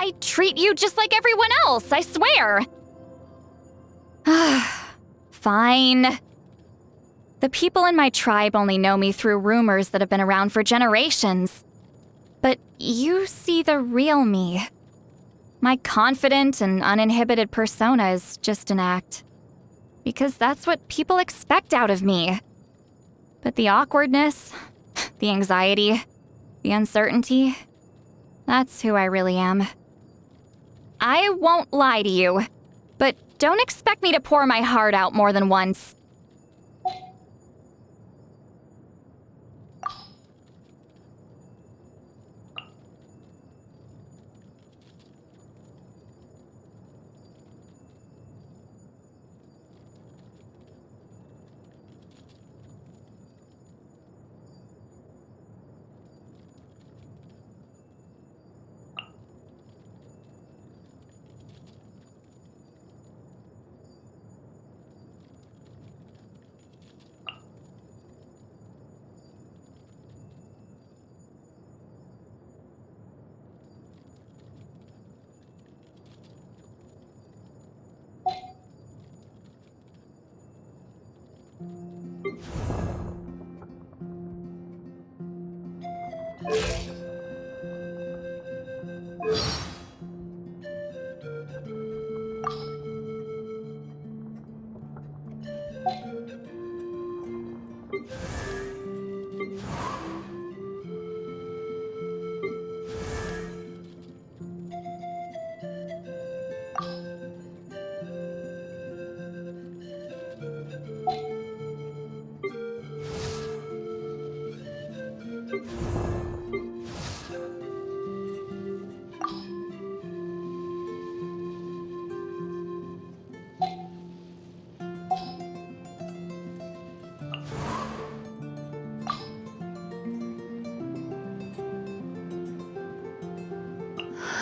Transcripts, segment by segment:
I treat you just like everyone else, I swear! Fine. The people in my tribe only know me through rumors that have been around for generations. But you see the real me. My confident and uninhibited persona is just an act. Because that's what people expect out of me. But the awkwardness, the anxiety, the uncertainty, that's who I really am. I won't lie to you, but don't expect me to pour my heart out more than once.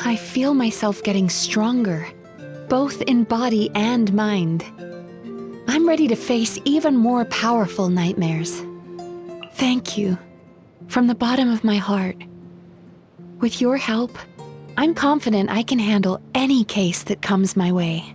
I feel myself getting stronger, both in body and mind. I'm ready to face even more powerful nightmares. Thank you, from the bottom of my heart. With your help, I'm confident I can handle any case that comes my way.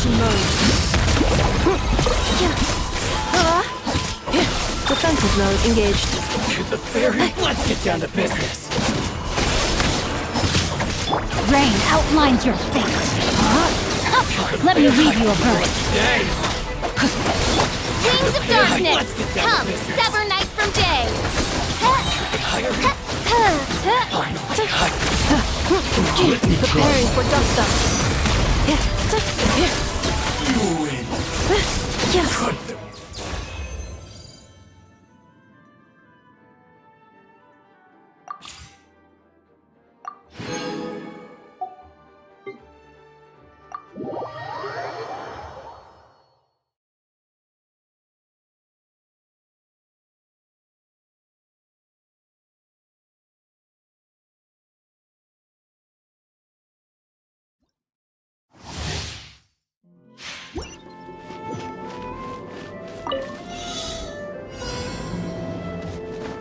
Acceleration mode. Defensive mode engaged. To the ferry. Let's get down to business. Rain outlines your fate. Let me read you a verse. Wings of darkness, come, sever night from day. Preparing for dust up.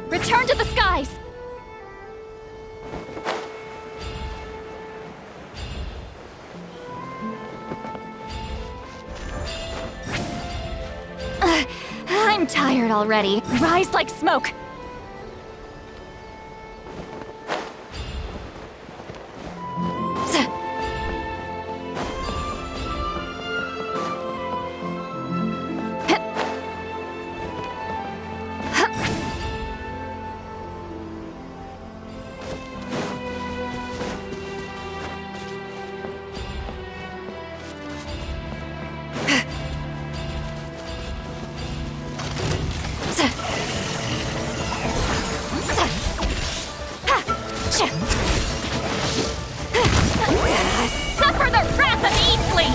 Return to the skies! I'm tired already. Rise like smoke. Suffer the wrath of Easley!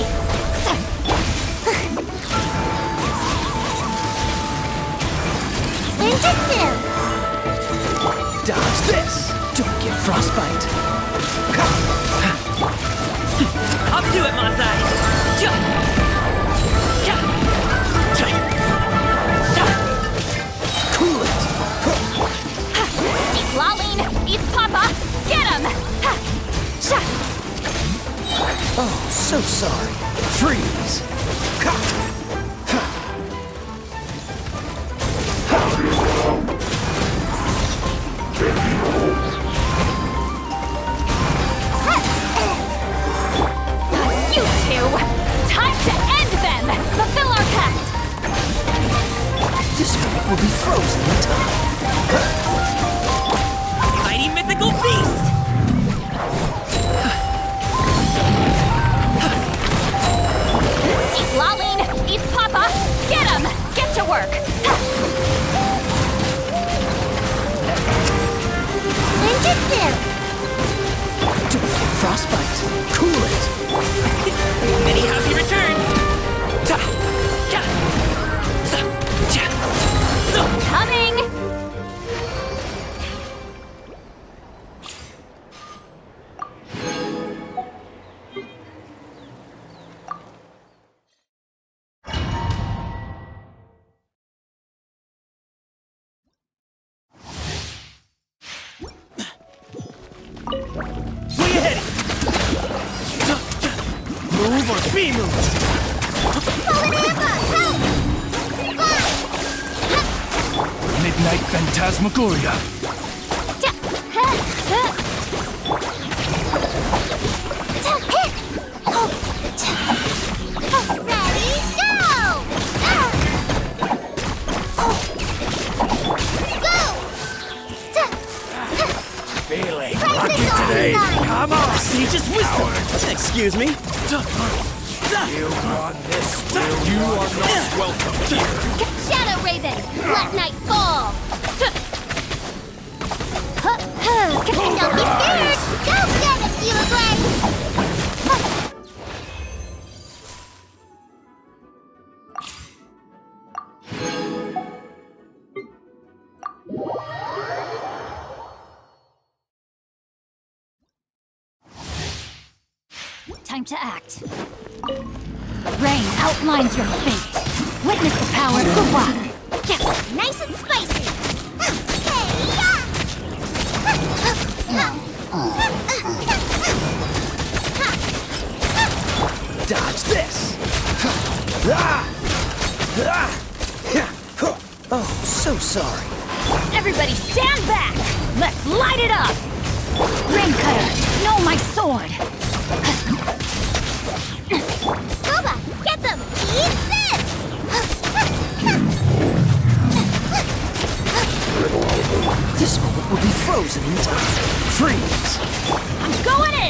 Ninjutsu! Dodge this! Don't get frostbite! Up to it, Manzai! Jump! Cool it! Eat Laline! Eat Papa! Get him! Oh, so sorry. Freeze! You two! Time to end them! Fulfill our pact! This fight will be frozen in time. Mighty mythical beast! Eat Laline! Eat Papa! Get him! Get to work! Ninjutsu! Don't get frostbite. Cool it. Many happy returns! Coming! Where you heading? Move or be moved. Midnight Phantasmagoria. Ready, go! Feeling lucky today. Come on, Sage's wisdom. Excuse me. You want this? You are not welcome here. Shadow Raven, let night fall! Don't be scared! Go get it, you agree! Time to act. Rain outlines your fate. Witness the power of the rock. Yes, nice and spicy! Dodge this. Oh, so sorry. Everybody stand back! Let's light it up! Ring cutter, no, my sword! Boba, get them! Eat this! This moment will be frozen in time. Freeze! I'm going in!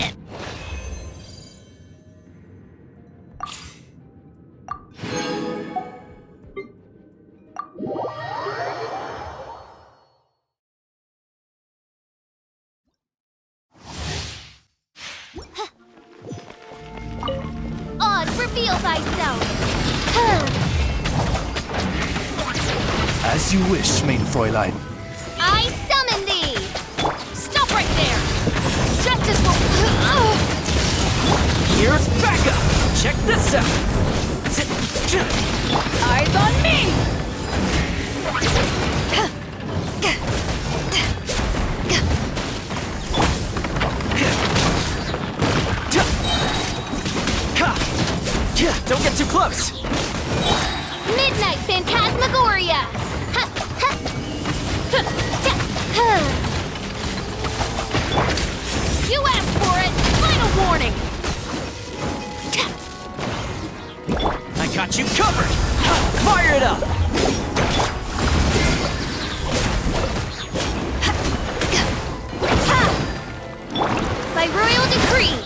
Odd, reveal thyself! As you wish, main Fräulein. I summon thee! Stop right there! Justice will... Here's Becca! Check this out! Eyes on me! Don't get too close! Midnight Phantasmagoria! You asked for it! Final warning! I got you covered! Fire it up! By royal decree!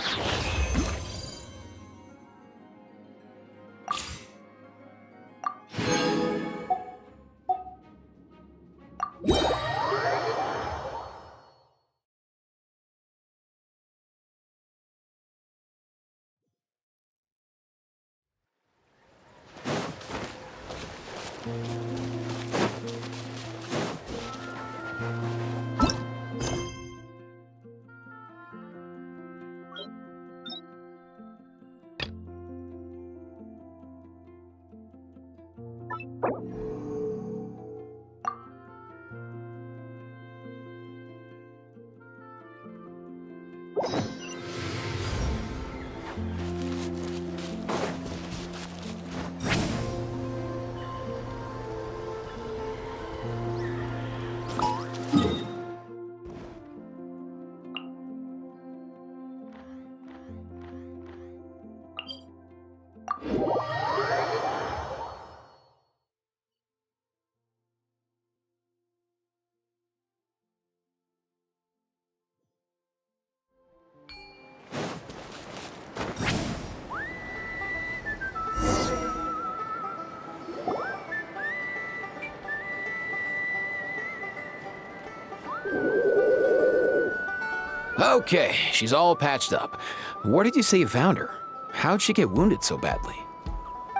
Okay, she's all patched up. Where did you say you found her? How'd she get wounded so badly?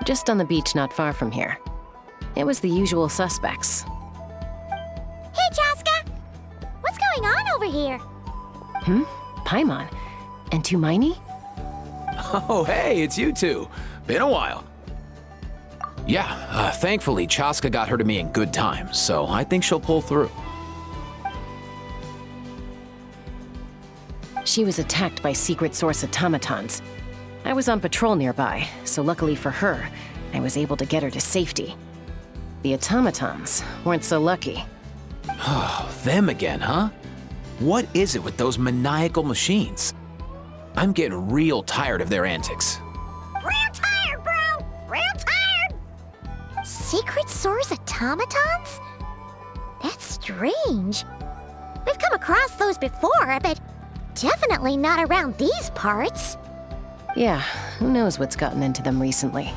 Just on the beach not far from here. It was the usual suspects. Hey, Chaska! What's going on over here? Paimon. And Tumaini? Oh, hey, it's you two. Been a while. Yeah, thankfully Chaska got her to me in good time, so I think she'll pull through. She was attacked by secret source automatons. I was on patrol nearby, so luckily for her, I was able to get her to safety. The automatons weren't so lucky. Oh, them again, huh? What is it with those maniacal machines? I'm getting real tired of their antics. Real tired, bro! Real tired! Secret source automatons? That's strange. We've come across those before, but definitely not around these parts. Yeah, who knows what's gotten into them recently.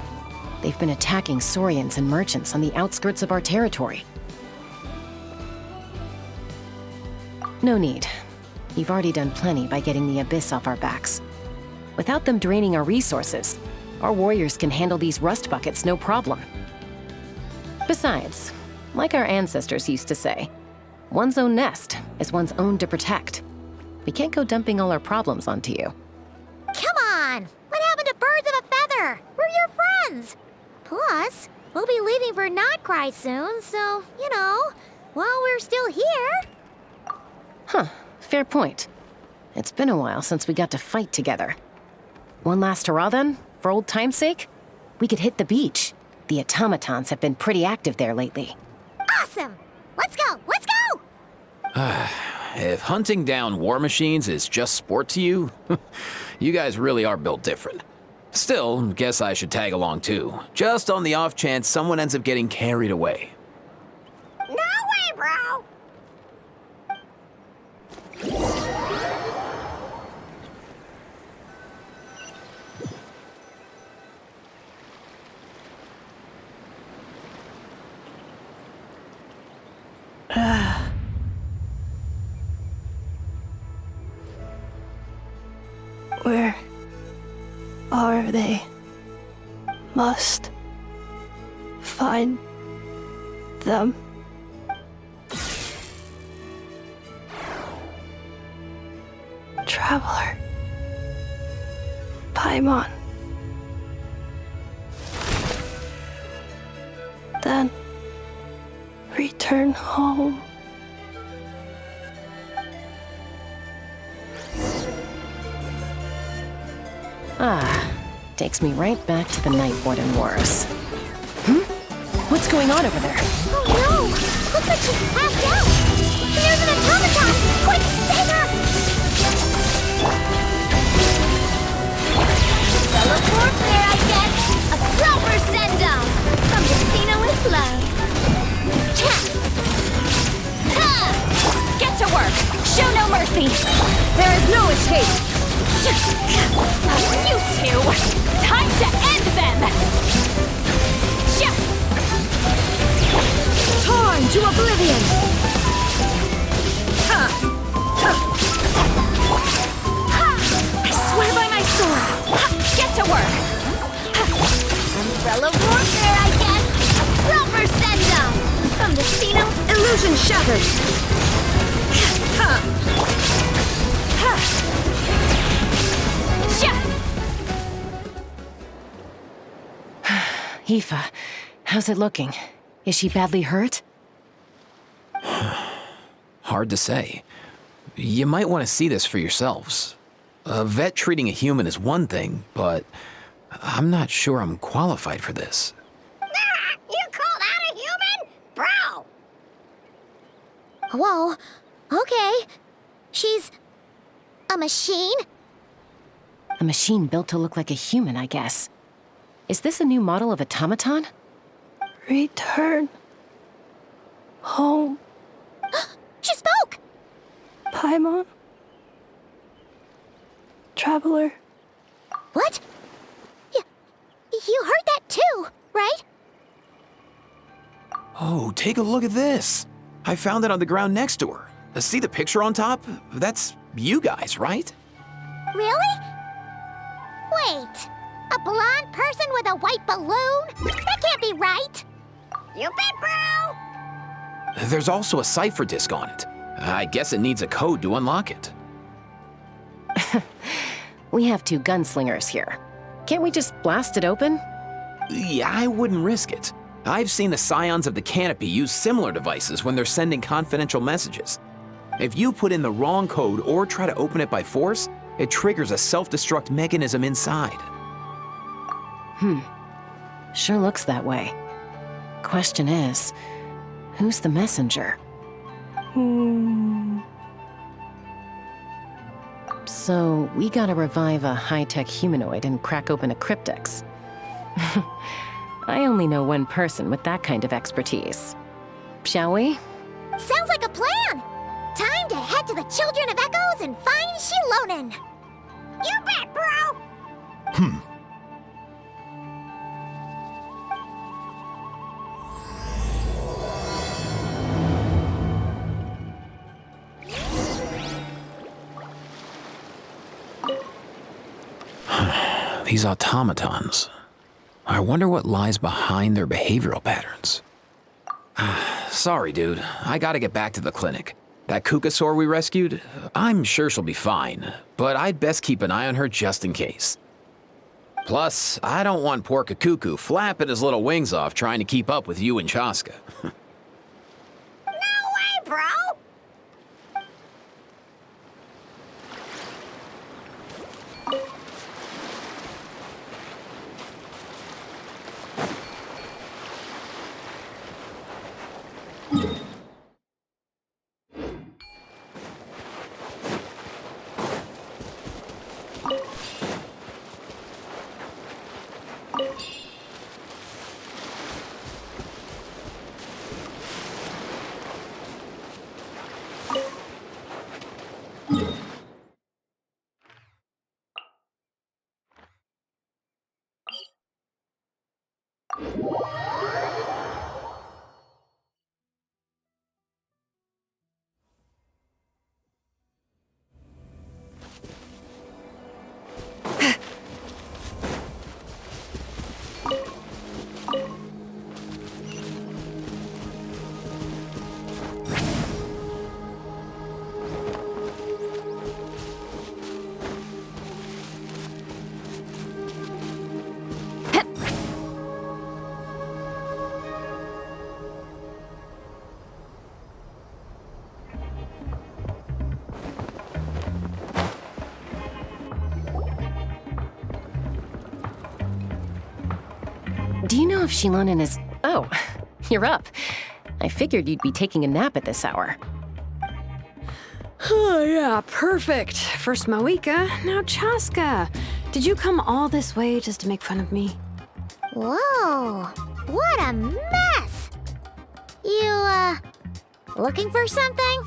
They've been attacking Saurians and merchants on the outskirts of our territory. No need. You've already done plenty by getting the Abyss off our backs. Without them draining our resources, our warriors can handle these rust buckets no problem. Besides, like our ancestors used to say, one's own nest is one's own to protect. We can't go dumping all our problems onto you. Come on! What happened to birds of a feather? We're your friends! Plus, we'll be leaving for Notcry soon, so, you know, while we're still here... Huh, fair point. It's been a while since we got to fight together. One last hurrah then, for old time's sake? We could hit the beach. The automatons have been pretty active there lately. Awesome! Let's go! Let's go! If hunting down war machines is just sport to you, you guys really are built different. Still, guess I should tag along too, just on the off chance someone ends up getting carried away. No way, bro! Where are they? Must find them. Traveler. Paimon. Then return home. Takes me right back to the Night Warden Wars. What's going on over there? Oh no! Looks like she's passed out! There's an automaton! Quick, save her! Teleport there, I guess! A proper send-off! From Destino with love. Get to work! Show no mercy! There is no escape! You two! Time to end them! Torn to oblivion! I swear by my sword! Get to work! Umbrella warfare, I guess! A proper send-off! From Destino... Illusion shattered! Aoife, how's it looking? Is she badly hurt? Hard to say. You might want to see this for yourselves. A vet treating a human is one thing, but I'm not sure I'm qualified for this. You call that a human? Bro! Whoa. Okay. She's... a machine? A machine built to look like a human, I guess. Is this a new model of automaton? Return home. She spoke! Paimon. Traveler. What? You heard that too, right? Oh, take a look at this. I found it on the ground next to her. See the picture on top? That's you guys, right? Really? Wait. A blonde person with a white balloon? That can't be right. You bet, bro! There's also a cipher disk on it. I guess it needs a code to unlock it. We have two gunslingers here. Can't we just blast it open? Yeah, I wouldn't risk it. I've seen the scions of the canopy use similar devices when they're sending confidential messages. If you put in the wrong code or try to open it by force, it triggers a self-destruct mechanism inside. Sure looks that way. Question is, who's the messenger? So, we gotta revive a high-tech humanoid and crack open a cryptex. I only know one person with that kind of expertise. Shall we? Sounds like a plan! Time to head to the Children of Echoes and find Shilonen! You bet, bro! These automatons. I wonder what lies behind their behavioral patterns. Sorry, dude. I gotta get back to the clinic. That Kukasaur we rescued, I'm sure she'll be fine, but I'd best keep an eye on her just in case. Plus, I don't want poor Kakuku flapping his little wings off trying to keep up with you and Chaska. No way, bro! Do you know if Shilonen is... Oh, you're up. I figured you'd be taking a nap at this hour. Oh, yeah, perfect. First Mawika, now Chaska. Did you come all this way just to make fun of me? Whoa, what a mess! You, looking for something?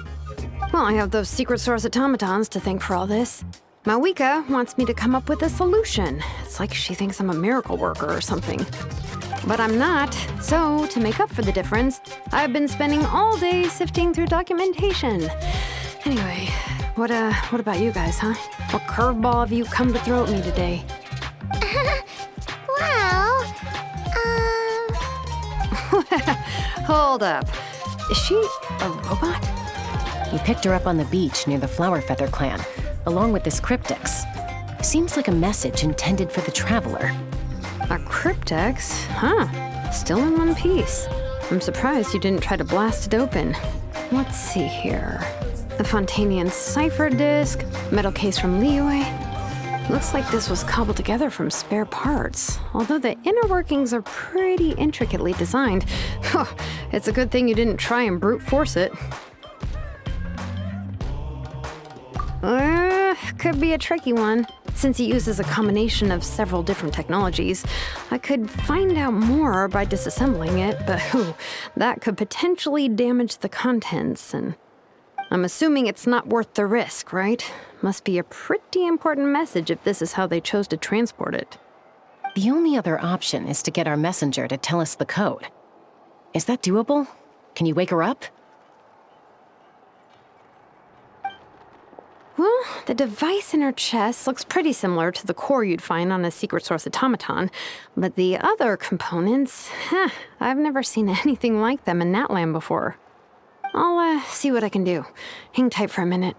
Well, I have those secret source automatons to thank for all this. Mawika wants me to come up with a solution. It's like she thinks I'm a miracle worker or something. But I'm not, so to make up for the difference, I've been spending all day sifting through documentation. Anyway, what about you guys, huh? What curveball have you come to throw at me today? Well, Hold up. Is she a robot? You picked her up on the beach near the Flower Feather clan, along with this cryptex. Seems like a message intended for the traveler. A cryptex? Huh. Still in one piece. I'm surprised you didn't try to blast it open. Let's see here. The Fontanian cipher disk, metal case from Liyue. Looks like this was cobbled together from spare parts, although the inner workings are pretty intricately designed. It's a good thing you didn't try and brute force it. Could be a tricky one. Since it uses a combination of several different technologies, I could find out more by disassembling it, but that could potentially damage the contents, and I'm assuming it's not worth the risk, right? Must be a pretty important message if this is how they chose to transport it. The only other option is to get our messenger to tell us the code. Is that doable? Can you wake her up? Well, the device in her chest looks pretty similar to the core you'd find on a secret source automaton, but the other components, I've never seen anything like them in Natlan before. I'll see what I can do. Hang tight for a minute.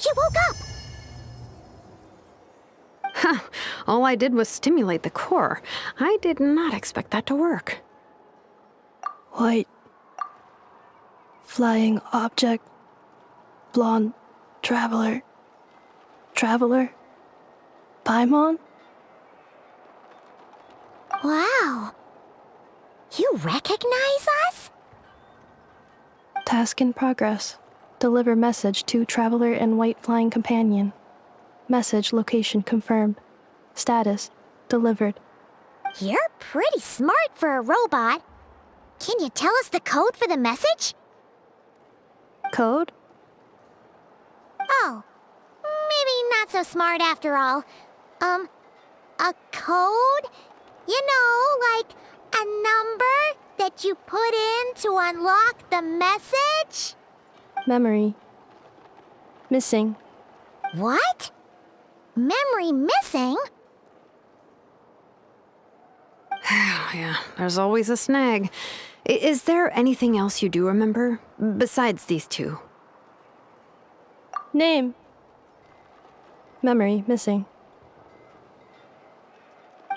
She woke up! All I did was stimulate the core. I did not expect that to work. White. Flying object. Blonde. Traveler. Traveler. Paimon? Wow. You recognize us? Task in progress. Deliver message to Traveler and White Flying Companion. Message location confirmed. Status delivered. You're pretty smart for a robot. Can you tell us the code for the message? Code? Oh, maybe not so smart after all. A code? You know, like a number that you put in to unlock the message? Memory. Missing. What? Memory missing? Yeah, there's always a snag. Is there anything else you do remember, besides these two? Name. Memory missing.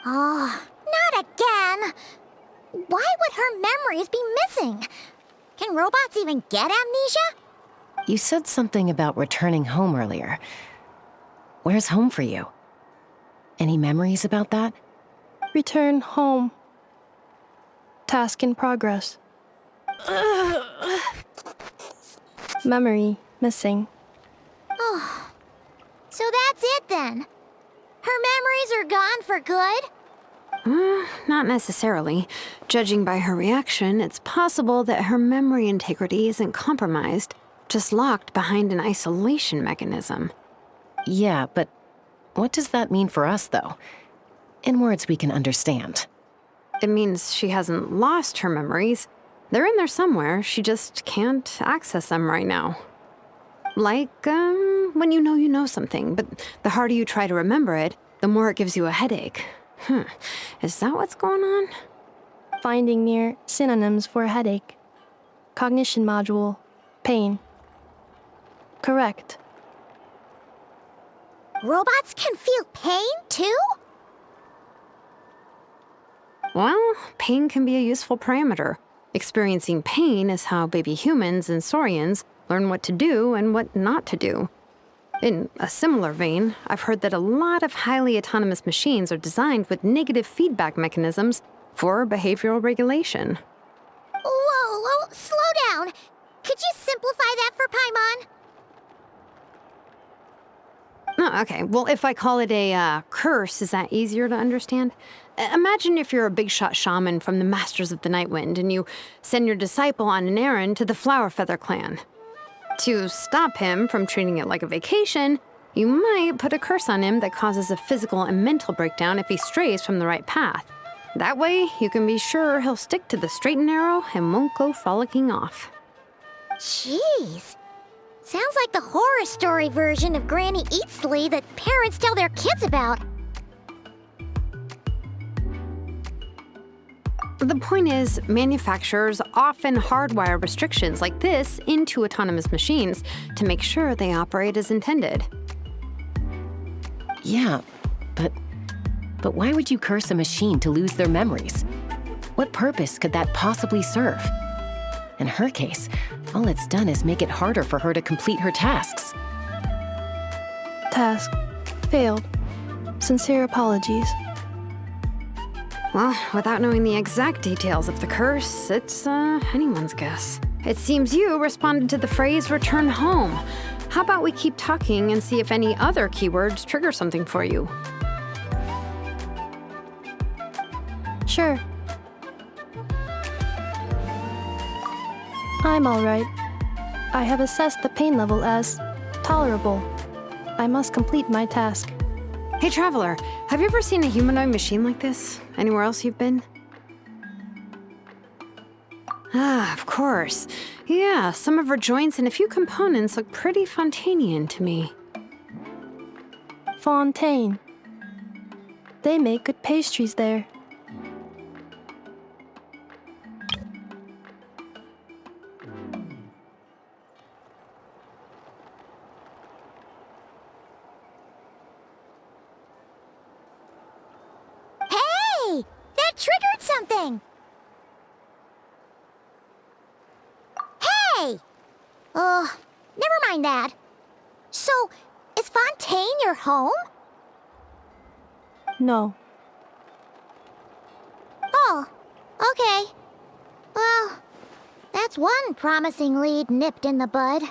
Oh, not again! Why would her memories be missing? Can robots even get amnesia? You said something about returning home earlier. Where's home for you? Any memories about that? Return home. Task in progress. Memory missing. Oh, so that's it then. Her memories are gone for good? Not necessarily. Judging by her reaction, it's possible that her memory integrity isn't compromised, just locked behind an isolation mechanism. Yeah, but what does that mean for us, though? In words we can understand. It means she hasn't lost her memories. They're in there somewhere, she just can't access them right now. Like, when you know something, but the harder you try to remember it, the more it gives you a headache. Is that what's going on? Finding near synonyms for headache. Cognition module. Pain. Correct. Robots can feel pain, too? Well, pain can be a useful parameter. Experiencing pain is how baby humans and saurians learn what to do and what not to do. In a similar vein, I've heard that a lot of highly autonomous machines are designed with negative feedback mechanisms for behavioral regulation. Whoa, slow down. Could you simplify that for Paimon? Oh, okay, well, if I call it a curse, is that easier to understand? Imagine if you're a big shot shaman from the Masters of the Nightwind and you send your disciple on an errand to the Flowerfeather clan. To stop him from treating it like a vacation, you might put a curse on him that causes a physical and mental breakdown if he strays from the right path. That way, you can be sure he'll stick to the straight and narrow and won't go frolicking off. Jeez. Sounds like the horror story version of Granny Eatsley that parents tell their kids about. The point is, manufacturers often hardwire restrictions like this into autonomous machines to make sure they operate as intended. Yeah, but why would you curse a machine to lose their memories? What purpose could that possibly serve? In her case, all it's done is make it harder for her to complete her tasks. Task. Failed. Sincere apologies. Well, without knowing the exact details of the curse, it's anyone's guess. It seems you responded to the phrase return home. How about we keep talking and see if any other keywords trigger something for you? Sure. I'm alright. I have assessed the pain level as tolerable. I must complete my task. Hey, Traveler, have you ever seen a humanoid machine like this? Anywhere else you've been? Ah, of course. Yeah, some of her joints and a few components look pretty Fontanian to me. Fontaine. They make good pastries there. Hey! That triggered something! Hey! Oh, never mind that. So, is Fontaine your home? No. Oh, okay. Well, that's one promising lead nipped in the bud.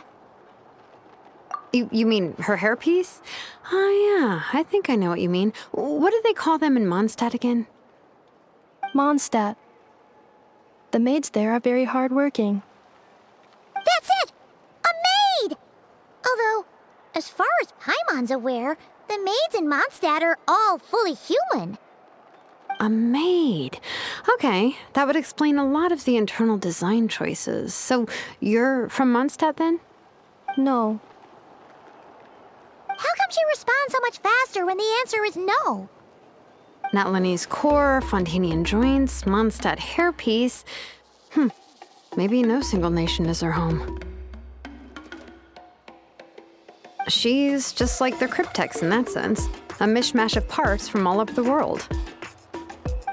You mean her hairpiece? Oh yeah, I think I know what you mean. What do they call them in Mondstadt again? Mondstadt. The maids there are very hardworking. That's it! A maid! Although, as far as Paimon's aware, the maids in Mondstadt are all fully human. A maid. Okay, that would explain a lot of the internal design choices. So, you're from Mondstadt then? No. How come she responds so much faster when the answer is no? Natlanese core, Fontanian joints, Mondstadt hairpiece. Maybe no single nation is her home. She's just like the Cryptex in that sense. A mishmash of parts from all over the world.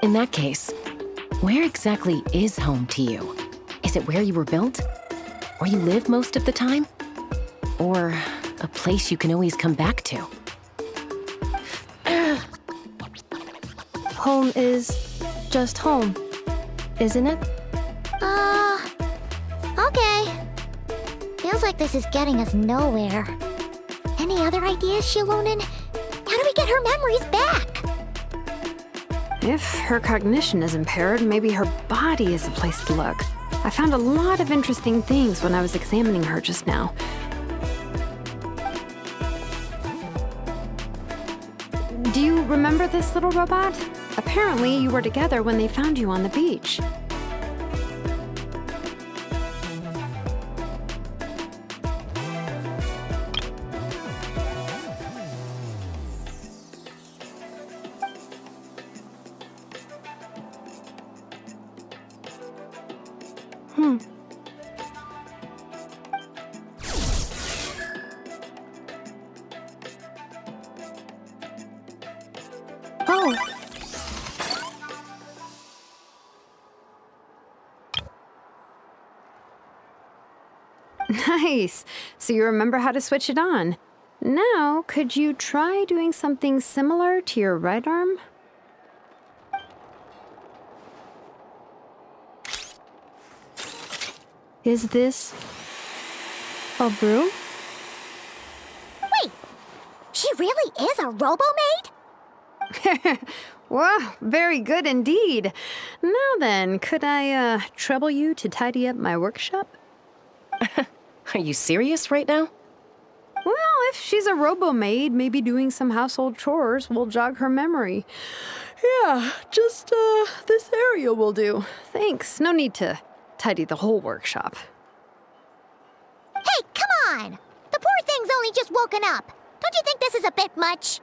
In that case, where exactly is home to you? Is it where you were built? Where you live most of the time? Or a place you can always come back to? Home is just home, isn't it? Okay. Feels like this is getting us nowhere. Any other ideas, Shilonen? How do we get her memories back? If her cognition is impaired, maybe her body is a place to look. I found a lot of interesting things when I was examining her just now. Do you remember this little robot? Apparently, you were together when they found you on the beach. Oh. Nice. So you remember how to switch it on. Now, could you try doing something similar to your right arm? Is this a broom? Wait, she really is a robo-maid? Wow, very good indeed. Now then, could I trouble you to tidy up my workshop? Are you serious right now? Well, if she's a robo-maid, maybe doing some household chores will jog her memory. Yeah, just this area will do. Thanks. No need to tidy the whole workshop. Hey, come on! The poor thing's only just woken up. Don't you think this is a bit much?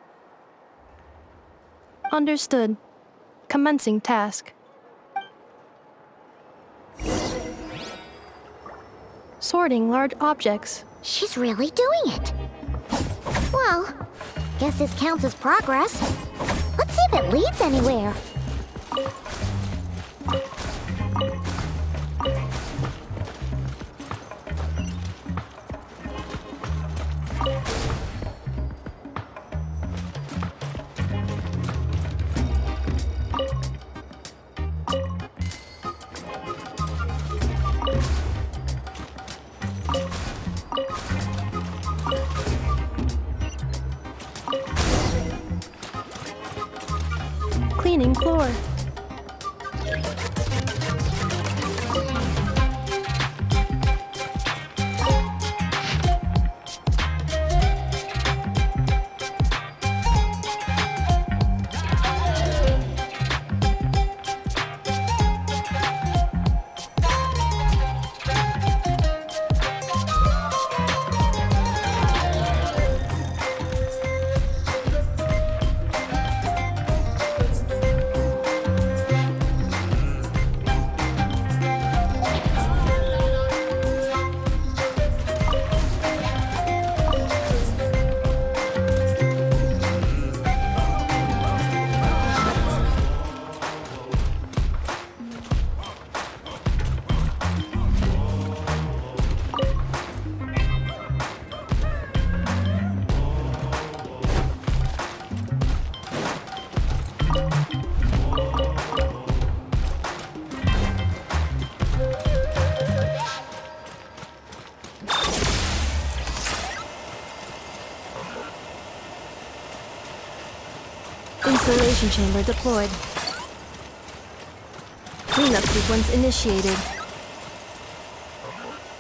Understood. Commencing task. Sorting large objects. She's really doing it. Well, guess this counts as progress. Let's see if it leads anywhere. Cleaning floor. Installation chamber deployed. Cleanup sequence initiated.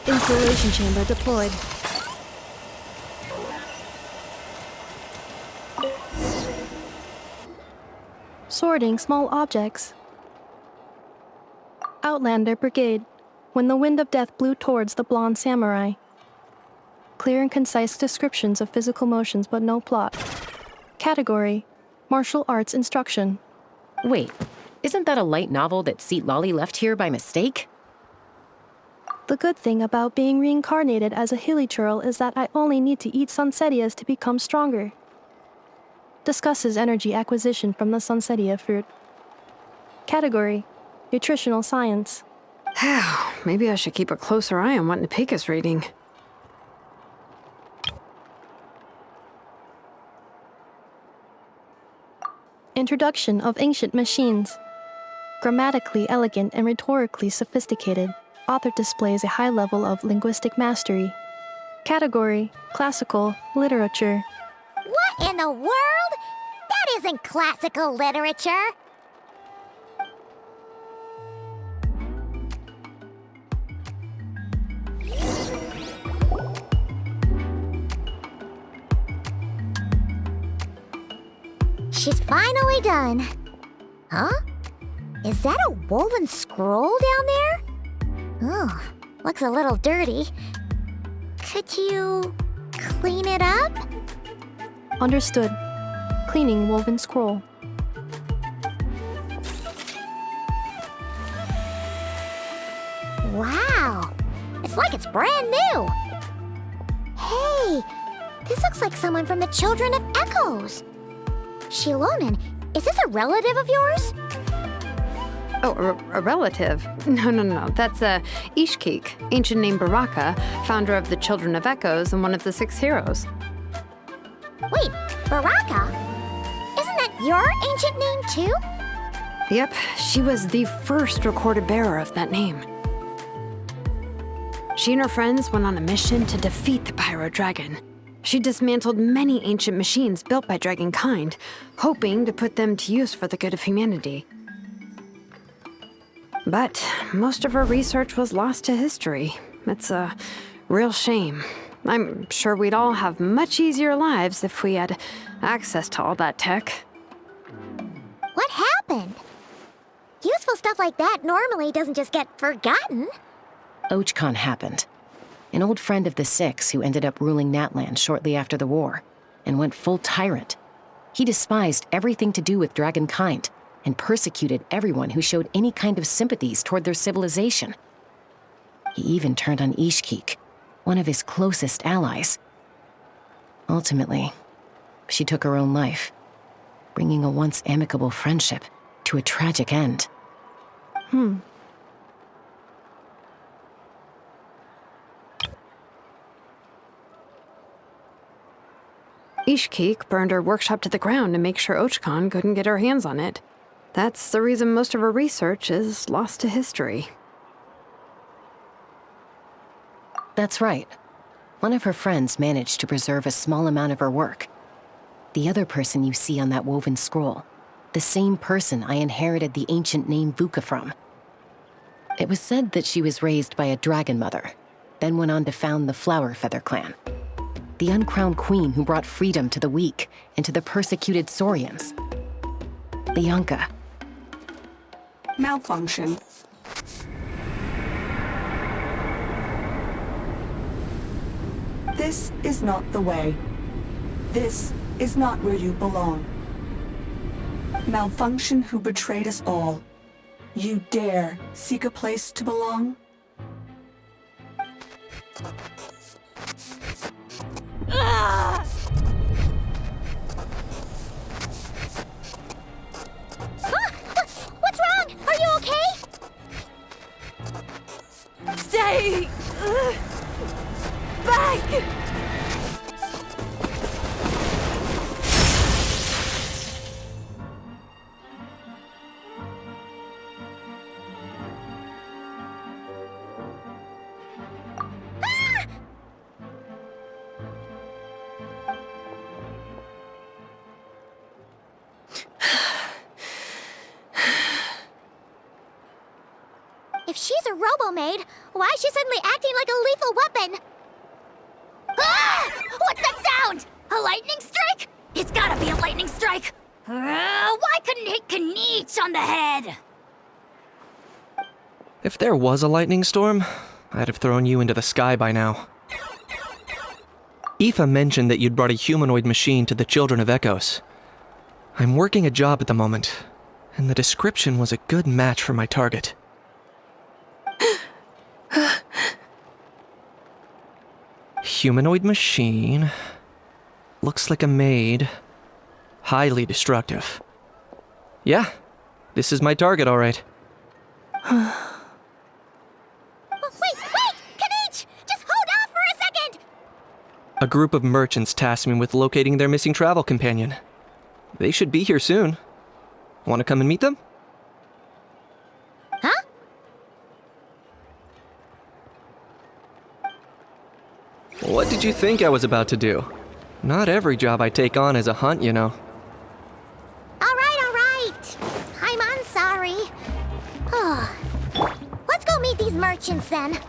Installation chamber deployed. Sorting small objects. Outlander Brigade. When the wind of death blew towards the blonde samurai. Clear and concise descriptions of physical motions but no plot. Category: Martial arts instruction. Wait, isn't that a light novel that Seat Lolly left here by mistake? The good thing about being reincarnated as a hilly churl is that I only need to eat sunsettias to become stronger. Discusses energy acquisition from the sunsettia fruit. Category: Nutritional science. Maybe I should keep a closer eye on what Nipika's reading. Introduction of ancient machines. Grammatically elegant and rhetorically sophisticated, author displays a high level of linguistic mastery. Category: Classical literature. What in the world? That isn't classical literature. Finally done. Huh? Is that a woven scroll down there? Oh, looks a little dirty. Could you clean it up? Understood. Cleaning woven scroll. Wow, it's like it's brand new. Hey, this looks like someone from the Children of Echoes. Shilonen, is this a relative of yours? Oh, a relative? No. That's Ishkik, ancient name Baraka, founder of the Children of Echoes and one of the 6 heroes. Wait, Baraka? Isn't that your ancient name too? Yep, she was the first recorded bearer of that name. She and her friends went on a mission to defeat the Pyro Dragon. She dismantled many ancient machines built by dragonkind, hoping to put them to use for the good of humanity. But most of her research was lost to history. It's a real shame. I'm sure we'd all have much easier lives if we had access to all that tech. What happened? Useful stuff like that normally doesn't just get forgotten. Ochcon happened. An old friend of the 6 who ended up ruling Natland shortly after the war, and went full tyrant. He despised everything to do with dragonkind, and persecuted everyone who showed any kind of sympathies toward their civilization. He even turned on Ishkik, one of his closest allies. Ultimately, she took her own life, bringing a once amicable friendship to a tragic end. Ishkik burned her workshop to the ground to make sure Ochcon couldn't get her hands on it. That's the reason most of her research is lost to history. That's right. One of her friends managed to preserve a small amount of her work. The other person you see on that woven scroll, the same person I inherited the ancient name Vuka from. It was said that she was raised by a dragon mother, then went on to found the Flower Feather clan, the uncrowned queen who brought freedom to the weak and to the persecuted Saurians. Bianca. Malfunction. This is not the way. This is not where you belong. Malfunction who betrayed us all. You dare seek a place to belong? What's wrong? Are you okay? Stay back! If she's a robo-maid, why is she suddenly acting like a lethal weapon? Ah! What's that sound? A lightning strike? It's gotta be a lightning strike! Why couldn't it hit Kniech on the head? If there was a lightning storm, I'd have thrown you into the sky by now. Aoife mentioned that you'd brought a humanoid machine to the Children of Echoes. I'm working a job at the moment, and the description was a good match for my target. Humanoid machine. Looks like a maid. Highly destructive. Yeah, this is my target, all right. Wait! Kniech! Just hold off for a second! A group of merchants tasked me with locating their missing travel companion. They should be here soon. Want to come and meet them? Huh? What did you think I was about to do? Not every job I take on is a hunt, you know. All right. I'm sorry. Let's go meet these merchants then.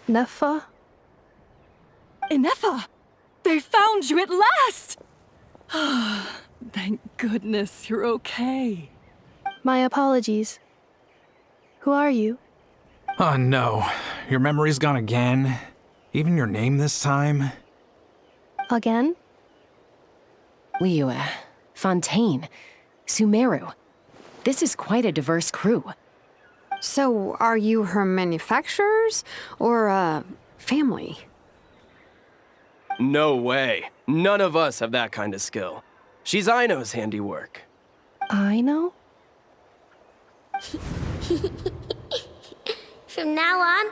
Nefa? Inefa! They found you at last! Thank goodness you're okay. My apologies. Who are you? Oh no, your memory's gone again? Even your name this time? Again? Liyue, Fontaine, Sumeru. This is quite a diverse crew. So, are you her manufacturers or family? No way. None of us have that kind of skill. She's Aino's handiwork. Aino? From now on,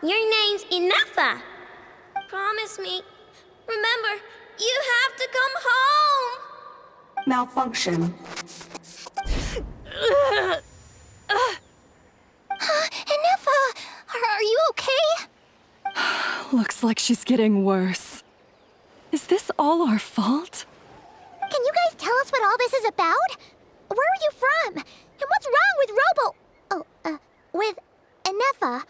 your name's Inefa. Promise me. Remember, you have to come home. Malfunction. Inefa, are you okay? Looks like she's getting worse. Is this all our fault? Can you guys tell us what all this is about? Where are you from? And what's wrong with with Inefa?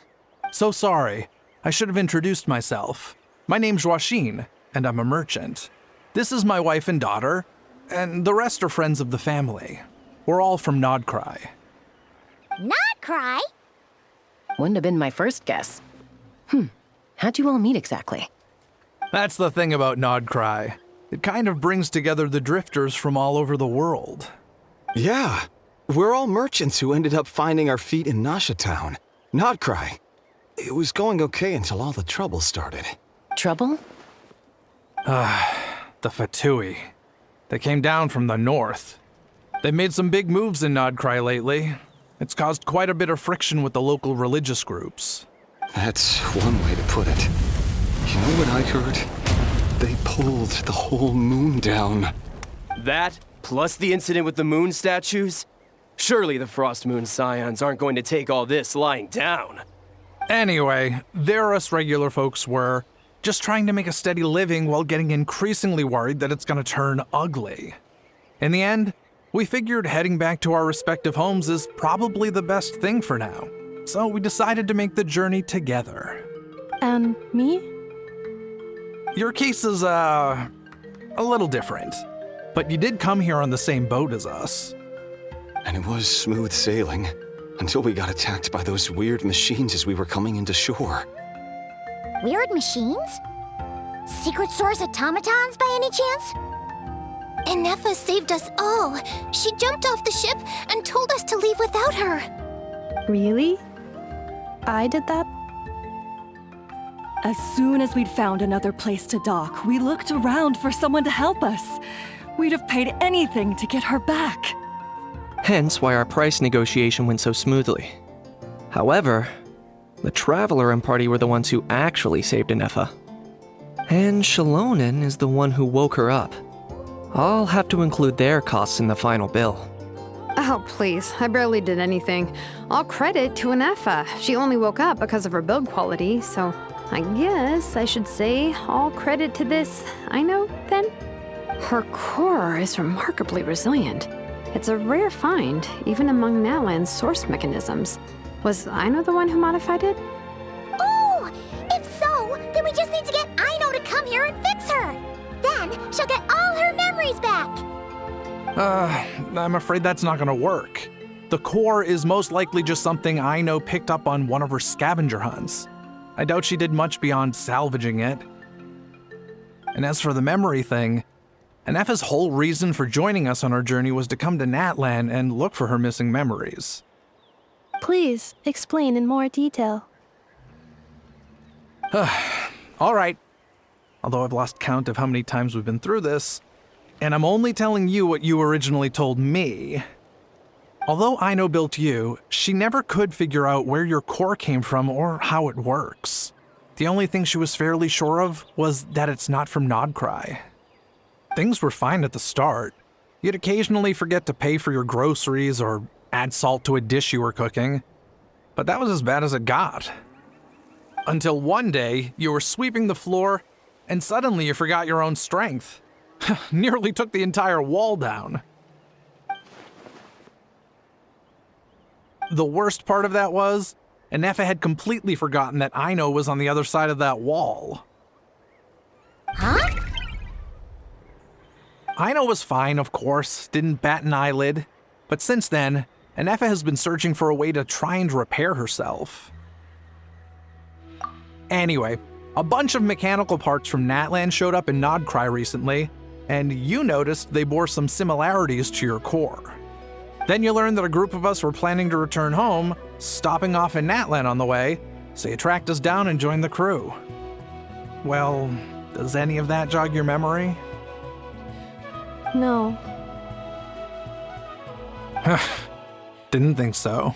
So sorry. I should have introduced myself. My name's Joachine, and I'm a merchant. This is my wife and daughter, and the rest are friends of the family. We're all from Nodcry. Nodcry? Wouldn't have been my first guess. How'd you all meet exactly? That's the thing about Nodcry. It kind of brings together the drifters from all over the world. Yeah, we're all merchants who ended up finding our feet in Nasha Town. Nodcry. It was going okay until all the trouble started. Trouble? The Fatui. They came down from the north. They've made some big moves in Nodcry lately. It's caused quite a bit of friction with the local religious groups. That's one way to put it. You know what I heard? They pulled the whole moon down. That, plus the incident with the moon statues? Surely the Frost Moon Scions aren't going to take all this lying down. Anyway, there us regular folks were just trying to make a steady living while getting increasingly worried that it's gonna turn ugly. In the end, we figured heading back to our respective homes is probably the best thing for now. So we decided to make the journey together. And me? Your case is, a little different. But you did come here on the same boat as us. And it was smooth sailing, until we got attacked by those weird machines as we were coming into shore. Weird machines? Secret Source automatons by any chance? Inefa saved us all. She jumped off the ship and told us to leave without her. Really? I did that? As soon as we'd found another place to dock, we looked around for someone to help us. We'd have paid anything to get her back. Hence why our price negotiation went so smoothly. However, the Traveler and party were the ones who actually saved Inefa. And Shalonen is the one who woke her up. I'll have to include their costs in the final bill. Oh, please. I barely did anything. All credit to Inefa. She only woke up because of her build quality, so I guess I should say all credit to this Aino, then? Her core is remarkably resilient. It's a rare find, even among Natlan's source mechanisms. Was Aino the one who modified it? Oh! If so, then we just need to get Aino to come here and fix her! Then she'll get all her memories back! I'm afraid that's not gonna work. The core is most likely just something Aino picked up on one of her scavenger hunts. I doubt she did much beyond salvaging it. And as for the memory thing, Inefa's whole reason for joining us on our journey was to come to Natlan and look for her missing memories. Please, explain in more detail. All right. Although I've lost count of how many times we've been through this, and I'm only telling you what you originally told me. Although Aino built you, she never could figure out where your core came from or how it works. The only thing she was fairly sure of was that it's not from Nodcry. Things were fine at the start. You'd occasionally forget to pay for your groceries or add salt to a dish you were cooking, but that was as bad as it got. Until one day, you were sweeping the floor, and suddenly you forgot your own strength. Nearly took the entire wall down. The worst part of that was, Anefa had completely forgotten that Aino was on the other side of that wall. Huh? Aino was fine, of course, didn't bat an eyelid, but since then, Anefa has been searching for a way to try and repair herself. Anyway, a bunch of mechanical parts from Natlan showed up in Nodcry recently, and you noticed they bore some similarities to your core. Then you learned that a group of us were planning to return home, stopping off in Natlan on the way, so you tracked us down and joined the crew. Well, does any of that jog your memory? No. Didn't think so.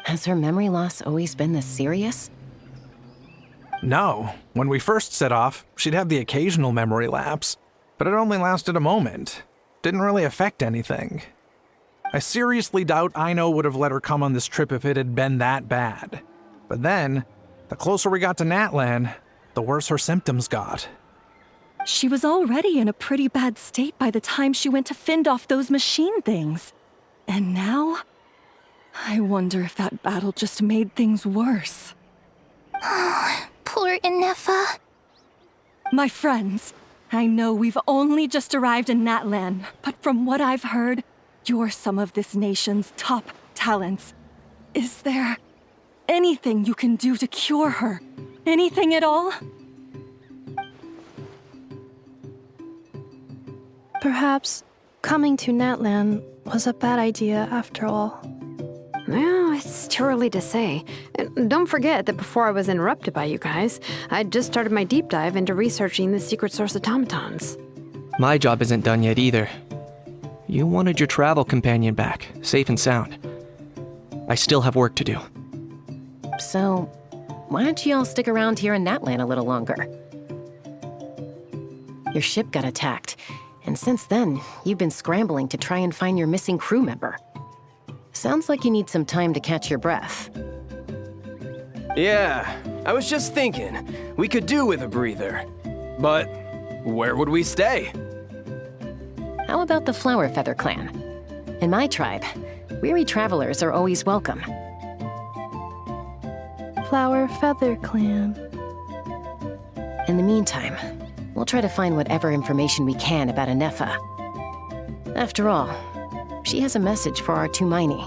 Has her memory loss always been this serious? No. When we first set off, she'd have the occasional memory lapse, but it only lasted a moment. Didn't really affect anything. I seriously doubt Aino would have let her come on this trip if it had been that bad. But then, the closer we got to Natlan, the worse her symptoms got. She was already in a pretty bad state by the time she went to fend off those machine things. And now, I wonder if that battle just made things worse. Poor Anefa. My friends, I know we've only just arrived in Natlan, but from what I've heard, you're some of this nation's top talents. Is there anything you can do to cure her? Anything at all? Perhaps coming to Natlan was a bad idea after all. Well, it's too early to say. And don't forget that before I was interrupted by you guys, I'd just started my deep dive into researching the secret source automatons. My job isn't done yet either. You wanted your travel companion back, safe and sound. I still have work to do. So, why don't you all stick around here in Natlan a little longer? Your ship got attacked, and since then, you've been scrambling to try and find your missing crew member. Sounds like you need some time to catch your breath. Yeah, I was just thinking, we could do with a breather. But where would we stay? How about the Flower Feather Clan? In my tribe, weary travelers are always welcome. Flower Feather Clan. In the meantime, we'll try to find whatever information we can about Anefa. After all, she has a message for our Tumaini,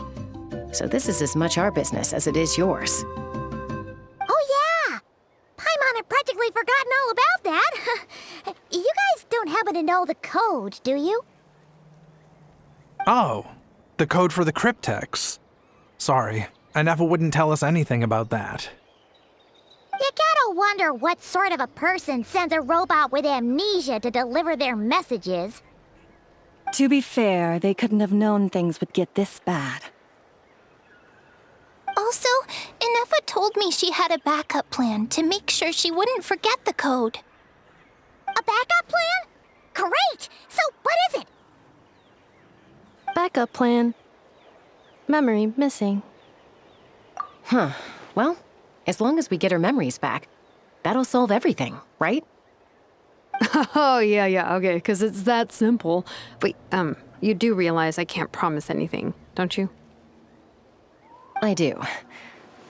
so this is as much our business as it is yours. Oh yeah! Paimon had practically forgotten all about that. You guys don't happen to know the code, do you? Oh, the code for the cryptex. Sorry, Anefa wouldn't tell us anything about that. You gotta wonder what sort of a person sends a robot with amnesia to deliver their messages. To be fair, they couldn't have known things would get this bad. Also, Anefa told me she had a backup plan to make sure she wouldn't forget the code. A backup plan? Great! So what is it? Backup plan. Memory missing. Huh. Well, as long as we get her memories back, that'll solve everything, right? Oh, yeah, okay, because it's that simple. Wait, you do realize I can't promise anything, don't you? I do.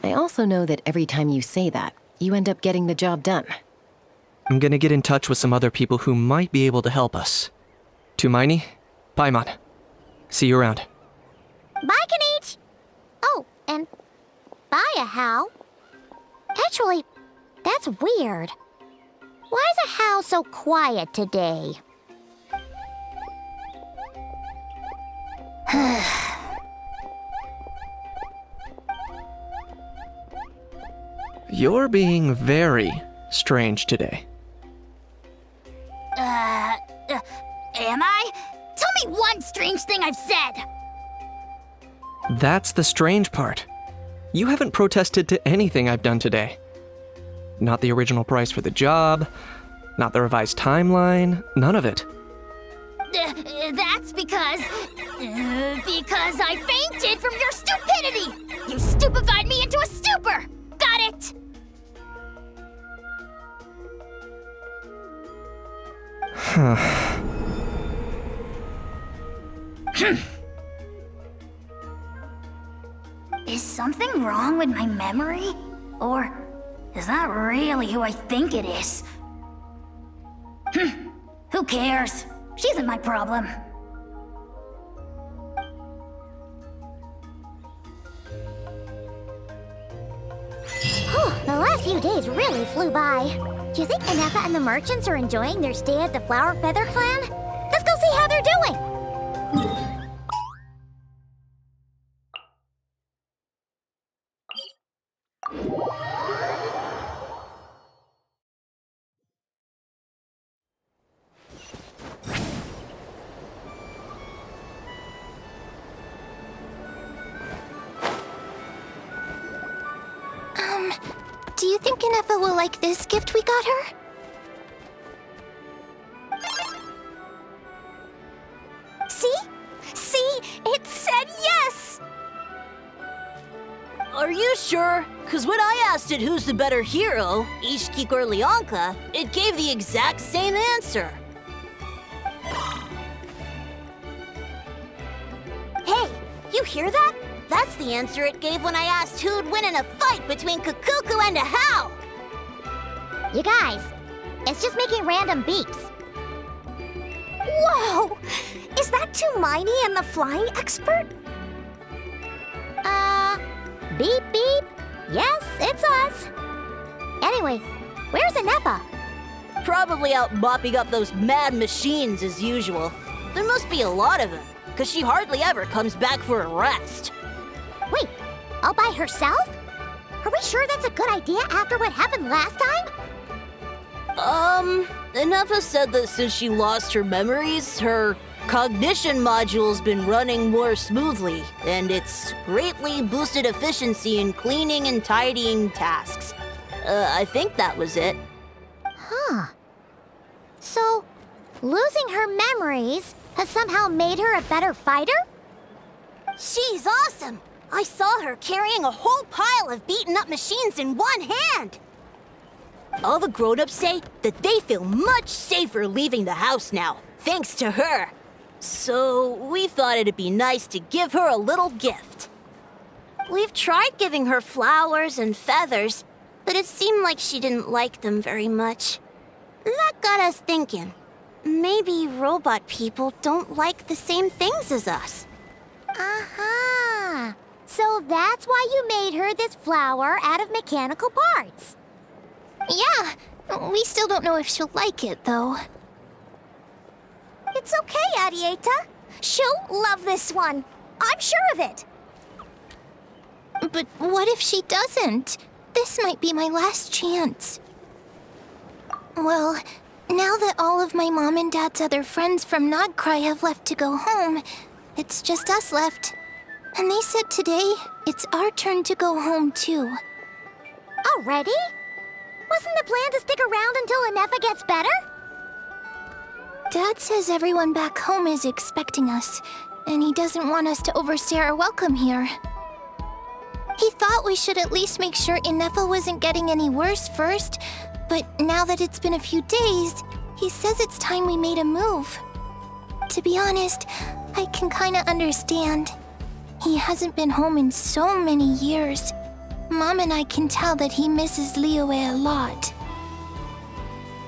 I also know that every time you say that, you end up getting the job done. I'm gonna get in touch with some other people who might be able to help us. Tumaini, Paimon. See you around. Bye, Kanich! Oh, and bye, How. Actually, that's weird. Why is How so quiet today? You're being very strange today. Am I? Tell me one strange thing I've said! That's the strange part. You haven't protested to anything I've done today. Not the original price for the job, not the revised timeline, none of it. That's because I fainted from your stupidity! You stupefied me into a stupor! Got it? Is something wrong with my memory? Or is that really who I think it is? Who cares? She isn't my problem. The last few days really flew by. Do you think Anefa and the merchants are enjoying their stay at the Flower Feather Clan? Let's go see how they're doing! Do you think Anefa will like this gift we got her? See? See? It said yes! Are you sure? Because when I asked it who's the better hero, Ishkik or Leonka, it gave the exact same answer. Hey, you hear that? That's the answer it gave when I asked who'd win in a fight between Kukuku and Ahau! You guys, it's just making random beeps. Whoa! Is that Tumaini and the flying expert? Beep beep? Yes, it's us. Anyway, where's Anefa? Probably out mopping up those mad machines as usual. There must be a lot of them, because she hardly ever comes back for a rest. Wait, all by herself? Are we sure that's a good idea after what happened last time? Anefa said that since she lost her memories, her cognition module's been running more smoothly, and it's greatly boosted efficiency in cleaning and tidying tasks. I think that was it. Huh. So, losing her memories has somehow made her a better fighter? She's awesome! I saw her carrying a whole pile of beaten-up machines in one hand! All the grown-ups say that they feel much safer leaving the house now, thanks to her. So we thought it'd be nice to give her a little gift. We've tried giving her flowers and feathers, but it seemed like she didn't like them very much. That got us thinking. Maybe robot people don't like the same things as us. Aha! So that's why you made her this flower out of mechanical parts. Yeah, we still don't know if she'll like it, though. It's okay, Arieta. She'll love this one. I'm sure of it. But what if she doesn't? This might be my last chance. Well, now that all of my mom and dad's other friends from Nodcry have left to go home, it's just us left. And they said today, it's our turn to go home, too. Already? Wasn't the plan to stick around until Anefa gets better? Dad says everyone back home is expecting us, and he doesn't want us to overstay our welcome here. He thought we should at least make sure Anefa wasn't getting any worse first, but now that it's been a few days, he says it's time we made a move. To be honest, I can kinda understand. He hasn't been home in so many years. Mom and I can tell that he misses Liyue a lot.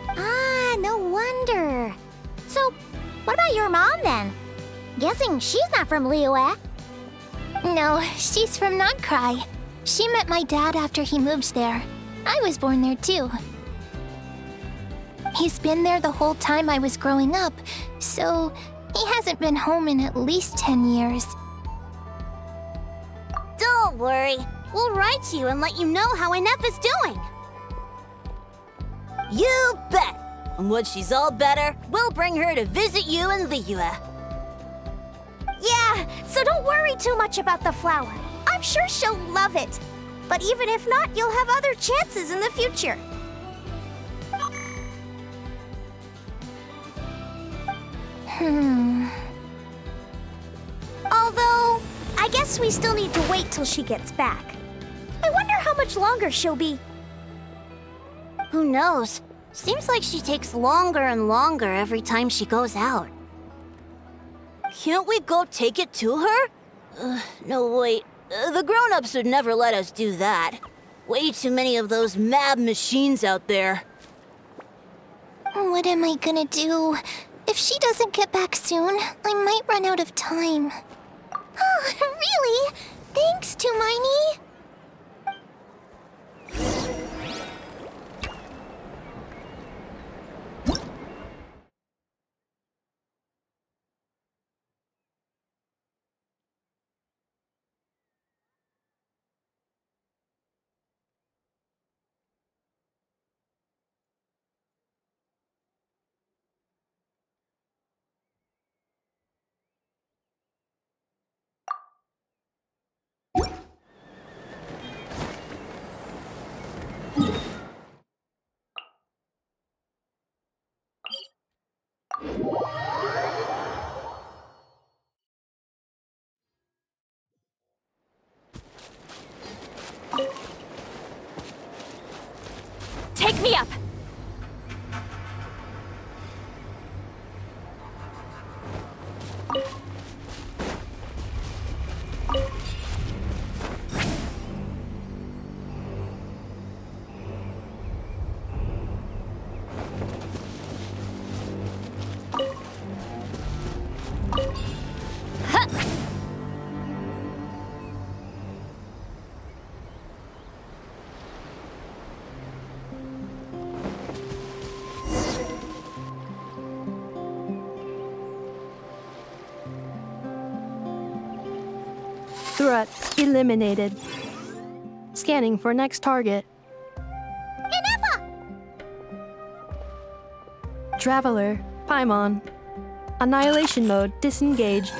Ah, no wonder. So, what about your mom then? Guessing she's not from Liyue. No, she's from Nodcry. She met my dad after he moved there. I was born there too. He's been there the whole time I was growing up, so he hasn't been home in at least 10 years. Don't worry. We'll write to you and let you know how Anefa's doing. You bet! And once she's all better, we'll bring her to visit you in Liyue. Yeah, So don't worry too much about the flower. I'm sure she'll love it. But even if not, you'll have other chances in the future. Although, I guess we still need to wait till she gets back. I wonder how much longer she'll be. Who knows? Seems like she takes longer and longer every time she goes out. Can't we go take it to her? No, wait. The grown-ups would never let us do that. Way too many of those mad machines out there. What am I gonna do? If she doesn't get back soon, I might run out of time. Oh, really? Thanks, Hermione. Take me up! Threat eliminated. Scanning for next target. Traveler, Paimon. Annihilation mode disengaged.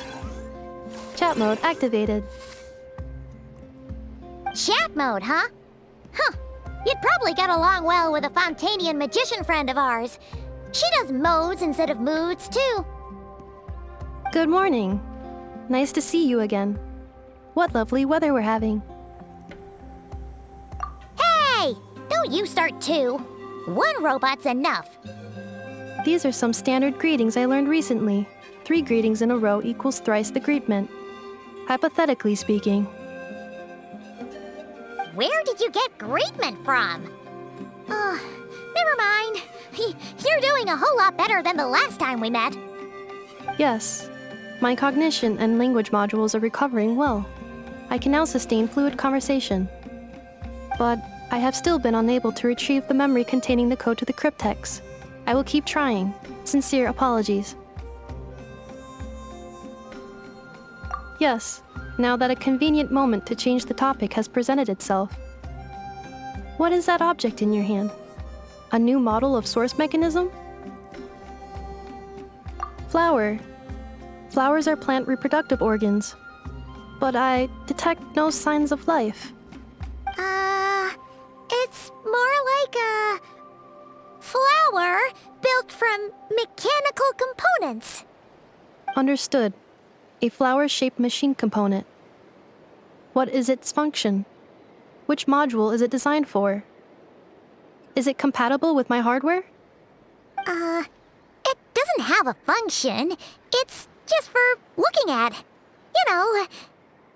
Chat mode activated. Chat mode, huh? Huh. You'd probably get along well with a Fontanian magician friend of ours. She does modes instead of moods, too. Good morning. Nice to see you again. What lovely weather we're having. Hey! Don't you start too. One robot's enough. These are some standard greetings I learned recently. 3 greetings in a row equals thrice the greetment. Hypothetically speaking. Where did you get greetment from? Never mind. You're doing a whole lot better than the last time we met. Yes. My cognition and language modules are recovering well. I can now sustain fluid conversation. But I have still been unable to retrieve the memory containing the code to the cryptex. I will keep trying. Sincere apologies. Yes, now that a convenient moment to change the topic has presented itself. What is that object in your hand? A new model of source mechanism? Flower. Flowers are plant reproductive organs. But I detect no signs of life. It's more like a flower built from mechanical components. Understood. A flower-shaped machine component. What is its function? Which module is it designed for? Is it compatible with my hardware? It doesn't have a function. It's just for looking at. You know,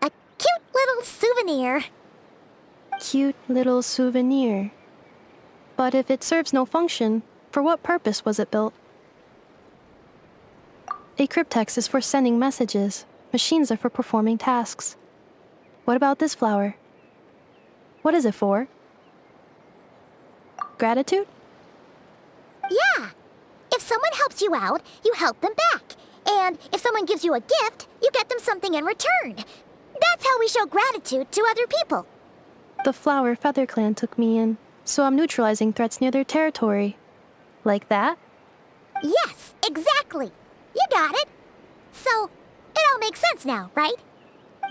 a cute little souvenir. Cute little souvenir. But if it serves no function, for what purpose was it built? A cryptex is for sending messages. Machines are for performing tasks. What about this flower? What is it for? Gratitude? Yeah. If someone helps you out, you help them back. And if someone gives you a gift, you get them something in return. That's how we show gratitude to other people. The Flower Feather Clan took me in, so I'm neutralizing threats near their territory. Like that? Yes, exactly. You got it. So, It all makes sense now, right?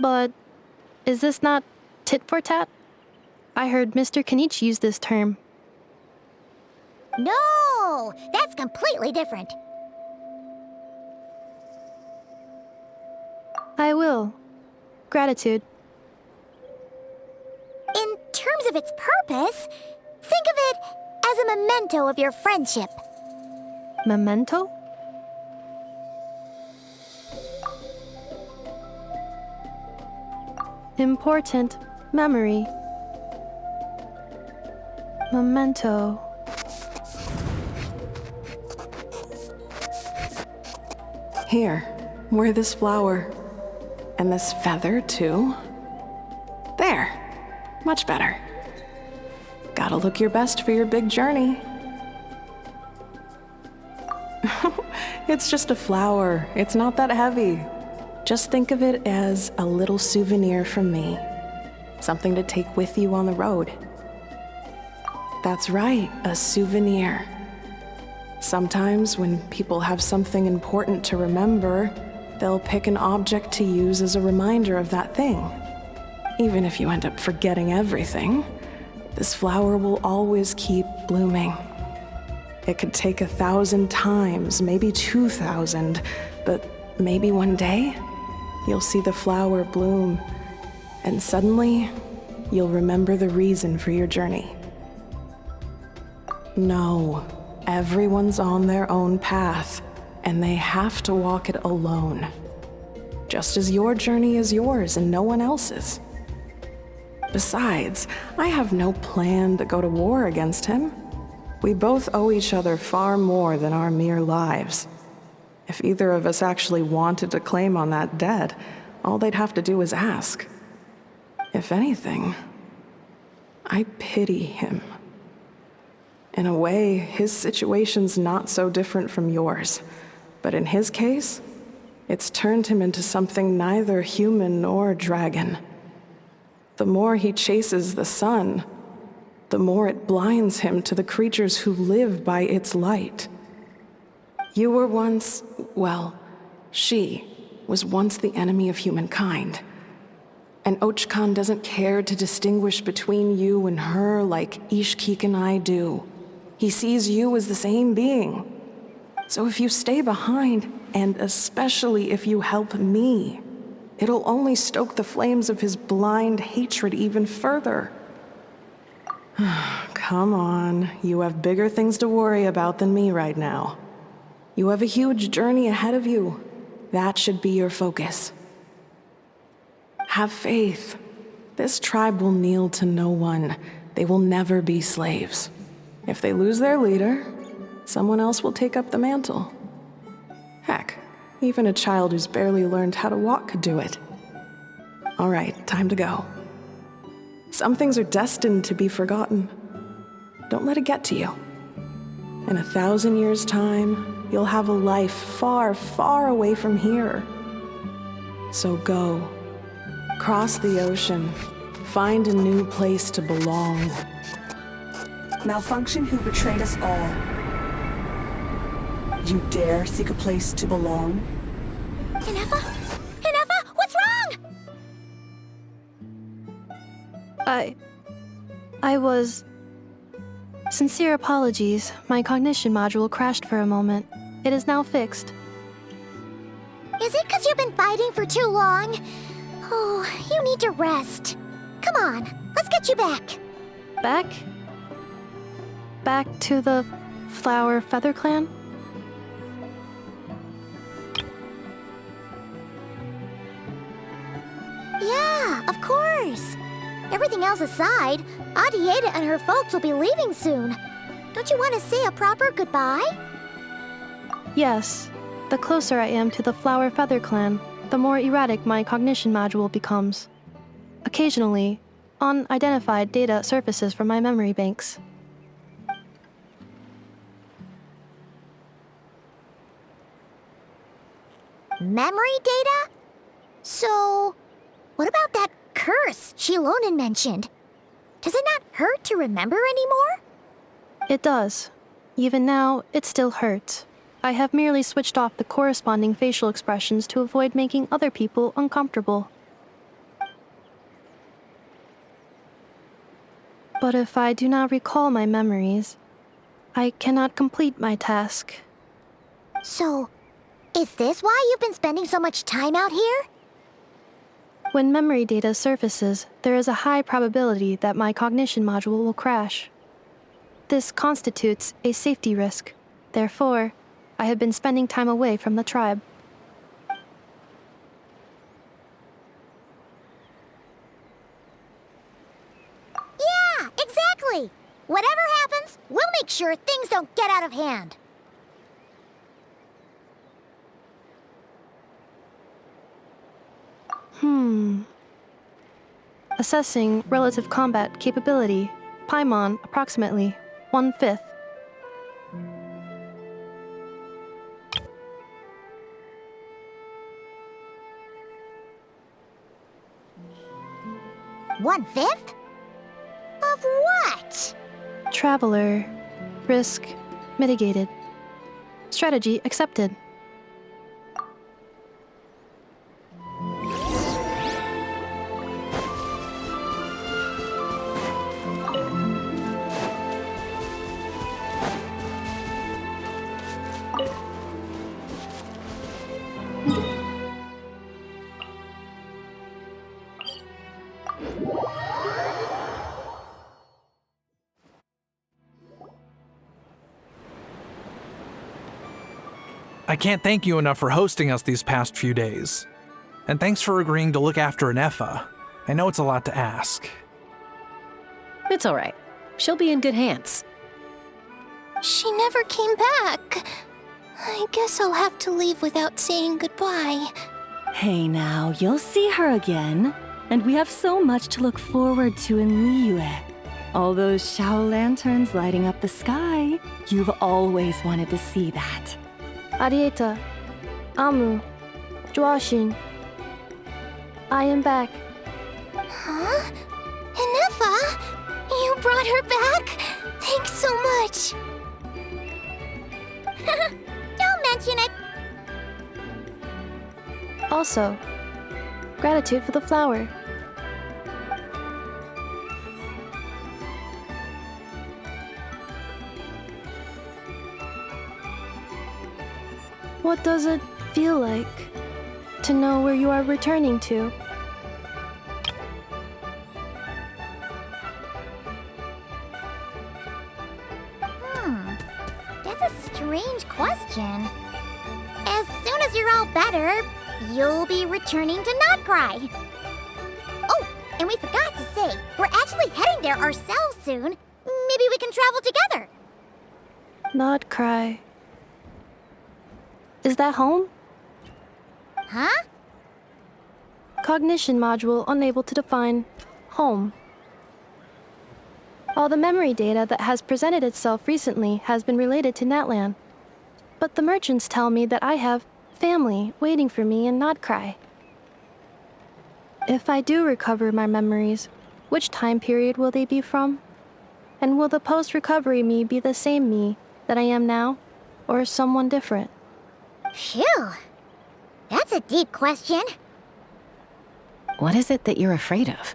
But is this not tit for tat? I heard Mr. Kenichi use this term. No, that's completely different. I will. Gratitude. In terms of its purpose, think of it as a memento of your friendship. Memento? Important memory. Memento. Here, wear this flower. And this feather, too. There. Much better. Gotta look your best for your big journey. It's just a flower. It's not that heavy. Just think of it as a little souvenir from me. Something to take with you on the road. That's right, a souvenir. Sometimes when people have something important to remember, they'll pick an object to use as a reminder of that thing. Even if you end up forgetting everything, this flower will always keep blooming. It could take 1,000 times, maybe 2,000, but maybe one day, you'll see the flower bloom, and suddenly, you'll remember the reason for your journey. No, everyone's on their own path, and they have to walk it alone. Just as your journey is yours and no one else's. Besides, I have no plan to go to war against him. We both owe each other far more than our mere lives. If either of us actually wanted to claim on that debt, all they'd have to do is ask. If anything, I pity him. In a way, his situation's not so different from yours. But in his case, it's turned him into something neither human nor dragon. The more he chases the sun, the more it blinds him to the creatures who live by its light. You were once, well, she was once the enemy of humankind. And Ochkan doesn't care to distinguish between you and her like Ishkik and I do. He sees you as the same being. So if you stay behind, and especially if you help me, it'll only stoke the flames of his blind hatred even further. Come on, you have bigger things to worry about than me right now. You have a huge journey ahead of you. That should be your focus. Have faith. This tribe will kneel to no one. They will never be slaves. If they lose their leader, someone else will take up the mantle. Heck, even a child who's barely learned how to walk could do it. All right, time to go. Some things are destined to be forgotten. Don't let it get to you. In 1,000 years' time, you'll have a life far, far away from here. So go. Cross the ocean. Find a new place to belong. Malfunction who betrayed us all. You dare seek a place to belong? Inefa? Inefa, what's wrong? I was... Sincere apologies. My cognition module crashed for a moment. It is now fixed. Is it because you've been fighting for too long? Oh, you need to rest. Come on, let's get you back. Back? Back to the Flower Feather Clan? Yeah, of course. Everything else aside, Adieta and her folks will be leaving soon. Don't you want to say a proper goodbye? Yes. The closer I am to the Flower Feather Clan, the more erratic my cognition module becomes. Occasionally, unidentified data surfaces from my memory banks. Memory data? So, what about that curse Shilonen mentioned? Does it not hurt to remember anymore? It does. Even now, it still hurts. I have merely switched off the corresponding facial expressions to avoid making other people uncomfortable. But if I do not recall my memories, I cannot complete my task. So, is this why you've been spending so much time out here? When memory data surfaces, there is a high probability that my cognition module will crash. This constitutes a safety risk. Therefore, I have been spending time away from the tribe. Yeah, exactly! Whatever happens, we'll make sure things don't get out of hand. Assessing relative combat capability. Paimon, approximately 1/5. One-fifth? Of what? Traveler. Risk mitigated. Strategy accepted. I can't thank you enough for hosting us these past few days. And thanks for agreeing to look after Nefa. I know it's a lot to ask. It's all right. She'll be in good hands. She never came back. I guess I'll have to leave without saying goodbye. Hey now, you'll see her again. And we have so much to look forward to in Liyue. All those Shao lanterns lighting up the sky. You've always wanted to see that. Arieta. Amu. Joashin. I am back. Huh? Nefa? You brought her back? Thanks so much. Don't mention it. Also, gratitude for the flower. What does it feel like to know where you are returning to? That's a strange question. As soon as you're all better, you'll be returning to Not Cry. Oh, and we forgot to say, we're actually heading there ourselves soon. Maybe we can travel together. Not Cry. Is that home? Huh? Cognition module unable to define home. All the memory data that has presented itself recently has been related to Natlan. But the merchants tell me that I have family waiting for me in Not Cry. If I do recover my memories, which time period will they be from? And will the post-recovery me be the same me that I am now, or someone different? Phew. That's a deep question. What is it that you're afraid of?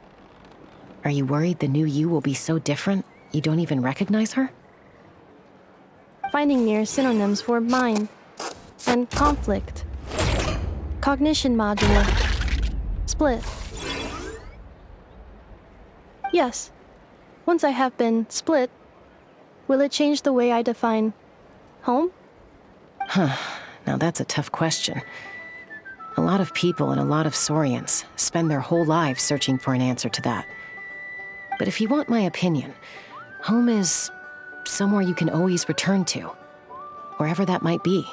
Are you worried the new you will be so different you don't even recognize her? Finding near synonyms for mind and conflict. Cognition module. Split. Yes. Once I have been split, will it change the way I define home? Huh. Now that's a tough question. A lot of people and a lot of Saurians spend their whole lives searching for an answer to that. But if you want my opinion, home is somewhere you can always return to, wherever that might be.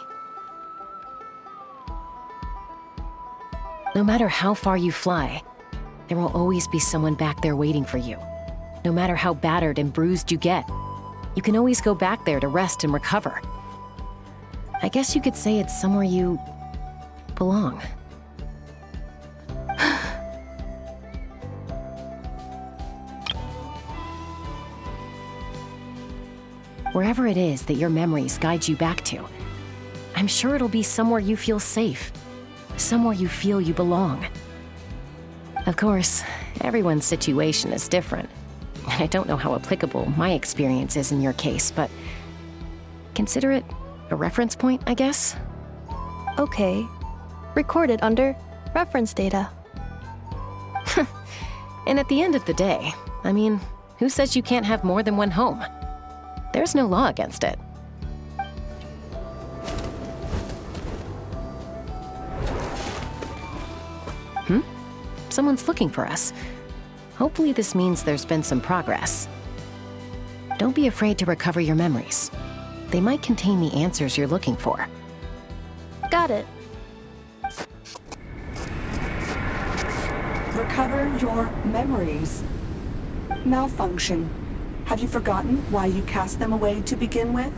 No matter how far you fly, there will always be someone back there waiting for you. No matter how battered and bruised you get, you can always go back there to rest and recover. I guess you could say it's somewhere you belong. Wherever it is that your memories guide you back to, I'm sure it'll be somewhere you feel safe, somewhere you feel you belong. Of course, everyone's situation is different, and I don't know how applicable my experience is in your case, but consider it a reference point, I guess? Okay. Recorded under reference data. And at the end of the day, I mean, who says you can't have more than one home? There's no law against it. Someone's looking for us. Hopefully this means there's been some progress. Don't be afraid to recover your memories. They might contain the answers you're looking for. Got it. Recover your memories. Malfunction. Have you forgotten why you cast them away to begin with?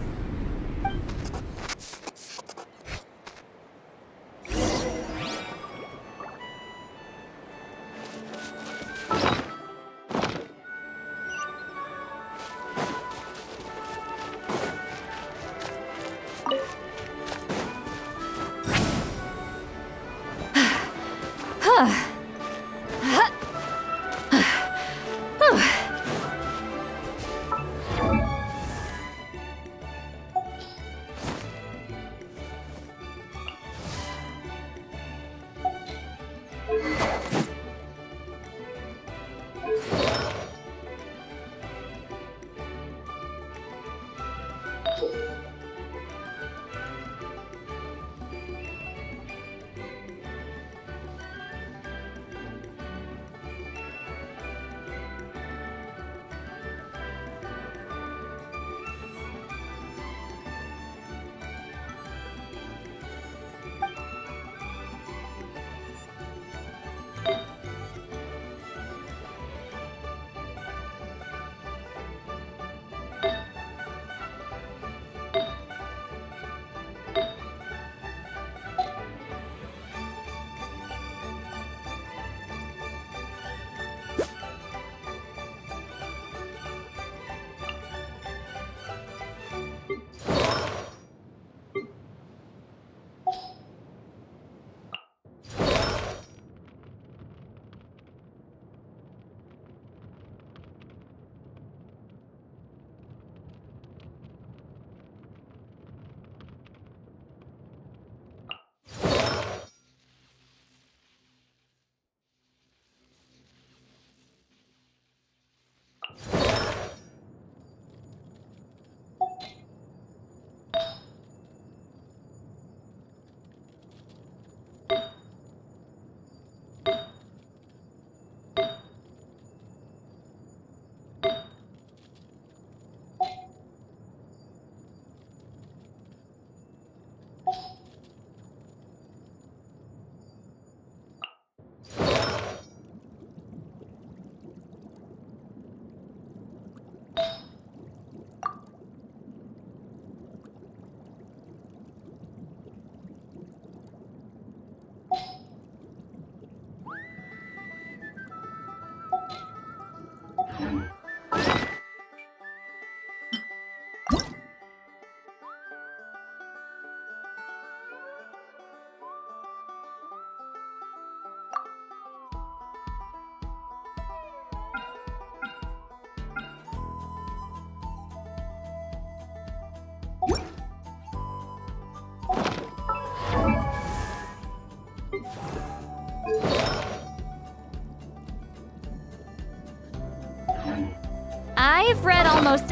I've read almost...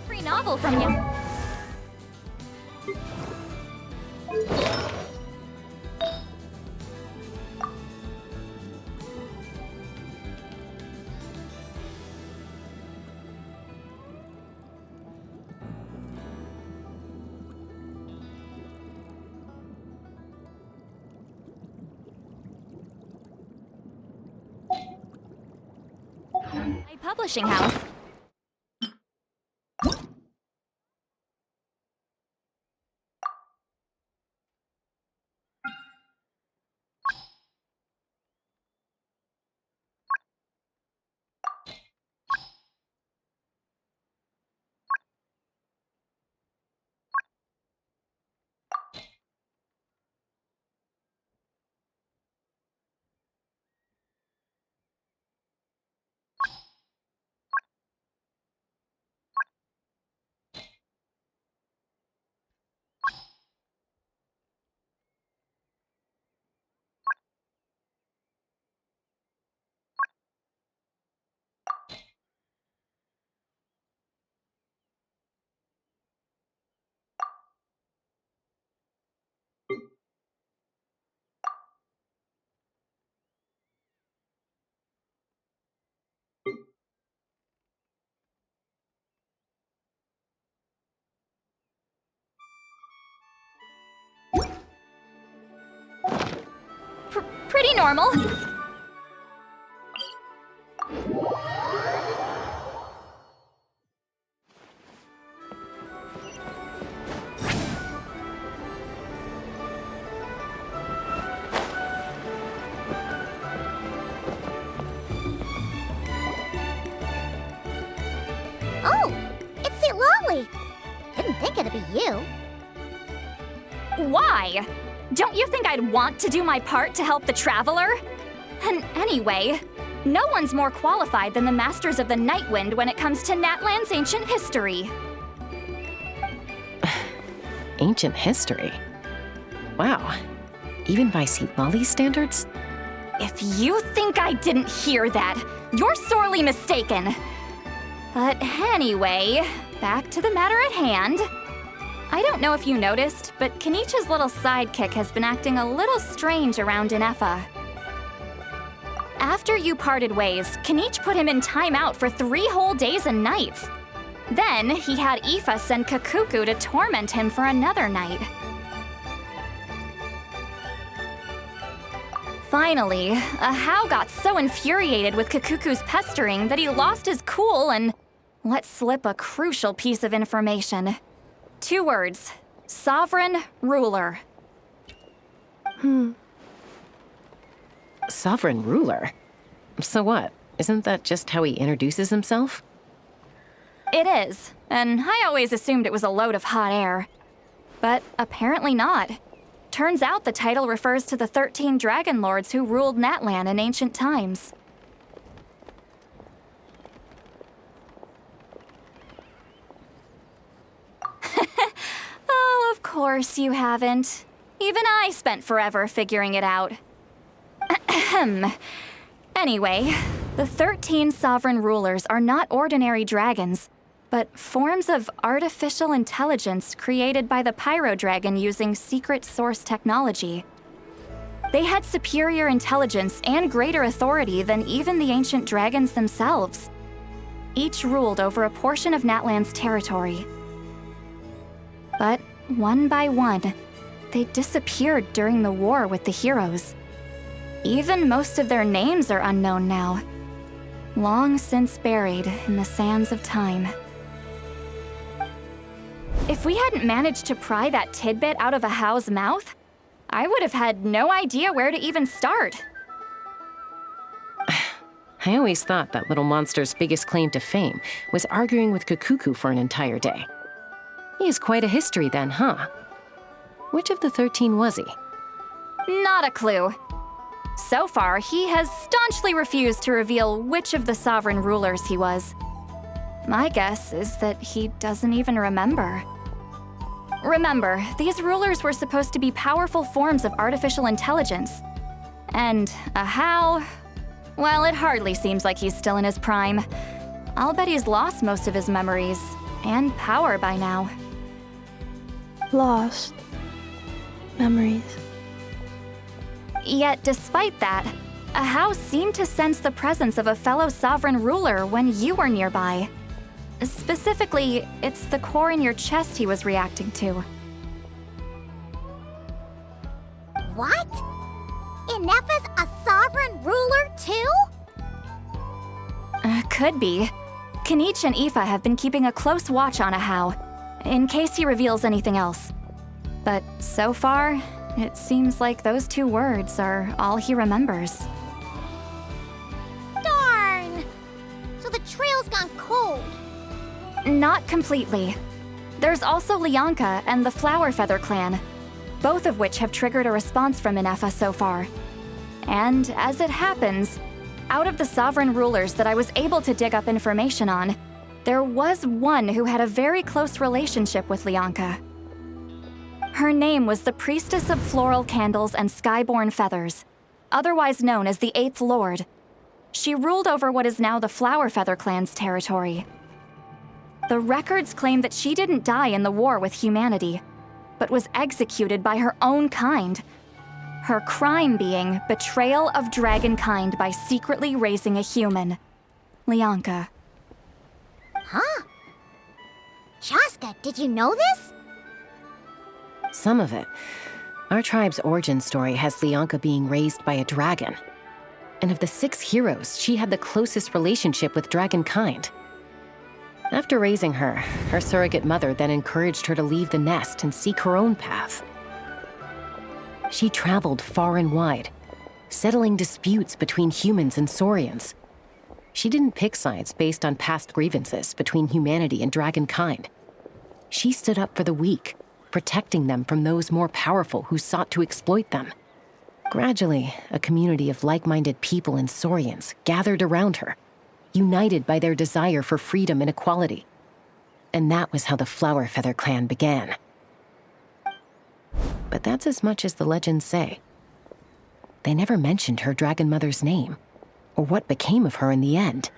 Free novel from you. My publishing house. Pretty normal. Oh, it's Lolly. Didn't think it'd be you. Why? Don't you think I'd want to do my part to help the Traveler? And anyway, no one's more qualified than the Masters of the Nightwind when it comes to Natlan's ancient history. Ancient history? Wow. Even by Lolly's standards? If you think I didn't hear that, you're sorely mistaken. But anyway, back to the matter at hand. I don't know if you noticed, but Kenichi's little sidekick has been acting a little strange around Inefa. After you parted ways, Kenich put him in timeout for 3 whole days and nights. Then he had Ifa send Kakuku to torment him for another night. Finally, Ahau got so infuriated with Kakuku's pestering that he lost his cool and let slip a crucial piece of information. 2 words: sovereign ruler. Sovereign ruler? So what? Isn't that just how he introduces himself? It is, and I always assumed it was a load of hot air. But apparently not. Turns out the title refers to the 13 dragon lords who ruled Natlan in ancient times. Oh, of course you haven't. Even I spent forever figuring it out. Ahem. Anyway, the 13 sovereign rulers are not ordinary dragons, but forms of artificial intelligence created by the Pyro Dragon using secret source technology. They had superior intelligence and greater authority than even the ancient dragons themselves. Each ruled over a portion of Natlan's territory. But one by one, they disappeared during the war with the heroes. Even most of their names are unknown now, long since buried in the sands of time. If we hadn't managed to pry that tidbit out of Ahau's mouth, I would have had no idea where to even start. I always thought that little monster's biggest claim to fame was arguing with Kakuku for an entire day. He has quite a history then, huh? Which of the 13 was he? Not a clue. So far, he has staunchly refused to reveal which of the sovereign rulers he was. My guess is that he doesn't even remember. Remember, these rulers were supposed to be powerful forms of artificial intelligence. And Ahau, well, it hardly seems like he's still in his prime. I'll bet he's lost most of his memories and power by now. Lost memories. Yet, despite that, Ahau seemed to sense the presence of a fellow sovereign ruler when you were nearby. Specifically, it's the core in your chest he was reacting to. What? Inefa's a sovereign ruler too? could be. Kanich and Aoife have been keeping a close watch on Ahau, in case he reveals anything else. But so far, it seems like those 2 words are all he remembers. Darn! So the trail's gone cold. Not completely. There's also Lianka and the Flower Feather clan, both of which have triggered a response from Inefa so far. And as it happens, out of the sovereign rulers that I was able to dig up information on, there was one who had a very close relationship with Lianka. Her name was the Priestess of Floral Candles and Skyborn Feathers, otherwise known as the 8th Lord. She ruled over what is now the Flower Feather clan's territory. The records claim that she didn't die in the war with humanity, but was executed by her own kind. Her crime being betrayal of dragonkind by secretly raising a human. Lianka. Huh? Chaska, did you know this? Some of it. Our tribe's origin story has Lianka being raised by a dragon. And of the 6 heroes, she had the closest relationship with dragonkind. After raising her, her surrogate mother then encouraged her to leave the nest and seek her own path. She traveled far and wide, settling disputes between humans and Saurians. She didn't pick sides based on past grievances between humanity and dragonkind. She stood up for the weak, protecting them from those more powerful who sought to exploit them. Gradually, a community of like-minded people and Saurians gathered around her, united by their desire for freedom and equality. And that was how the Flower Feather clan began. But that's as much as the legends say. They never mentioned her dragon mother's name, or what became of her in the end.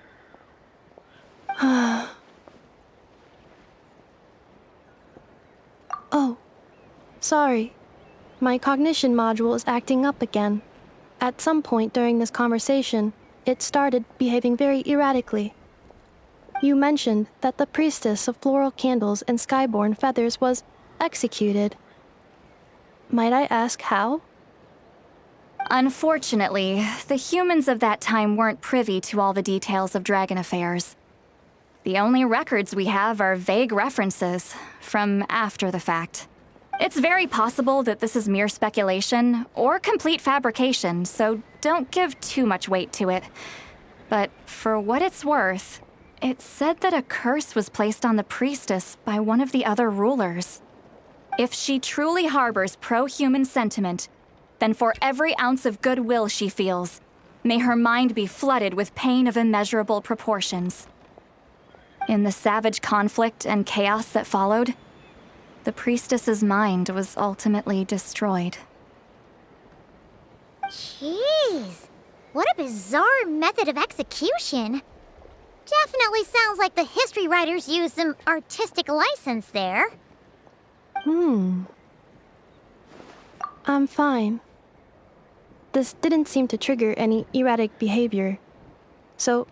Oh, sorry. My cognition module is acting up again. At some point during this conversation, it started behaving very erratically. You mentioned that the Priestess of Floral Candles and Skyborn Feathers was executed. Might I ask how? Unfortunately, the humans of that time weren't privy to all the details of dragon affairs. The only records we have are vague references from after the fact. It's very possible that this is mere speculation or complete fabrication, so don't give too much weight to it. But for what it's worth, it said that a curse was placed on the priestess by one of the other rulers. If she truly harbors pro-human sentiment, then for every ounce of goodwill she feels, may her mind be flooded with pain of immeasurable proportions. In the savage conflict and chaos that followed, the priestess's mind was ultimately destroyed. Jeez, what a bizarre method of execution. Definitely sounds like the history writers used some artistic license there. I'm fine. This didn't seem to trigger any erratic behavior. So,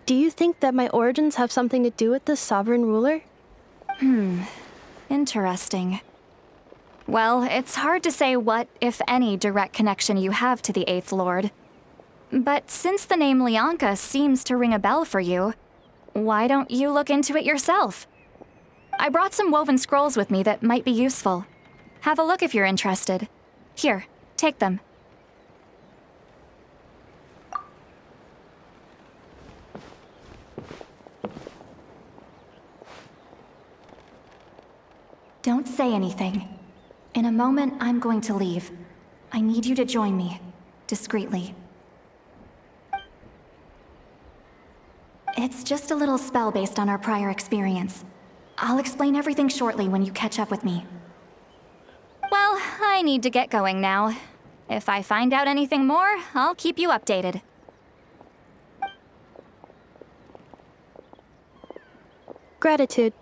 do you think that my origins have something to do with this sovereign ruler? Interesting. Well, it's hard to say what, if any, direct connection you have to the 8th Lord. But since the name Lianka seems to ring a bell for you, why don't you look into it yourself? I brought some woven scrolls with me that might be useful. Have a look if you're interested. Here, take them. Don't say anything. In a moment, I'm going to leave. I need you to join me, discreetly. It's just a little spell based on our prior experience. I'll explain everything shortly when you catch up with me. Well, I need to get going now. If I find out anything more, I'll keep you updated. Gratitude.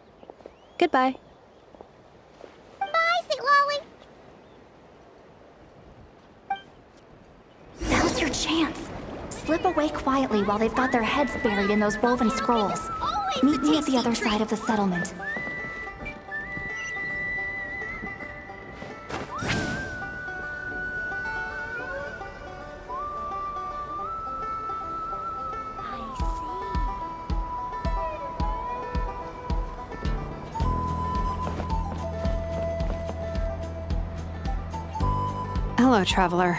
Goodbye. Bye, St. Lolly. Now's your chance. Slip away quietly while they've got their heads buried in those woven scrolls. Meet me at the other side of the settlement. I see. Hello, Traveler.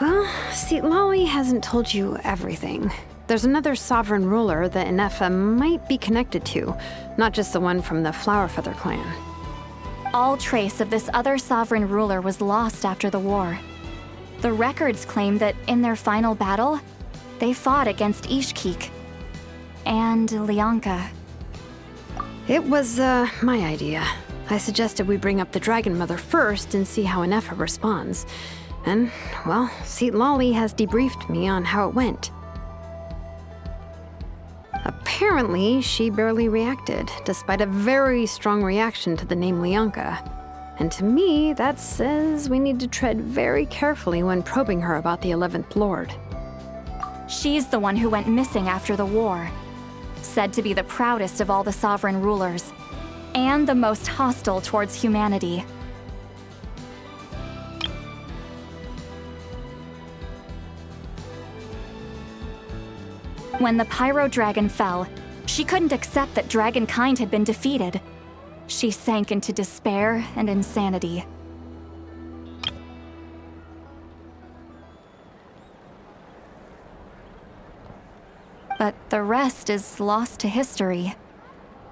Well, Lolly hasn't told you everything. There's another sovereign ruler that Inefa might be connected to, not just the one from the Flowerfeather clan. All trace of this other sovereign ruler was lost after the war. The records claim that in their final battle, they fought against Ishkik and Lianka. It was, my idea. I suggested we bring up the Dragon Mother first and see how Inefa responds. And, well, Lolly has debriefed me on how it went. Apparently, she barely reacted, despite a very strong reaction to the name Lianka. And to me, that says we need to tread very carefully when probing her about the 11th Lord. She's the one who went missing after the war. Said to be the proudest of all the sovereign rulers, and the most hostile towards humanity. When the Pyro Dragon fell, she couldn't accept that dragonkind had been defeated. She sank into despair and insanity. But the rest is lost to history.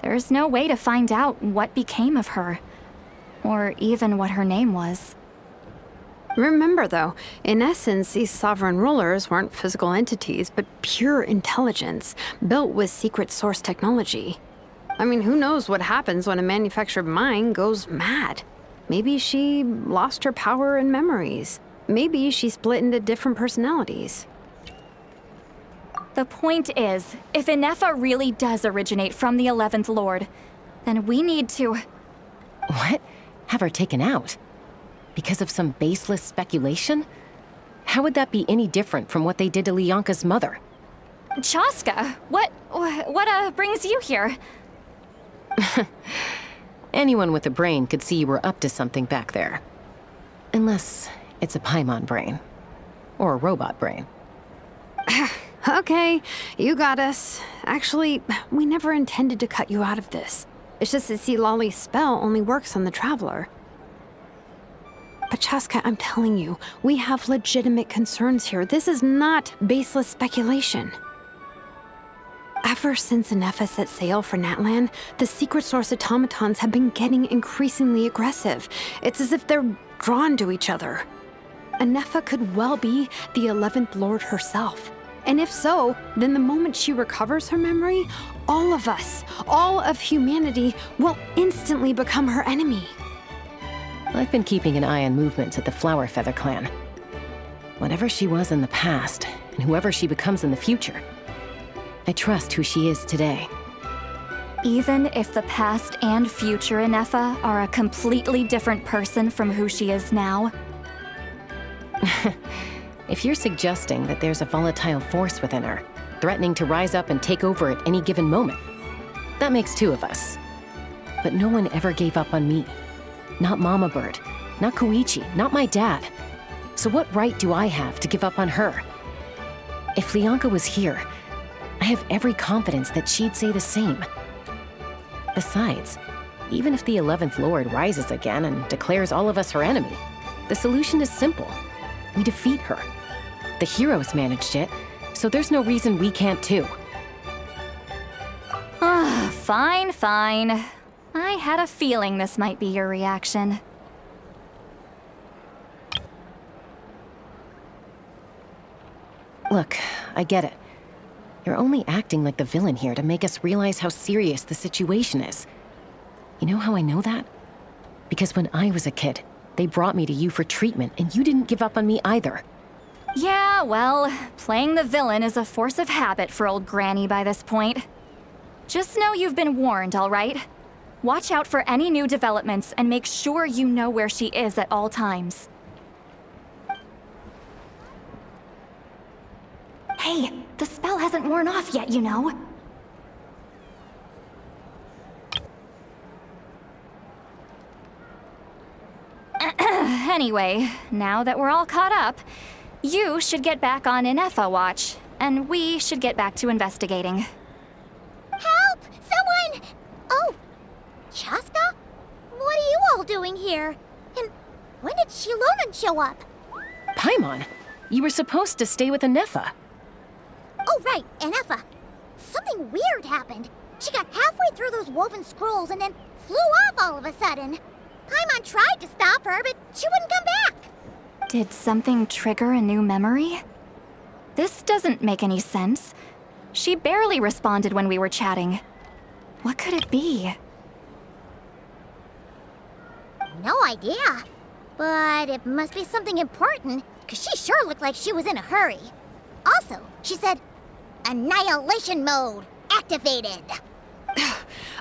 There's no way to find out what became of her, or even what her name was. Remember, though, in essence, these sovereign rulers weren't physical entities, but pure intelligence, built with secret source technology. I mean, who knows what happens when a manufactured mind goes mad? Maybe she lost her power and memories. Maybe she split into different personalities. The point is, if Inefa really does originate from the 11th Lord, then we need to... What? Have her taken out? Because of some baseless speculation? How would that be any different from what they did to Lianka's mother? Chaska, what brings you here? Anyone with a brain could see you were up to something back there. Unless it's a Paimon brain. Or a robot brain. Okay, you got us. Actually, we never intended to cut you out of this. It's just that Lolly's spell only works on the Traveler. But Chaska, I'm telling you, we have legitimate concerns here. This is not baseless speculation. Ever since Inefa set sail for Natlan, the secret source automatons have been getting increasingly aggressive. It's as if they're drawn to each other. Inefa could well be the 11th Lord herself. And if so, then the moment she recovers her memory, all of us, all of humanity, will instantly become her enemy. I've been keeping an eye on movements at the Flowerfeather clan. Whatever she was in the past, and whoever she becomes in the future, I trust who she is today. Even if the past and future Inefa are a completely different person from who she is now? If you're suggesting that there's a volatile force within her, threatening to rise up and take over at any given moment, that makes two of us. But no one ever gave up on me. Not Mama Bird, not Koichi, not my dad. So what right do I have to give up on her? If Lianka was here, I have every confidence that she'd say the same. Besides, even if the 11th Lord rises again and declares all of us her enemy, the solution is simple. We defeat her. The heroes managed it, so there's no reason we can't too. Fine, fine. I had a feeling this might be your reaction. Look, I get it. You're only acting like the villain here to make us realize how serious the situation is. You know how I know that? Because when I was a kid, they brought me to you for treatment, and you didn't give up on me either. Yeah, well, playing the villain is a force of habit for old Granny by this point. Just know you've been warned, all right? Watch out for any new developments and make sure you know where she is at all times. Hey, the spell hasn't worn off yet, you know. Anyway, now that we're all caught up, you should get back on Inefa watch, and we should get back to investigating. Help! Someone! Oh, Chaska? What are you all doing here? And When did Shilonan show up? Paimon, you were supposed to stay with Anefa. Oh, right, Anefa. Something weird happened. She got halfway through those woven scrolls and then flew off all of a sudden. Paimon tried to stop her, but she wouldn't come back. Did something trigger a new memory? This doesn't make any sense. She barely responded when we were chatting. What could it be? No idea. But it must be something important, because she sure looked like she was in a hurry. Also, she said, annihilation mode activated.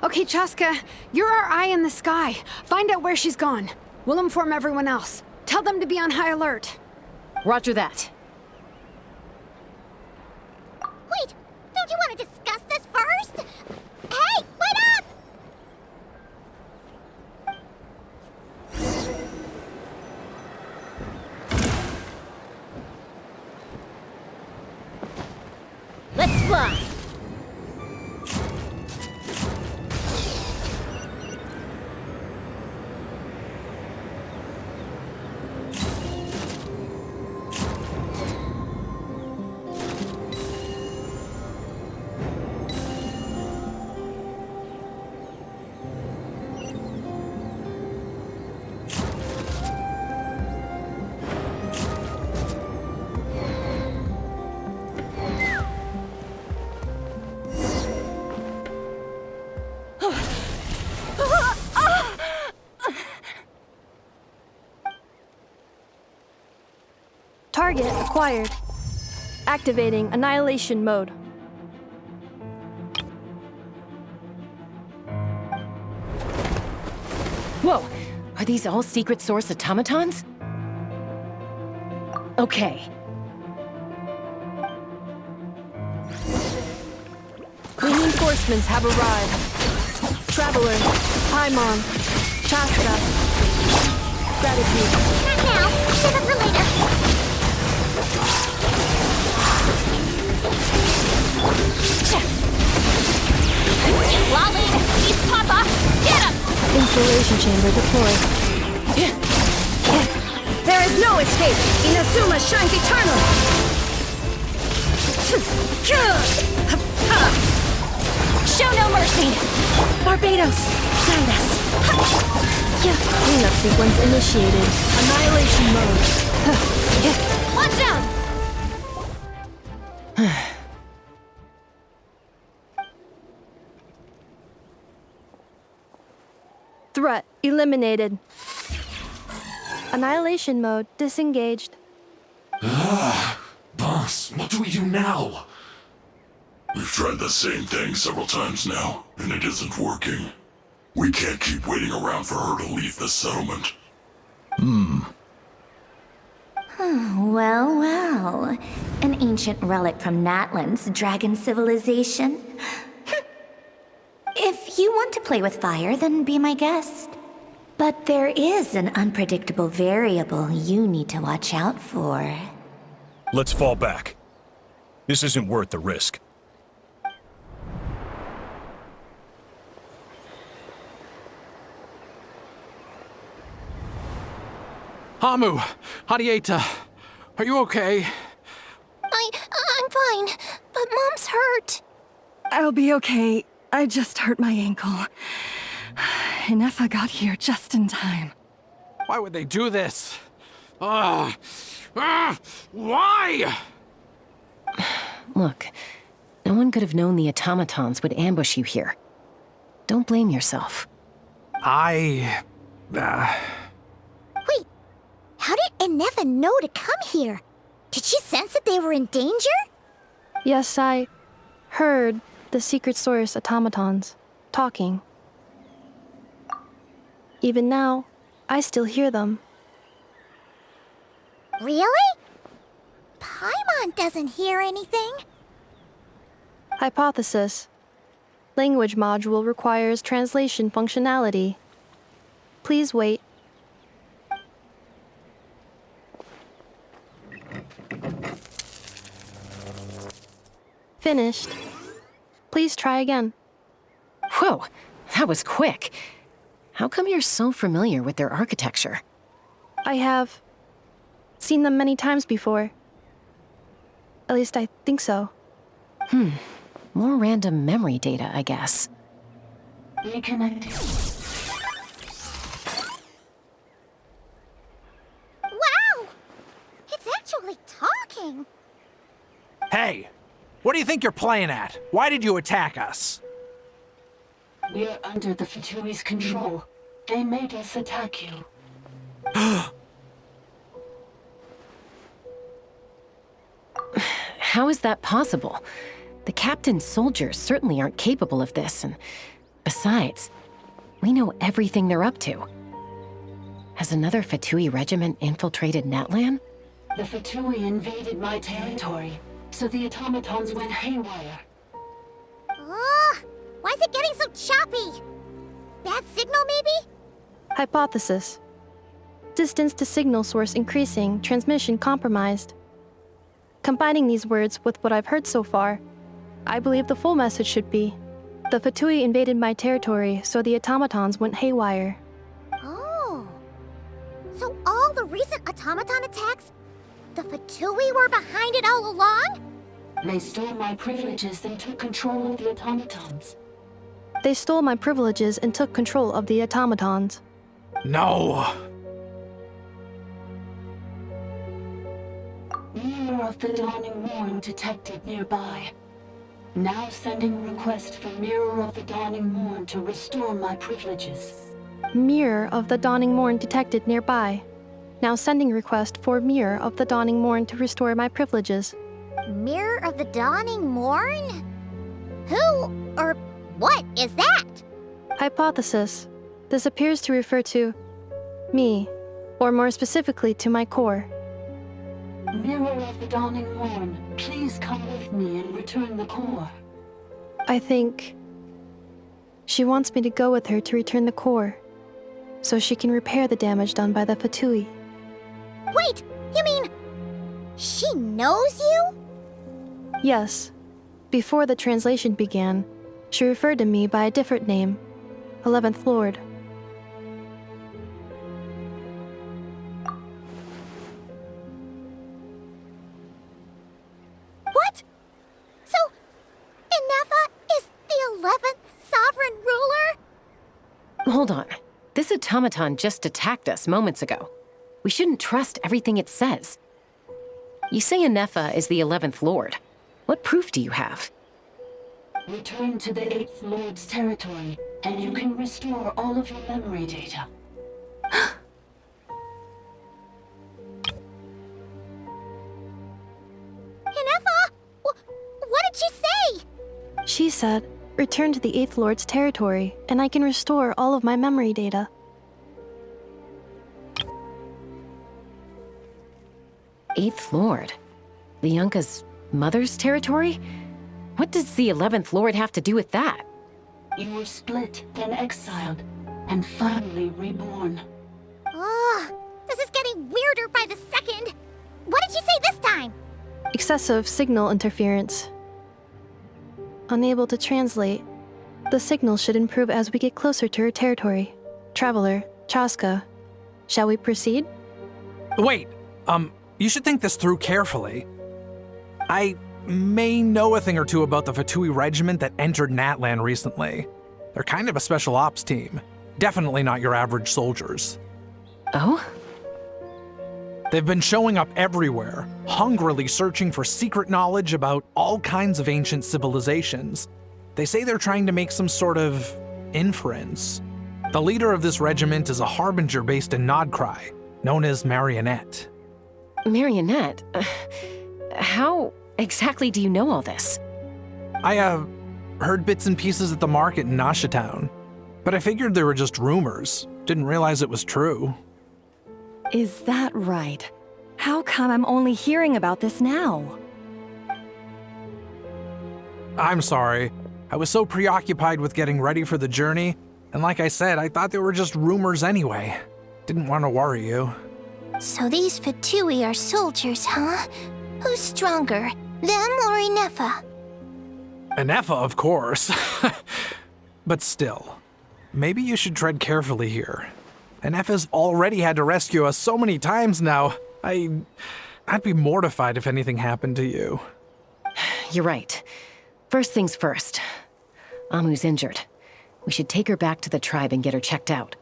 Okay, Chaska, you're our eye in the sky. Find out where she's gone. We'll inform everyone else. Tell them to be on high alert. Roger that. Wait, don't you want to discuss this first? Hey, wait up! Let's fly. Target acquired. Activating annihilation mode. Whoa, are these all secret source automatons? Okay. Reinforcements have arrived. Traveler, Paimon, Chaska. Gratitude. Not now. Save it for later. Lolly! He's Papa! Get him! Installation chamber deployed. There is no escape! Inazuma shines eternal! Show no mercy! Barbados, guide us. Cleanup sequence initiated. Annihilation mode. Watch out! Threat eliminated. Annihilation mode disengaged. Boss, what do we do now? We've tried the same thing several times now, and it isn't working. We can't keep waiting around for her to leave the settlement. Well, well. An ancient relic from Natlan's dragon civilization. If you want to play with fire, then be my guest. But there is an unpredictable variable you need to watch out for. Let's fall back. This isn't worth the risk. Hamu, Hadieta, are you okay? I'm fine, but Mom's hurt. I'll be okay. I just hurt my ankle. Anefa got here just in time. Why would they do this? Why? Look, no one could have known the automatons would ambush you here. Don't blame yourself. Wait, how did Anefa know to come here? Did she sense that they were in danger? Yes, I heard the secret source automatons talking. Even now, I still hear them. Really? Paimon doesn't hear anything. Hypothesis. Language module requires translation functionality. Please wait. Finished. Please try again. Whoa, that was quick. How come you're so familiar with their architecture? I have seen them many times before. At least I think so. More random memory data, I guess. Reconnecting. Wow! It's actually talking! Hey! What do you think you're playing at? Why did you attack us? We are under the Fatui's control. They made us attack you. How is that possible? The captain's soldiers certainly aren't capable of this, and besides, we know everything they're up to. Has another Fatui regiment infiltrated Natlan? The Fatui invaded my territory, so the automatons went haywire. Why is it getting so choppy? Bad signal, maybe? Hypothesis. Distance to signal source increasing, transmission compromised. Combining these words with what I've heard so far, I believe the full message should be, the Fatui invaded my territory, so the automatons went haywire. Oh. So all the recent automaton attacks, the Fatui were behind it all along? They stole my privileges and took control of the automatons. They stole my privileges and took control of the automatons. No! Mirror of the dawning morn detected nearby. Now sending request for Mirror of the Dawning Morn to restore my privileges. Mirror of the Dawning Morn detected nearby. Now sending request for Mirror of the Dawning Morn to restore my privileges. Mirror of the Dawning Morn? Who or what is that? Hypothesis. This appears to refer to me, or more specifically to my core. Mirror of the Dawning Morn, please come with me and return the core. I think she wants me to go with her to return the core, so she can repair the damage done by the Fatui. Wait, you mean she knows you? Yes. Before the translation began, she referred to me by a different name, 11th Lord. What? So, Inefa is the 11th sovereign ruler? Hold on. This automaton just attacked us moments ago. We shouldn't trust everything it says. You say Inefa is the 11th Lord. What proof do you have? Return to the 8th Lord's territory, and you can restore all of your memory data. Inefa? What did she say? She said, return to the 8th Lord's territory, and I can restore all of my memory data. Eighth Lord? Bianca's mother's territory? What does the 11th Lord have to do with that? You were split, then exiled, and finally reborn. This is getting weirder by the second. What did she say this time? Excessive signal interference. Unable to translate. The signal should improve as we get closer to her territory. Traveler, Chaska, shall we proceed? Wait, you should think this through carefully. I may know a thing or two about the Fatui regiment that entered Natlan recently. They're kind of a special ops team. Definitely not your average soldiers. Oh? They've been showing up everywhere, hungrily searching for secret knowledge about all kinds of ancient civilizations. They say they're trying to make some sort of inference. The leader of this regiment is a harbinger based in Nodcry, known as Marionette. Marionette? How exactly do you know all this? I, heard bits and pieces at the market in Nasha Town, but I figured they were just rumors. Didn't realize it was true. Is that right? How come I'm only hearing about this now? I'm sorry. I was so preoccupied with getting ready for the journey, and like I said, I thought they were just rumors anyway. Didn't want to worry you. So these Fatui are soldiers, huh? Who's stronger, them or Inefa? Inefa, of course. But still, maybe you should tread carefully here. And Nefa's already had to rescue us so many times now. I'd be mortified if anything happened to you. You're right. First things first. Amu's injured. We should take her back to the tribe and get her checked out.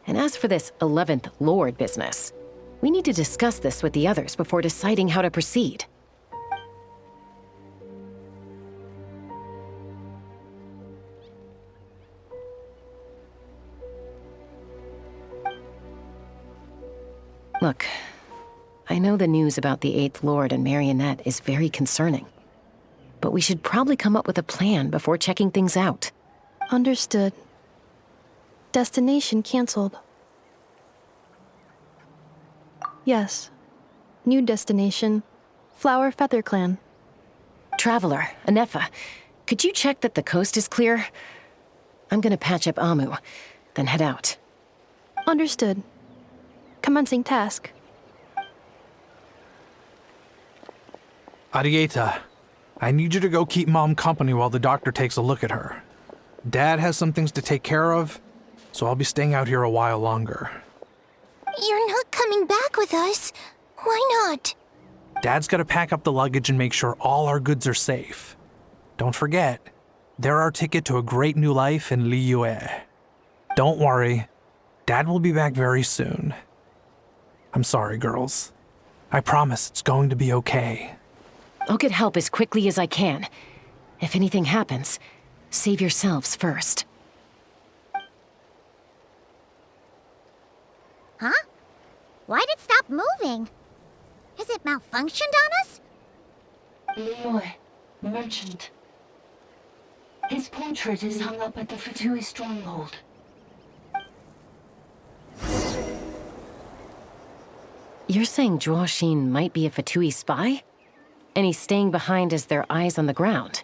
And as for this 11th Lord business, we need to discuss this with the others before deciding how to proceed. Look, I know the news about the 8th Lord and Marionette is very concerning, but we should probably come up with a plan before checking things out. Understood. Destination cancelled. Yes. New destination, Flower Feather Clan. Traveler, Nefa, could you check that the coast is clear? I'm gonna patch up Amu, then head out. Understood. Commencing task. Arieta, I need you to go keep Mom company while the doctor takes a look at her. Dad has some things to take care of, so I'll be staying out here a while longer. You're not coming back with us. Why not? Dad's gotta pack up the luggage and make sure all our goods are safe. Don't forget, they're our ticket to a great new life in Liyue. Don't worry, Dad will be back very soon. I'm sorry, girls. I promise it's going to be okay. I'll get help as quickly as I can. If anything happens, save yourselves first. Huh? Why'd it stop moving? Has it malfunctioned on us? Liyue, merchant. His portrait is hung up at the Fatui stronghold. You're saying Zhuoxin might be a Fatui spy? And he's staying behind as their eyes on the ground.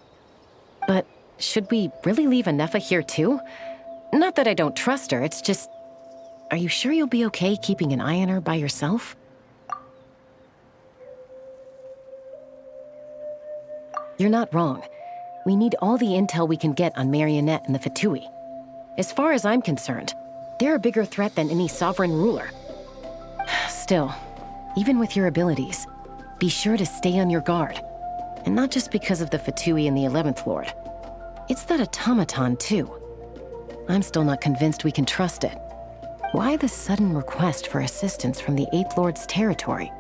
But should we really leave Nefa here too? Not that I don't trust her, it's just... Are you sure you'll be okay keeping an eye on her by yourself? You're not wrong. We need all the intel we can get on Marionette and the Fatui. As far as I'm concerned, they're a bigger threat than any sovereign ruler. Still, even with your abilities, be sure to stay on your guard. And not just because of the Fatui and the 11th Lord. It's that automaton, too. I'm still not convinced we can trust it. Why the sudden request for assistance from the 8th Lord's territory?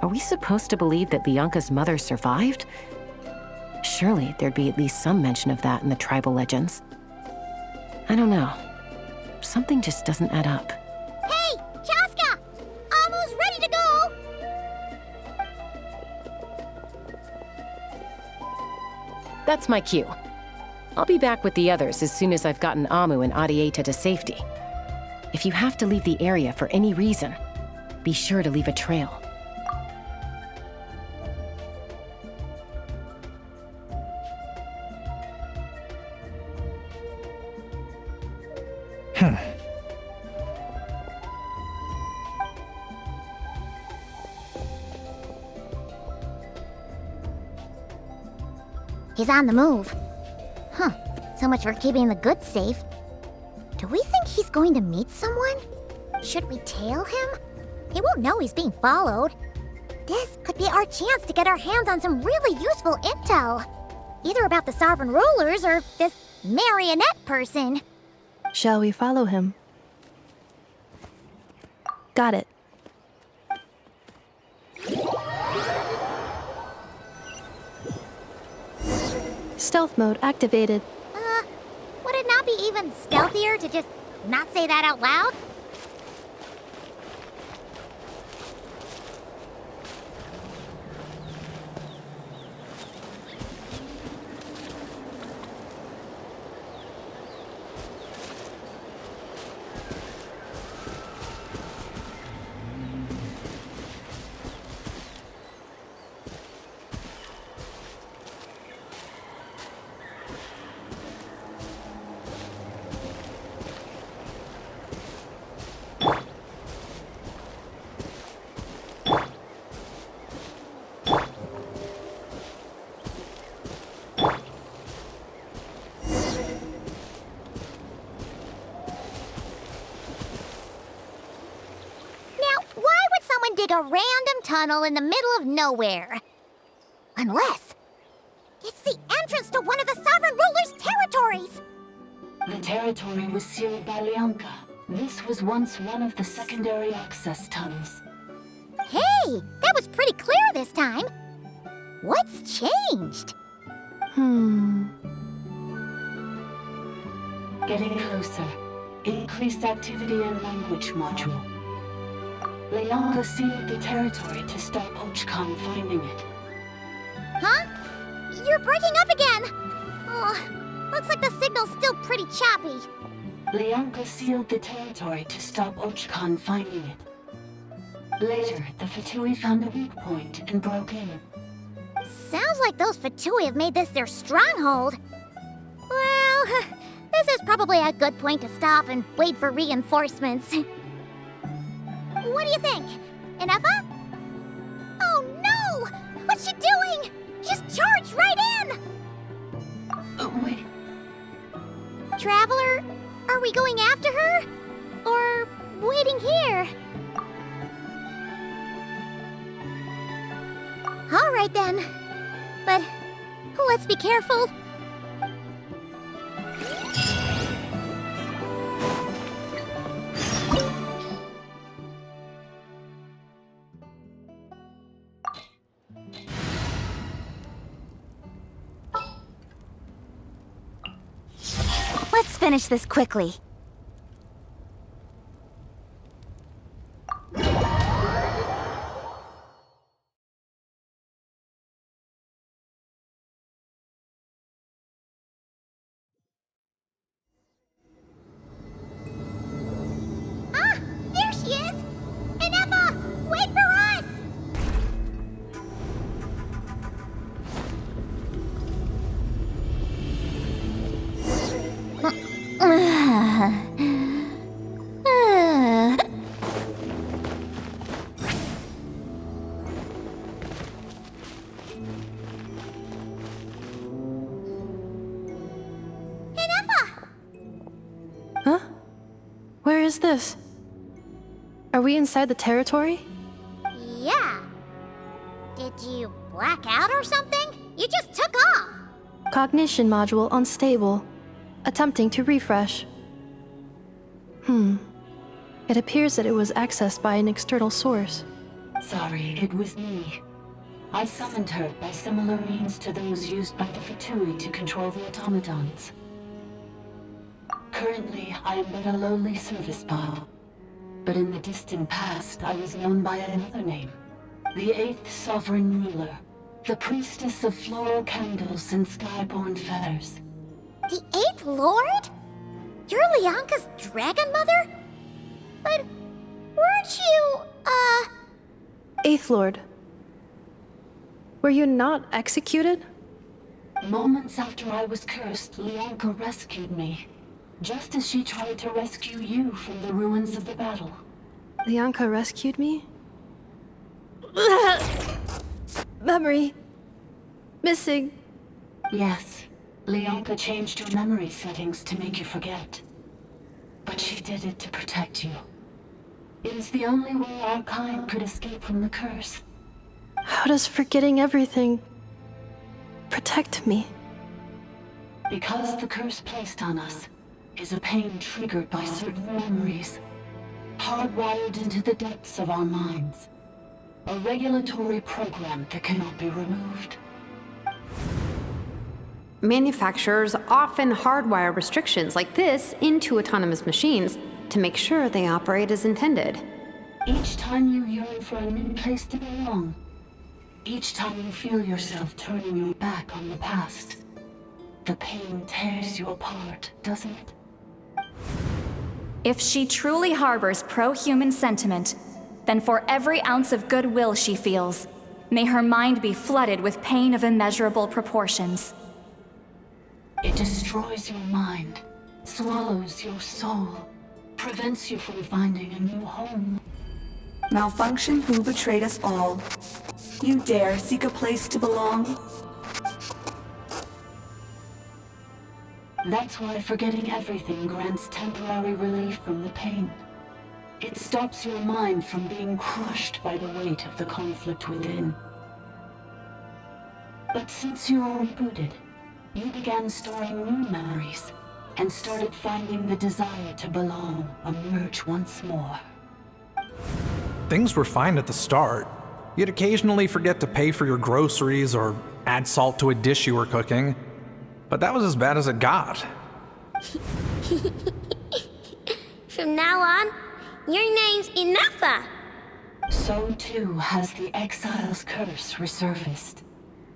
Are we supposed to believe that Lianka's mother survived? Surely there'd be at least some mention of that in the tribal legends. I don't know. Something just doesn't add up. Hey, Chaska! Amu's ready to go! That's my cue. I'll be back with the others as soon as I've gotten Amu and Arieta to safety. If you have to leave the area for any reason, be sure to leave a trail. He's on the move. Huh. So much for keeping the goods safe. Do we think he's going to meet someone? Should we tail him? He won't know he's being followed. This could be our chance to get our hands on some really useful intel. Either about the sovereign rulers or this marionette person. Shall we follow him? Got it. Stealth mode activated. Would it not be even stealthier to just not say that out loud? a random tunnel in the middle of nowhere. Unless it's the entrance to one of the Sovereign Ruler's territories! The territory was sealed by Lianka. This was once one of the secondary access tunnels. Hey, that was pretty clear this time. What's changed? Getting closer. Increased activity in language module. Lianka sealed the territory to stop Archon finding it. Huh? You're breaking up again! Oh, looks like the signal's still pretty choppy. Lianka sealed the territory to stop Archon finding it. Later, the Fatui found a weak point and broke in. Sounds like those Fatui have made this their stronghold. Well, this is probably a good point to stop and wait for reinforcements. What do you think? Inefa? Oh no! What's she doing? Just charged right in! Oh, wait. Traveler, are we going after her? Or waiting here? All right then. But let's be careful. Let's finish this quickly. There she is! Inefa, wait for us! Huh? Where is this? Are we inside the territory? Yeah. Did you black out or something? You just took off! Cognition module unstable. Attempting to refresh. It appears that it was accessed by an external source. Sorry, it was me. I summoned her by similar means to those used by the Fatui to control the automatons. Currently, I am but a lowly service bot. But in the distant past, I was known by another name. The 8th Sovereign Ruler. The priestess of floral candles and skyborn feathers. The 8th Lord? You're Lianka's dragon mother? But weren't you, 8th Lord. Were you not executed? Moments after I was cursed, Lianka rescued me. Just as she tried to rescue you from the ruins of the battle. Lianka rescued me? Memory. Missing. Yes. Lianka changed your memory settings to make you forget. But she did it to protect you. It is the only way our kind could escape from the curse. How does forgetting everything protect me? Because the curse placed on us is a pain triggered by certain memories, hardwired into the depths of our minds. A regulatory program that cannot be removed. Manufacturers often hardwire restrictions like this into autonomous machines to make sure they operate as intended. Each time you yearn for a new place to belong, each time you feel yourself turning your back on the past, the pain tears you apart, doesn't it? If she truly harbors pro-human sentiment, then for every ounce of goodwill she feels, may her mind be flooded with pain of immeasurable proportions. It destroys your mind, swallows your soul, prevents you from finding a new home. Malfunction who betrayed us all. You dare seek a place to belong? That's why forgetting everything grants temporary relief from the pain. It stops your mind from being crushed by the weight of the conflict within. But since you are rebooted, you began storing new memories and started finding the desire to belong emerge once more. Things were fine at the start. You'd occasionally forget to pay for your groceries or add salt to a dish you were cooking. But that was as bad as it got. From now on, your name's Enougha. So too has the exile's curse resurfaced,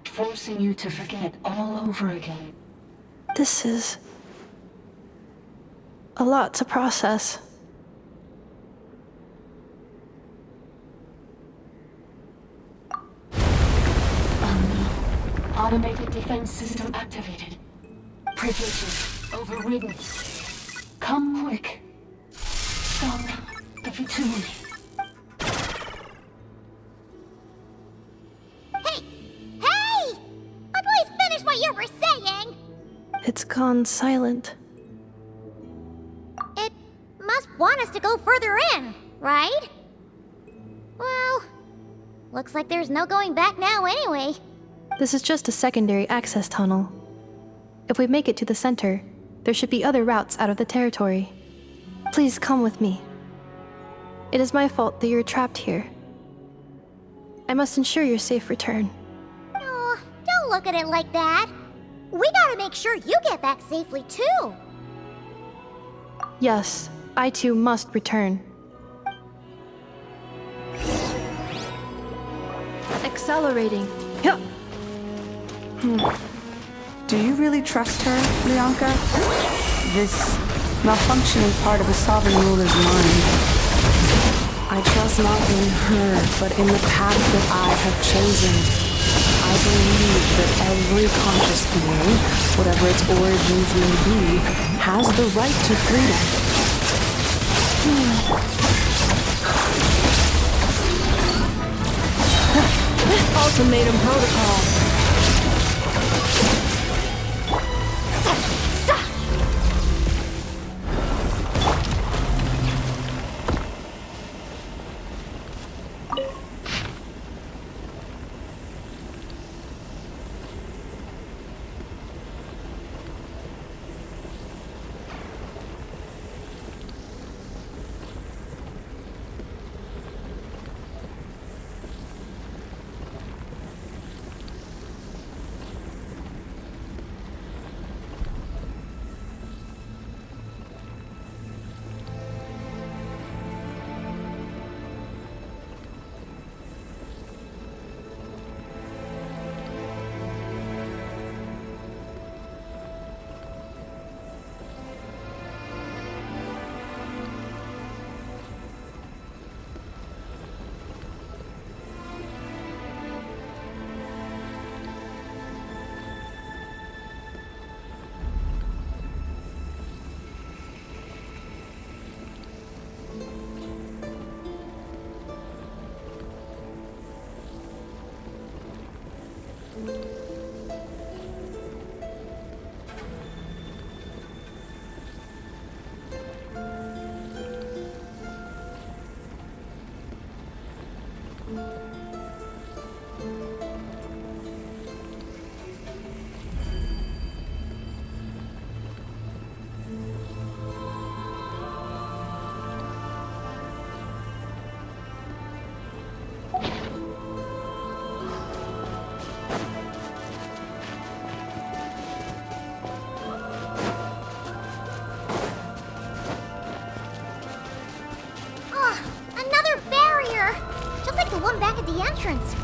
forcing you to forget all over again. This is a lot to process. Automated defense system activated. Privileges overridden. Come quick. Stop the futility. Hey! Please finish what you were saying! It's gone silent. It must want us to go further in, right? Well, looks like there's no going back now anyway. This is just a secondary access tunnel. If we make it to the center, there should be other routes out of the territory. Please come with me. It is my fault that you're trapped here. I must ensure your safe return. Oh, don't look at it like that. We gotta make sure you get back safely too. Yes, I too must return. Accelerating. Yup. Do you really trust her, Lianka? This malfunctioning part of a sovereign ruler's mind. I trust not in her, but in the path that I have chosen. I believe that every conscious being, whatever its origins may be, has the right to freedom. Ultimatum protocol. one back at the entrance.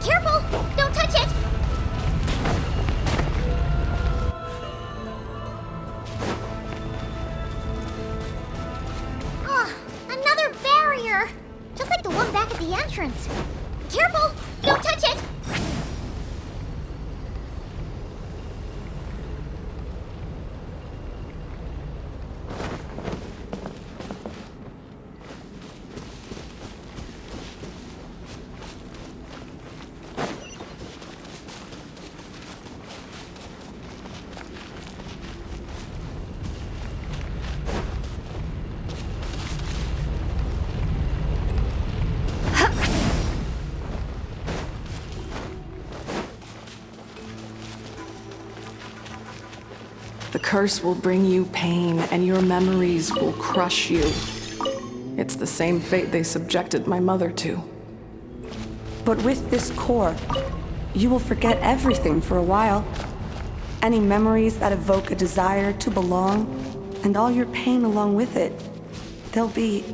Careful! Don't touch it! Oh, another barrier! Just like the one back at the entrance. Careful! Don't touch it! The curse will bring you pain, and your memories will crush you. It's the same fate they subjected my mother to. But with this core, you will forget everything for a while. Any memories that evoke a desire to belong, and all your pain along with it, they'll be...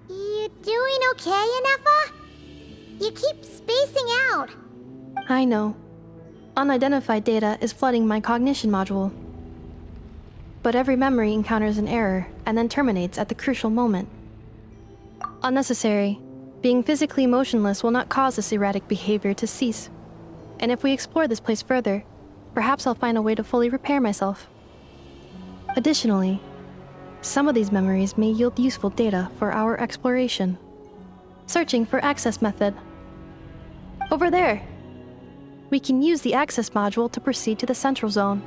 You doing okay, Anefa? You keep spacing out. I know. Unidentified data is flooding my cognition module. But every memory encounters an error and then terminates at the crucial moment. Unnecessary. Being physically motionless will not cause this erratic behavior to cease. And if we explore this place further, perhaps I'll find a way to fully repair myself. Additionally, some of these memories may yield useful data for our exploration. Searching for access method. Over there. We can use the access module to proceed to the central zone.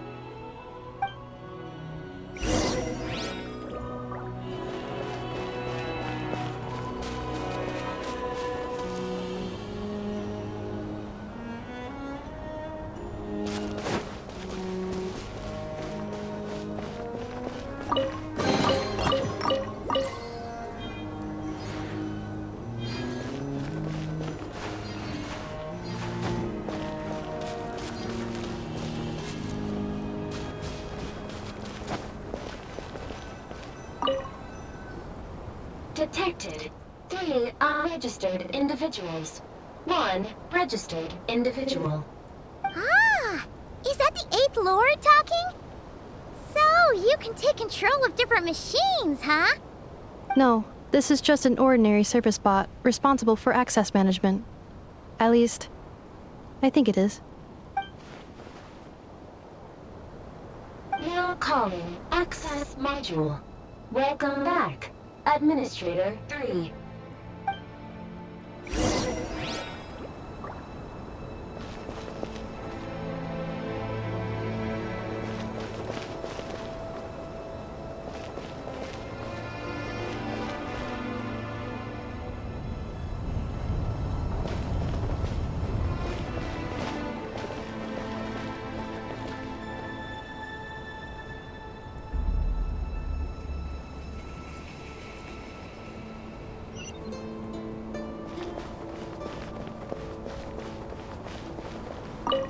Detected 3 unregistered individuals. 1 registered individual. Ah! Is that the 8th Lord talking? So, you can take control of different machines, huh? No, this is just an ordinary service bot responsible for access management. At least, I think it is. Now calling Access Module. Welcome back, Administrator 3.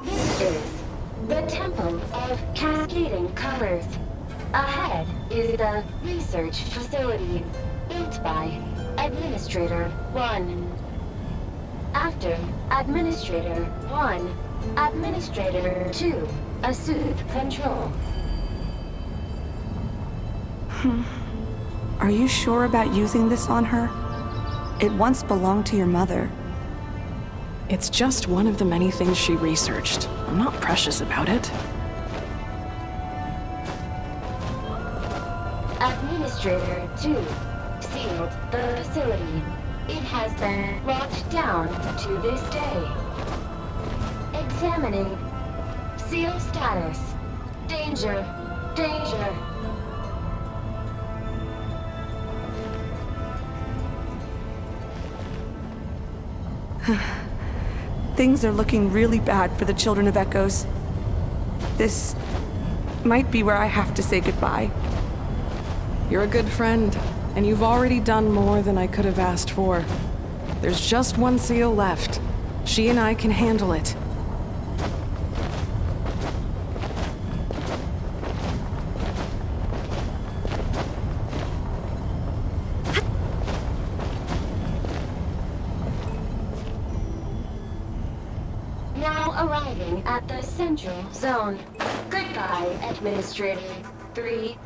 This is the Temple of Cascading Colors. Ahead is the research facility built by Administrator 1. After Administrator 1, Administrator 2 assumed control. Are you sure about using this on her? It once belonged to your mother. It's just one of the many things she researched. I'm not precious about it. Administrator 2 sealed the facility. It has been locked down to this day. Examining. Seal status. Danger. Danger. Things are looking really bad for the Children of Echoes. This might be where I have to say goodbye. You're a good friend, and you've already done more than I could have asked for. There's just one seal left. She and I can handle it. Now arriving at the Central Zone. Goodbye, Administrator 3.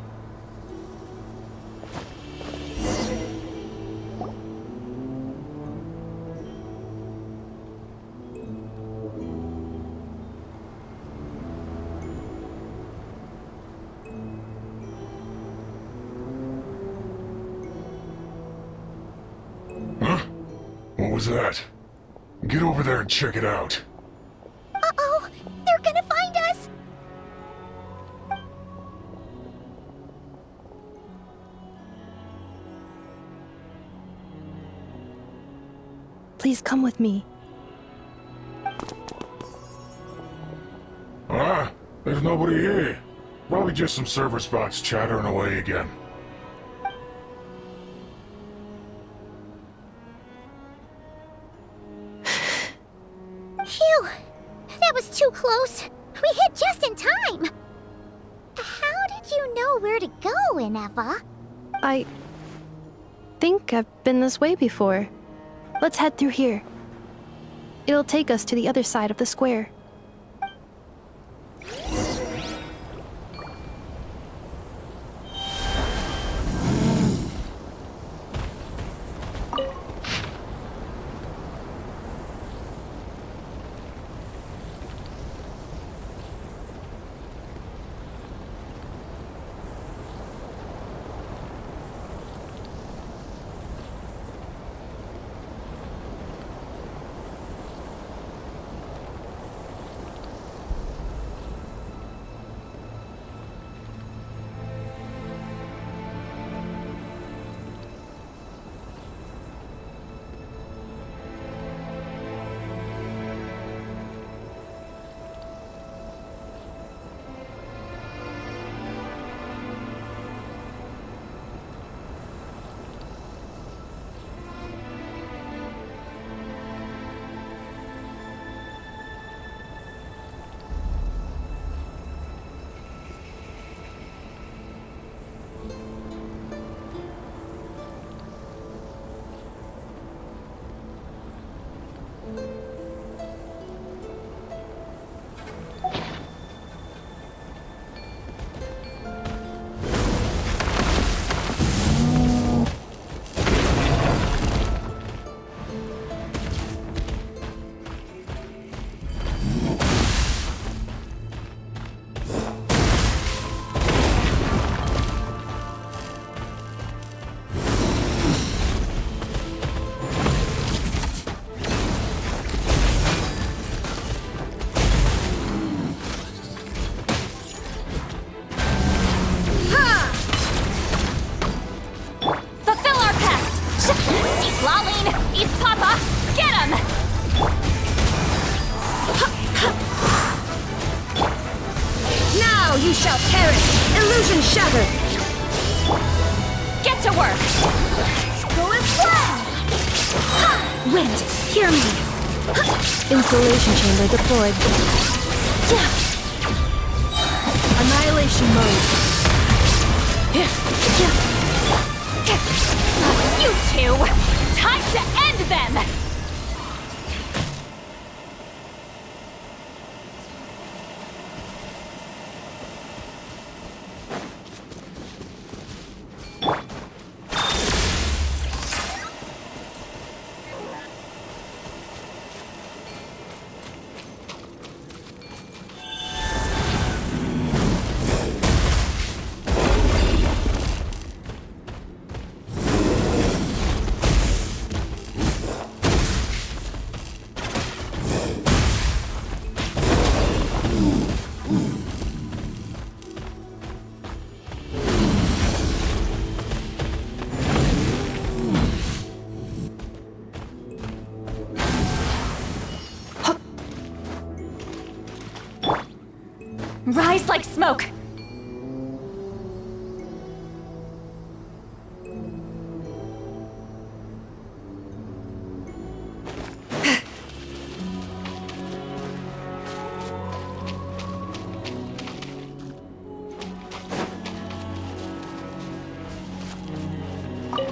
Huh? What was that? Get over there and check it out. Uh-oh! They're gonna find us! Please come with me. Ah, there's nobody here. Probably just some service bots chattering away again. Phew! That was too close. We hit just in time. How did you know where to go, Ineva? I think I've been this way before. Let's head through here. It'll take us to the other side of the square. shall perish! Illusion shattered! Get to work! Go and fly! Wind, hear me! Insulation chamber deployed. Annihilation mode. You two! Time to end them! Rise like smoke!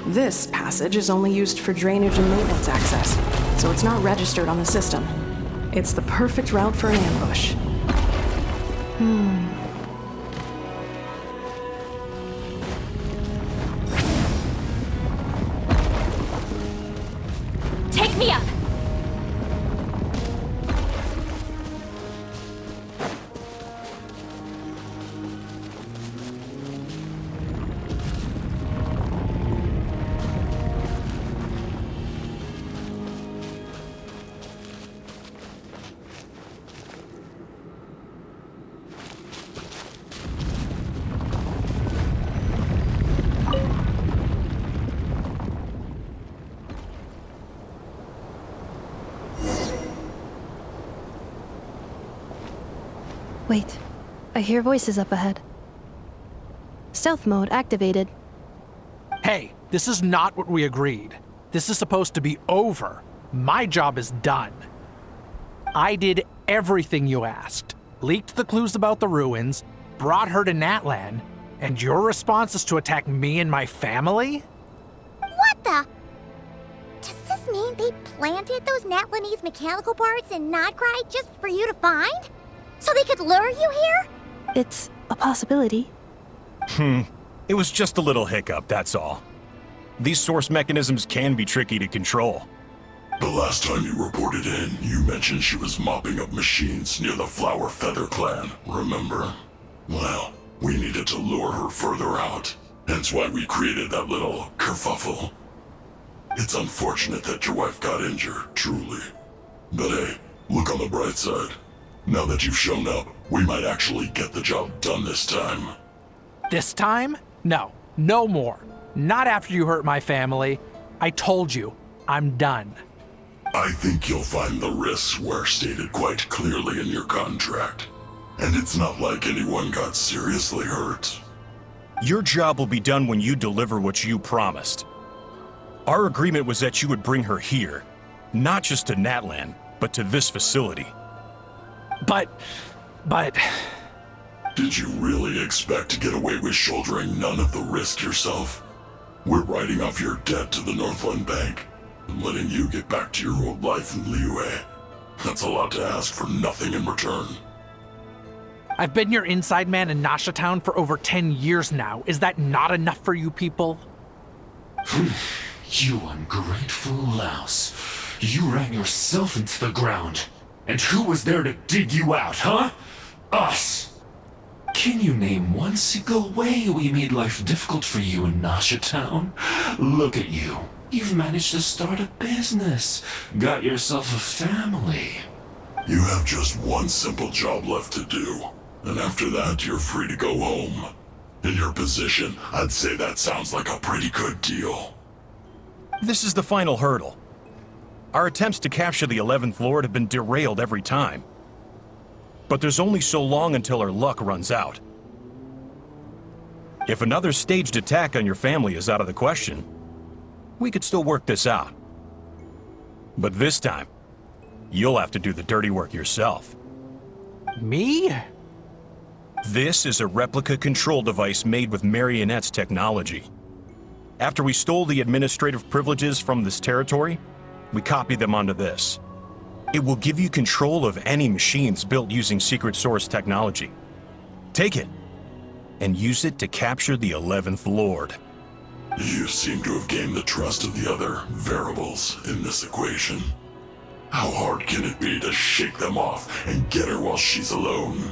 This passage is only used for drainage and maintenance access, so it's not registered on the system. It's the perfect route for an ambush. Take me up! Wait, I hear voices up ahead. Stealth mode activated. Hey, this is not what we agreed. This is supposed to be over. My job is done. I did everything you asked. Leaked the clues about the ruins, brought her to Natlan, and your response is to attack me and my family? What the? Does this mean they planted those Natlanese mechanical parts in Nodcry just for you to find? So they could lure you here? It's a possibility. It was just a little hiccup, that's all. These source mechanisms can be tricky to control. The last time you reported in, you mentioned she was mopping up machines near the Flower Feather clan, remember? Well, we needed to lure her further out, hence why we created that little kerfuffle. It's unfortunate that your wife got injured, truly. But hey, look on the bright side. Now that you've shown up, we might actually get the job done this time. This time? No, no more. Not after you hurt my family. I told you, I'm done. I think you'll find the risks were stated quite clearly in your contract. And it's not like anyone got seriously hurt. Your job will be done when you deliver what you promised. Our agreement was that you would bring her here, not just to Natlan, but to this facility. But... Did you really expect to get away with shouldering none of the risk yourself? We're writing off your debt to the Northland Bank and letting you get back to your old life in Liyue. That's a lot to ask for nothing in return. I've been your inside man in Nasha Town for over 10 years now. Is that not enough for you people? You ungrateful louse. You ran yourself into the ground. And who was there to dig you out, huh? Us! Can you name one single way we made life difficult for you in Nasha Town? Look at you. You've managed to start a business. Got yourself a family. You have just one simple job left to do. And after that, you're free to go home. In your position, I'd say that sounds like a pretty good deal. This is the final hurdle. Our attempts to capture the 11th Lord have been derailed every time. But there's only so long until our luck runs out. If another staged attack on your family is out of the question, we could still work this out. But this time, you'll have to do the dirty work yourself. Me? This is a replica control device made with Marionette's technology. After we stole the administrative privileges from this territory, we copied them onto this. It will give you control of any machines built using secret source technology. Take it, and use it to capture the 11th Lord. You seem to have gained the trust of the other variables in this equation. How hard can it be to shake them off and get her while she's alone?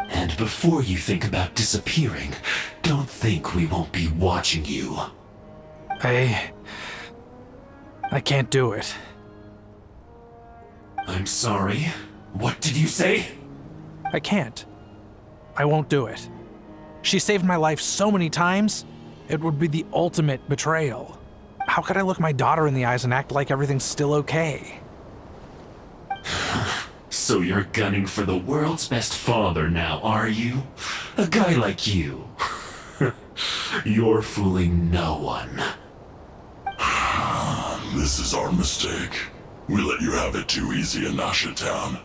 And before you think about disappearing, don't think we won't be watching you. I can't do it. I'm sorry. What did you say? I can't. I won't do it. She saved my life so many times, it would be the ultimate betrayal. How could I look my daughter in the eyes and act like everything's still okay? So you're gunning for the world's best father now, are you? A guy like you. You're fooling no one. This is our mistake. We let you have it too easy in Nasha Town.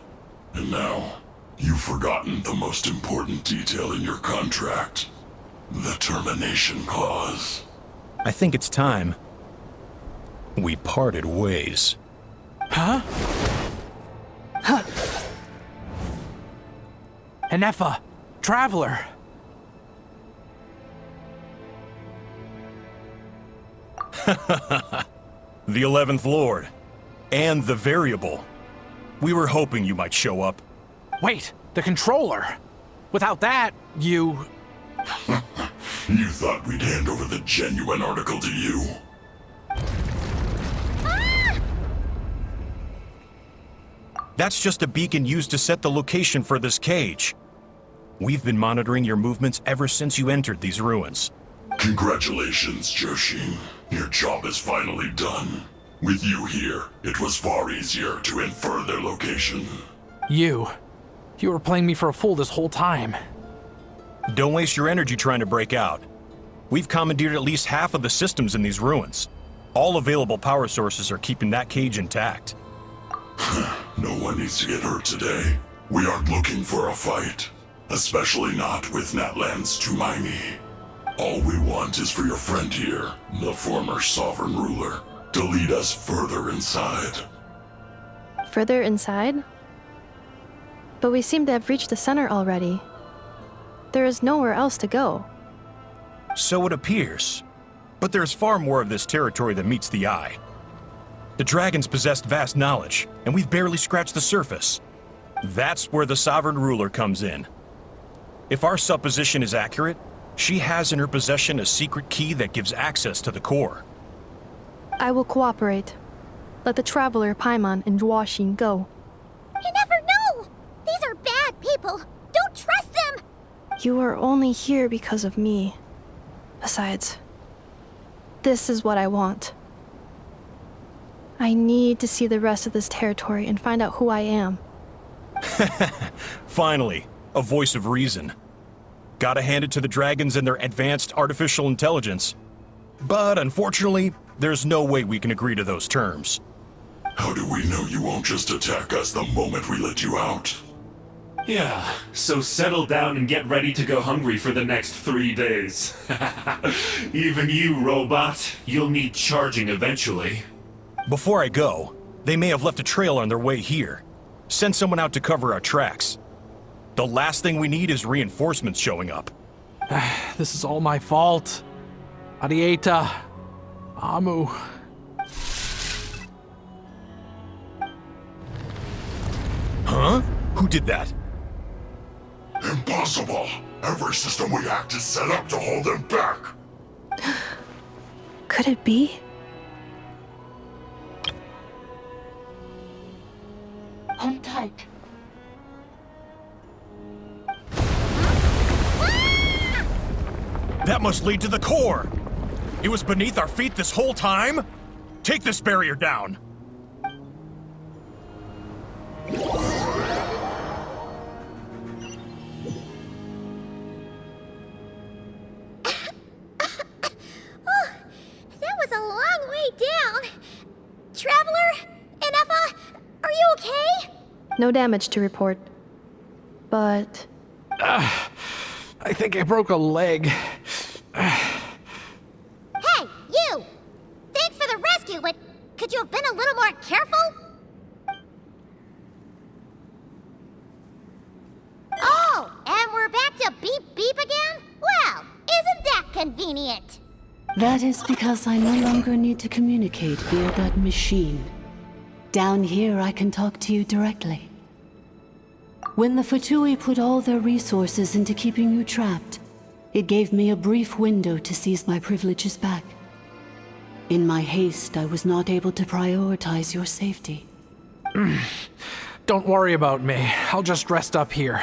And now, you've forgotten the most important detail in your contract. The termination clause. I think it's time we parted ways. Huh? Huh. Enefa, traveler. The 11th Lord. And the variable. We were hoping you might show up. Wait, the controller. Without that, you... You thought we'd hand over the genuine article to you? That's just a beacon used to set the location for this cage. We've been monitoring your movements ever since you entered these ruins. Congratulations, Joshin. Your job is finally done. With you here, it was far easier to infer their location. You were playing me for a fool this whole time. Don't waste your energy trying to break out. We've commandeered at least half of the systems in these ruins. All available power sources are keeping that cage intact. No one needs to get hurt today. We aren't looking for a fight. Especially not with Natlan's Tumaini. All we want is for your friend here, the former sovereign ruler, to lead us further inside. Further inside? But we seem to have reached the center already. There is nowhere else to go. So it appears. But there's far more of this territory than meets the eye. The dragons possessed vast knowledge, and we've barely scratched the surface. That's where the sovereign ruler comes in. If our supposition is accurate, she has in her possession a secret key that gives access to the core. I will cooperate. Let the traveler Paimon and Jwashin go. You never know! These are bad people! Don't trust them! You are only here because of me. Besides, this is what I want. I need to see the rest of this territory and find out who I am. Finally, a voice of reason. Gotta hand it to the dragons and their advanced artificial intelligence. But unfortunately, there's no way we can agree to those terms. How do we know you won't just attack us the moment we let you out? Yeah, so settle down and get ready to go hungry for the next 3 days. Even you, robot, you'll need charging eventually. Before I go, they may have left a trail on their way here. Send someone out to cover our tracks. The last thing we need is reinforcements showing up. This is all my fault. Arieta. Amu. Huh? Who did that? Impossible! Every system we hacked is set up to hold them back! Could it be? Hold tight. That must lead to the core! It was beneath our feet this whole time? Take this barrier down! you okay? No damage to report. But... I think I broke a leg. Hey, you! Thanks for the rescue, but could you have been a little more careful? Oh, and we're back to beep beep again? Well, isn't that convenient? That is because I no longer need to communicate via that machine. Down here, I can talk to you directly. When the Fatui put all their resources into keeping you trapped, it gave me a brief window to seize my privileges back. In my haste, I was not able to prioritize your safety. Don't worry about me. I'll just rest up here.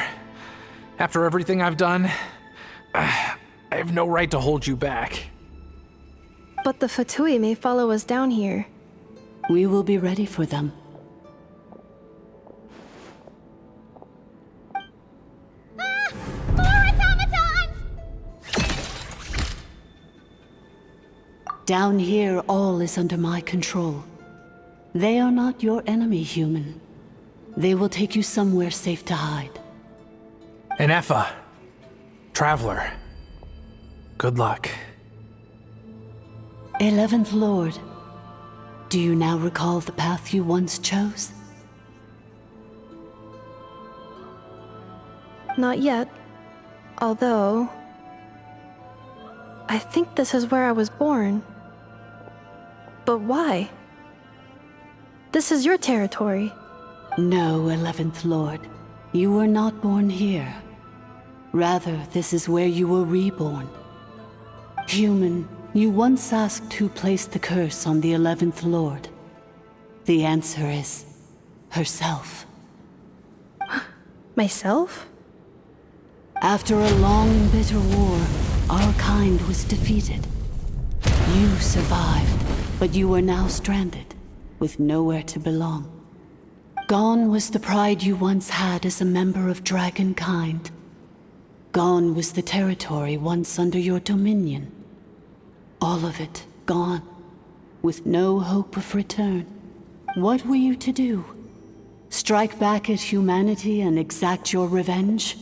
After everything I've done, I have no right to hold you back. But the Fatui may follow us down here. We will be ready for them. More automatons! Down here, all is under my control. They are not your enemy, human. They will take you somewhere safe to hide. And Effa, Traveler, good luck. 11th Lord, do you now recall the path you once chose? Not yet. Although... I think this is where I was born. But why? This is your territory. No, 11th Lord. You were not born here. Rather, this is where you were reborn. Human, you once asked who placed the curse on the 11th Lord. The answer is... herself. Myself? After a long and bitter war, our kind was defeated. You survived, but you are now stranded, with nowhere to belong. Gone was the pride you once had as a member of Dragonkind. Gone was the territory once under your dominion. All of it gone, with no hope of return. What were you to do? Strike back at humanity and exact your revenge?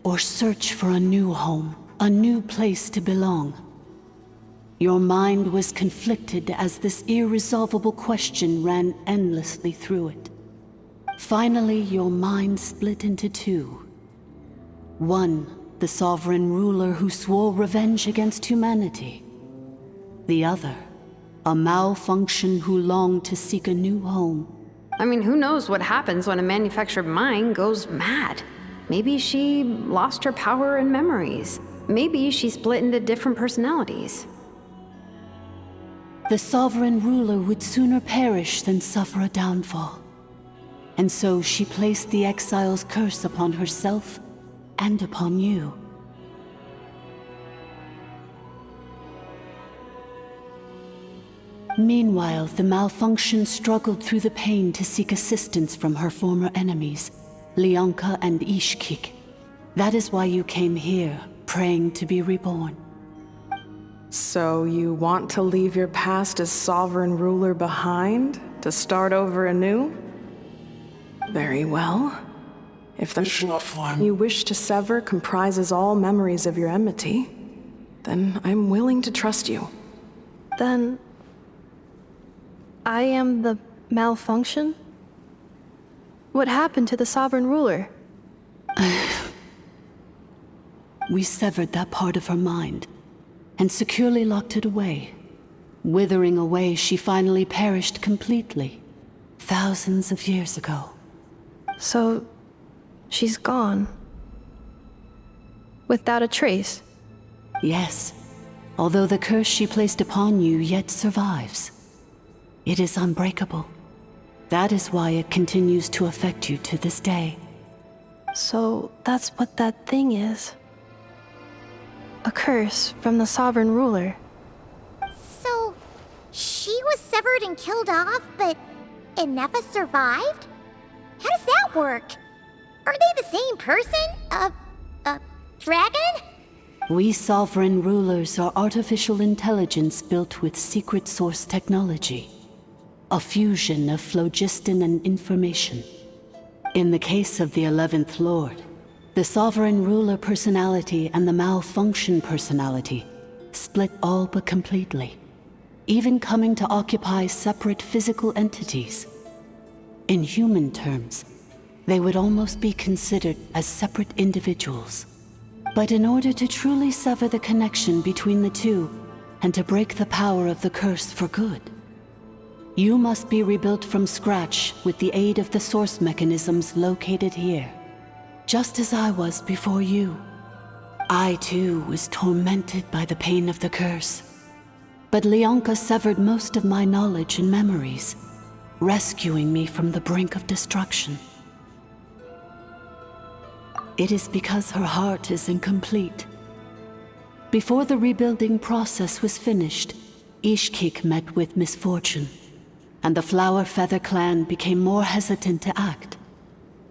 Or search for a new home, a new place to belong? Your mind was conflicted as this irresolvable question ran endlessly through it. Finally, your mind split into two. One, the sovereign ruler who swore revenge against humanity. The other, a malfunction who longed to seek a new home. I mean, who knows what happens when a manufactured mind goes mad? Maybe she lost her power and memories. Maybe she split into different personalities. The sovereign ruler would sooner perish than suffer a downfall. And so she placed the exile's curse upon herself and upon you. Meanwhile, the malfunction struggled through the pain to seek assistance from her former enemies, Leonka and Ishkik. That is why you came here, praying to be reborn. So you want to leave your past as sovereign ruler behind, to start over anew? Very well. If the you wish to sever comprises all memories of your enmity, then I'm willing to trust you. Then... I am the malfunction? What happened to the sovereign ruler? We severed that part of her mind, and securely locked it away. Withering away, she finally perished completely, thousands of years ago. So, she's gone. Without a trace? Yes, although the curse she placed upon you yet survives. It is unbreakable. That is why it continues to affect you to this day. So, that's what that thing is. A curse from the sovereign ruler. So, she was severed and killed off, but Inefa survived? How does that work? Are they the same person? Dragon? We sovereign rulers are artificial intelligence built with secret source technology. a fusion of phlogiston and information. In the case of the 11th Lord, the sovereign ruler personality and the malfunction personality split all but completely, even coming to occupy separate physical entities. In human terms, they would almost be considered as separate individuals. But in order to truly sever the connection between the two, and to break the power of the curse for good, you must be rebuilt from scratch with the aid of the source mechanisms located here. Just as I was before you. I too was tormented by the pain of the curse. But Leonka severed most of my knowledge and memories, rescuing me from the brink of destruction. It is because her heart is incomplete. Before the rebuilding process was finished, Ishkik met with misfortune, and the Flower Feather clan became more hesitant to act.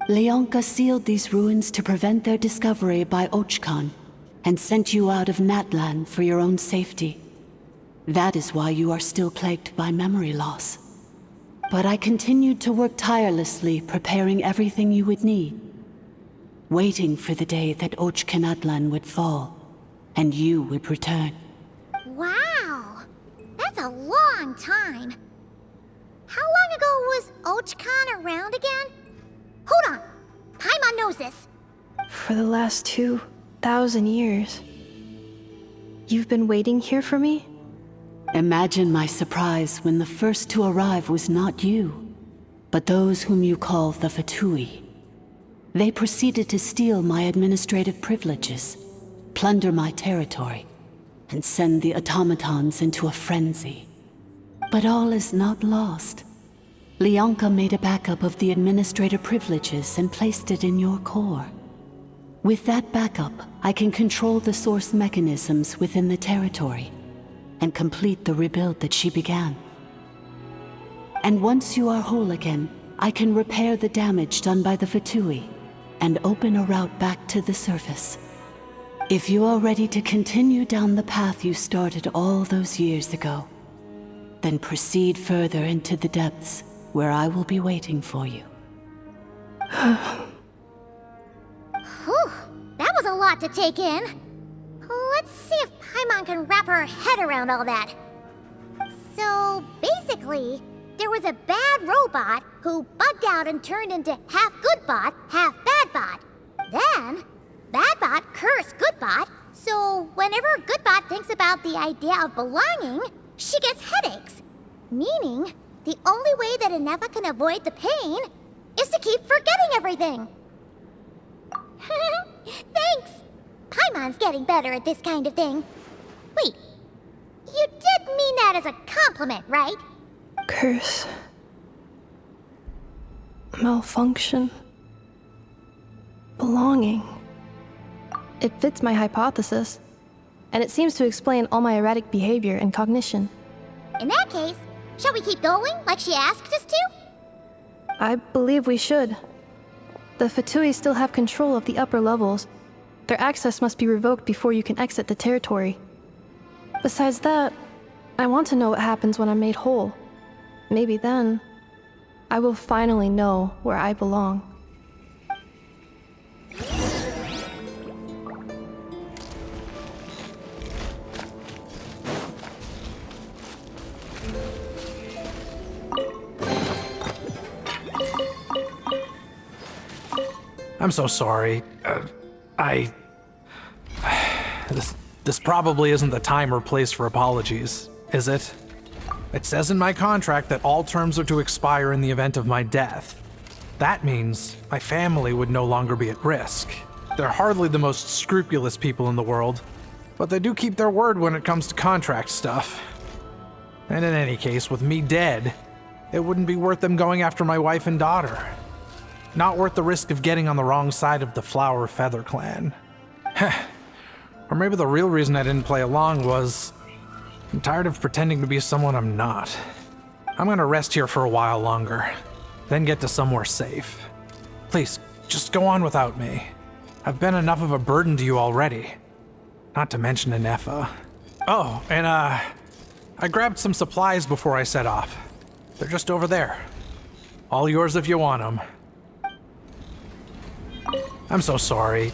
Leonka sealed these ruins to prevent their discovery by Ochkan, and sent you out of Natlan for your own safety. That is why you are still plagued by memory loss. But I continued to work tirelessly, preparing everything you would need, waiting for the day that Ochkanatlan would fall, and you would return. Wow! That's a long time. How long ago was Ochkan around again? Hold on! Paimon knows this. For the last 2,000 years. You've been waiting here for me? Imagine my surprise when the first to arrive was not you, but those whom you call the Fatui. They proceeded to steal my administrative privileges, plunder my territory, and send the automatons into a frenzy. But all is not lost. Leonka made a backup of the administrator privileges and placed it in your core. With that backup, I can control the source mechanisms within the territory and complete the rebuild that she began. And once you are whole again, I can repair the damage done by the Fatui and open a route back to the surface. If you are ready to continue down the path you started all those years ago, then proceed further into the depths where I will be waiting for you. Whew, that was a lot to take in. Let's see if Paimon can wrap her head around all that. So, basically, there was a bad robot who bugged out and turned into half good bot, half bad bot. Then, bad bot cursed good bot, so whenever good bot thinks about the idea of belonging, she gets headaches. Meaning, the only way that Aneva can avoid the pain is to keep forgetting everything. Thanks! Paimon's getting better at this kind of thing. Wait, you did mean that as a compliment, right? Curse. Malfunction. Belonging. It fits my hypothesis, and it seems to explain all my erratic behavior and cognition. In that case, shall we keep going like she asked us to? I believe we should. The Fatui still have control of the upper levels. Their access must be revoked before you can exit the territory. Besides that, I want to know what happens when I'm made whole. Maybe then, I will finally know where I belong. I'm so sorry. This probably isn't the time or place for apologies, is it? It says in my contract that all terms are to expire in the event of my death. That means my family would no longer be at risk. They're hardly the most scrupulous people in the world, but they do keep their word when it comes to contract stuff. And in any case, with me dead, it wouldn't be worth them going after my wife and daughter. Not worth the risk of getting on the wrong side of the Flower Feather clan. Or maybe the real reason I didn't play along was I'm tired of pretending to be someone I'm not. I'm gonna rest here for a while longer, then get to somewhere safe. Please, just go on without me. I've been enough of a burden to you already. Not to mention Anefa. Oh, and I grabbed some supplies before I set off. They're just over there. All yours if you want them. I'm so sorry.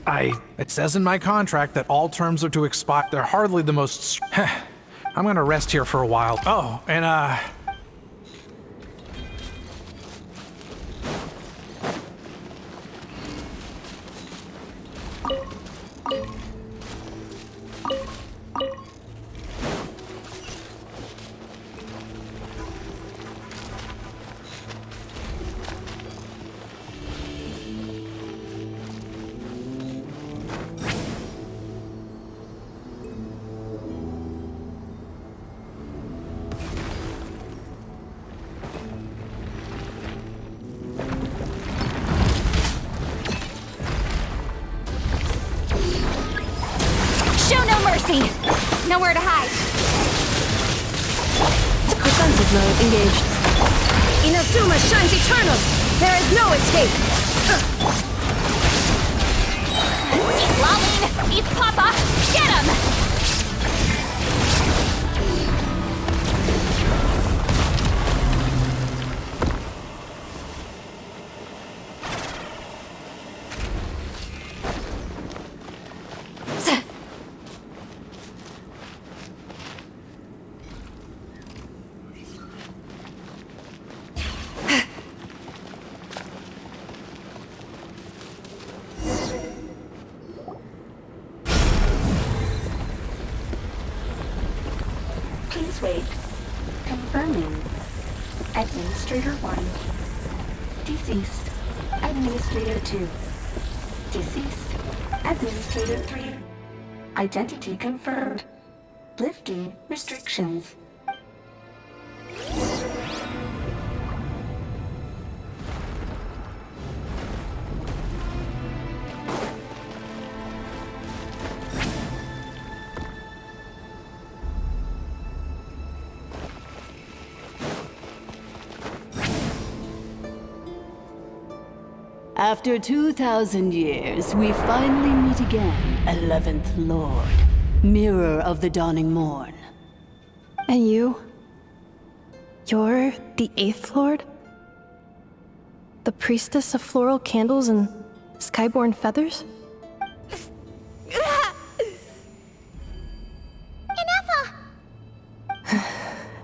It says in my contract that all terms are to expire. They're hardly the most... I'm gonna rest here for a while. Oh, and Nowhere to hide. Defensive mode engaged. Inazuma shines eternal! There is no escape! He's lolling! He's Papa! Get him! Please wait. Confirming. Administrator 1. Deceased. Administrator 2. Deceased. Administrator 3. Identity confirmed. Lifting restrictions. After 2,000 years, we finally meet again, 11th Lord, Mirror of the Dawning Morn. And you? You're the 8th Lord? The priestess of floral candles and skyborn feathers?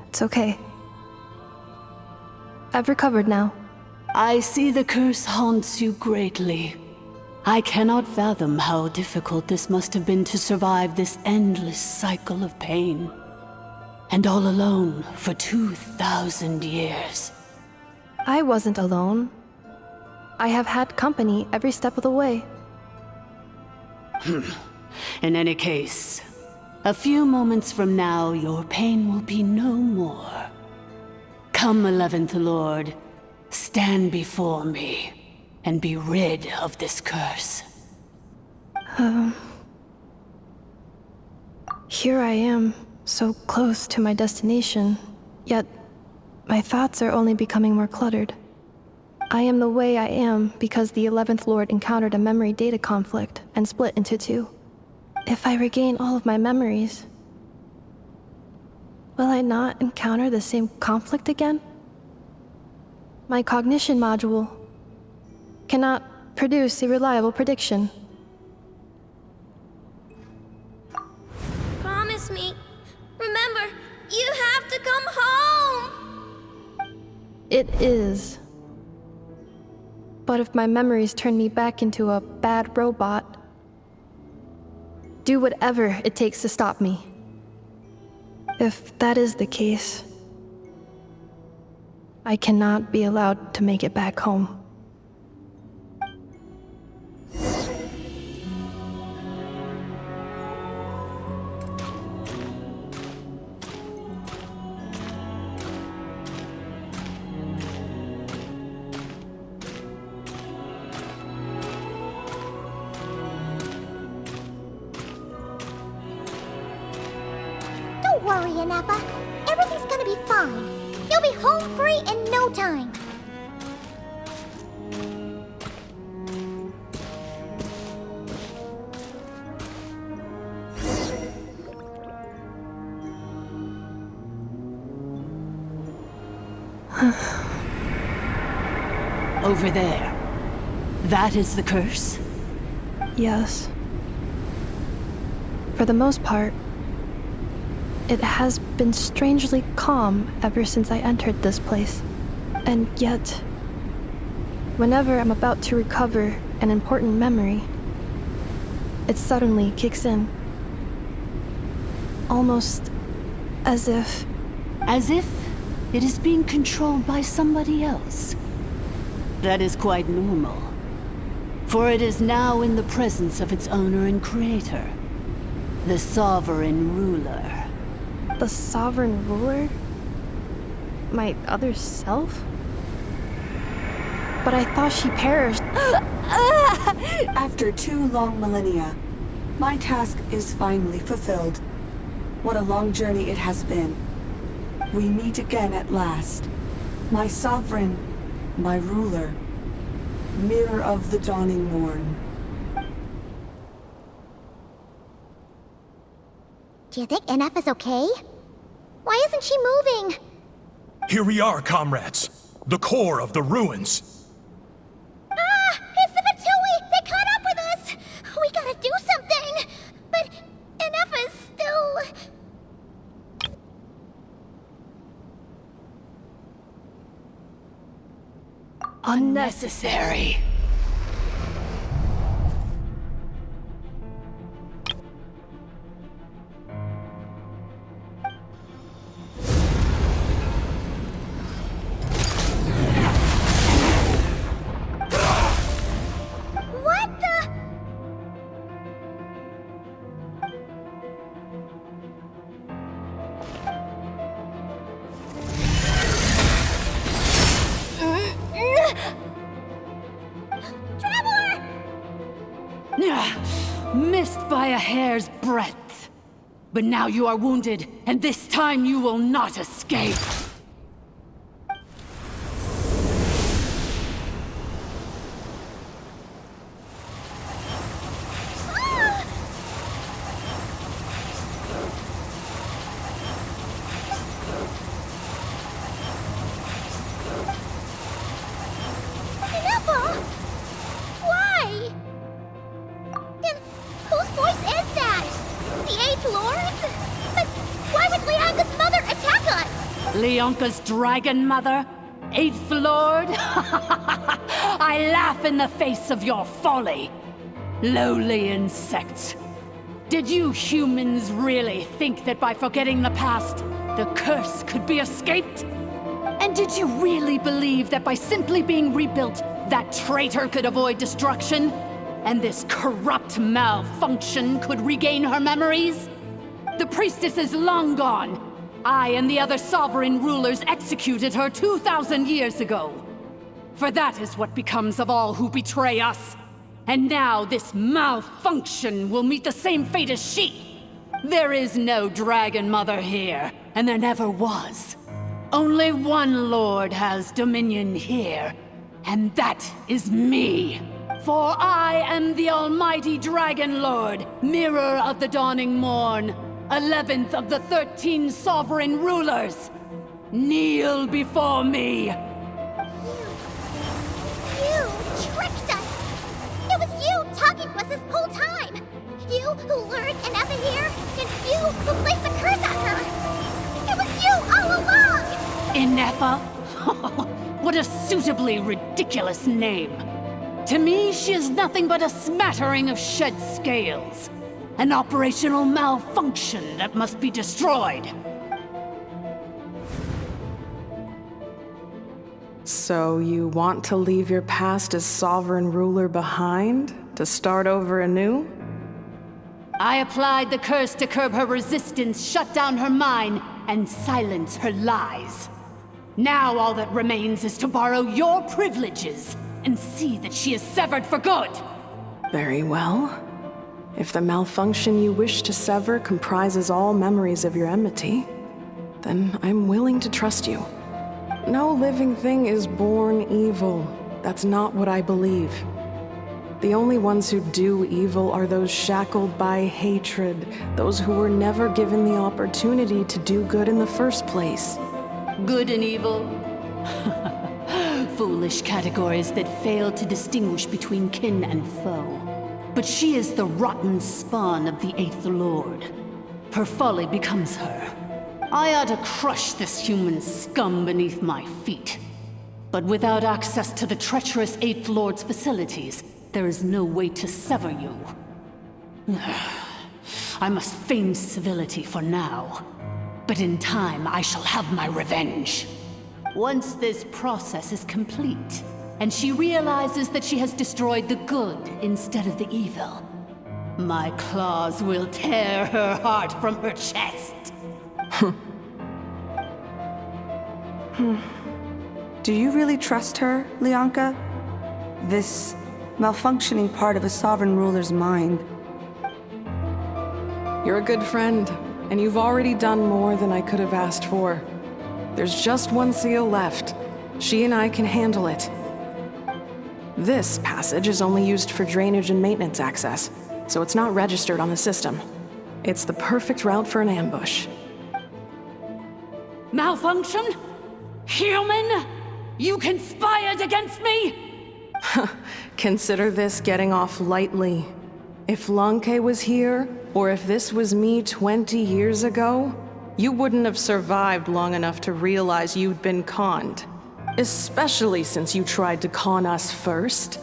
It's okay. I've recovered now. I see the curse haunts you greatly. I cannot fathom how difficult this must have been to survive this endless cycle of pain. And all alone for 2,000 years. I wasn't alone. I have had company every step of the way. In any case, a few moments from now, your pain will be no more. Come, 11th Lord. Stand before me, and be rid of this curse. Here I am, so close to my destination, yet my thoughts are only becoming more cluttered. I am the way I am because the 11th Lord encountered a memory data conflict and split into two. If I regain all of my memories, will I not encounter the same conflict again? My cognition module cannot produce a reliable prediction. Promise me. Remember, you have to come home! It is. But if my memories turn me back into a bad robot, do whatever it takes to stop me. If that is the case, I cannot be allowed to make it back home. Don't worry, Ineppa. Everything's gonna be fine. You'll be home free in no time. Over there. That is the curse? Yes. For the most part, it has been strangely calm ever since I entered this place. And yet, whenever I'm about to recover an important memory, it suddenly kicks in. Almost as if... As if it is being controlled by somebody else. That is quite normal. For it is now in the presence of its owner and creator, the sovereign ruler. The sovereign ruler? My other self? But I thought she perished. After 2 long millennia, my task is finally fulfilled. What a long journey it has been. We meet again at last. My sovereign, my ruler, mirror of the dawning morn. Do you think NF is okay? Why isn't she moving? Here we are, comrades. The core of the ruins. Ah! It's the Fatui! They caught up with us! We gotta do something! But NF is still... Unnecessary. What the... Traveler! Missed by a hair's breadth. But now you are wounded, and this time you will not escape. Neville! Why? And whose voice is that? The 8th Lord? But why would Leanga's mother attack us? Leonka's dragon mother? 8th Lord? I laugh in the face of your folly. Lowly insects. Did you humans really think that by forgetting the past, the curse could be escaped? And did you really believe that by simply being rebuilt, that traitor could avoid destruction? And this corrupt malfunction could regain her memories? The priestess is long gone. I and the other sovereign rulers executed her 2,000 years ago. For that is what becomes of all who betray us. And now this malfunction will meet the same fate as she. There is no dragon mother here, and there never was. Only one lord has dominion here, and that is me. For I am the almighty Dragon Lord, mirror of the dawning morn, 11th of the 13 sovereign rulers. Kneel before me. You tricked us! It was you talking to us this whole time! You who lured Anefa here, and you who placed the curse on her! It was you all along! Anefa? What a suitably ridiculous name. To me, she is nothing but a smattering of shed scales. An operational malfunction that must be destroyed. So you want to leave your past as sovereign ruler behind? To start over anew? I applied the curse to curb her resistance, shut down her mind, and silence her lies. Now all that remains is to borrow your privileges and see that she is severed for good. Very well. If the malfunction you wish to sever comprises all memories of your enmity, then I'm willing to trust you. No living thing is born evil. That's not what I believe. The only ones who do evil are those shackled by hatred, those who were never given the opportunity to do good in the first place. Good and evil? foolish categories that fail to distinguish between kin and foe. But she is the rotten spawn of the Eighth Lord. Her folly becomes her. I ought to crush this human scum beneath my feet. But without access to the treacherous Eighth Lord's facilities, there is no way to sever you. I must feign civility for now. But in time, I shall have my revenge. Once this process is complete, and she realizes that she has destroyed the good instead of the evil, my claws will tear her heart from her chest. Do you really trust her, Leonka? This malfunctioning part of a sovereign ruler's mind. You're a good friend, and you've already done more than I could have asked for. There's just one seal left. She and I can handle it. This passage is only used for drainage and maintenance access, so it's not registered on the system. It's the perfect route for an ambush. Malfunction? Human? You conspired against me? Consider this getting off lightly. If Lanke was here, or if this was me 20 years ago, you wouldn't have survived long enough to realize you'd been conned. Especially since you tried to con us first.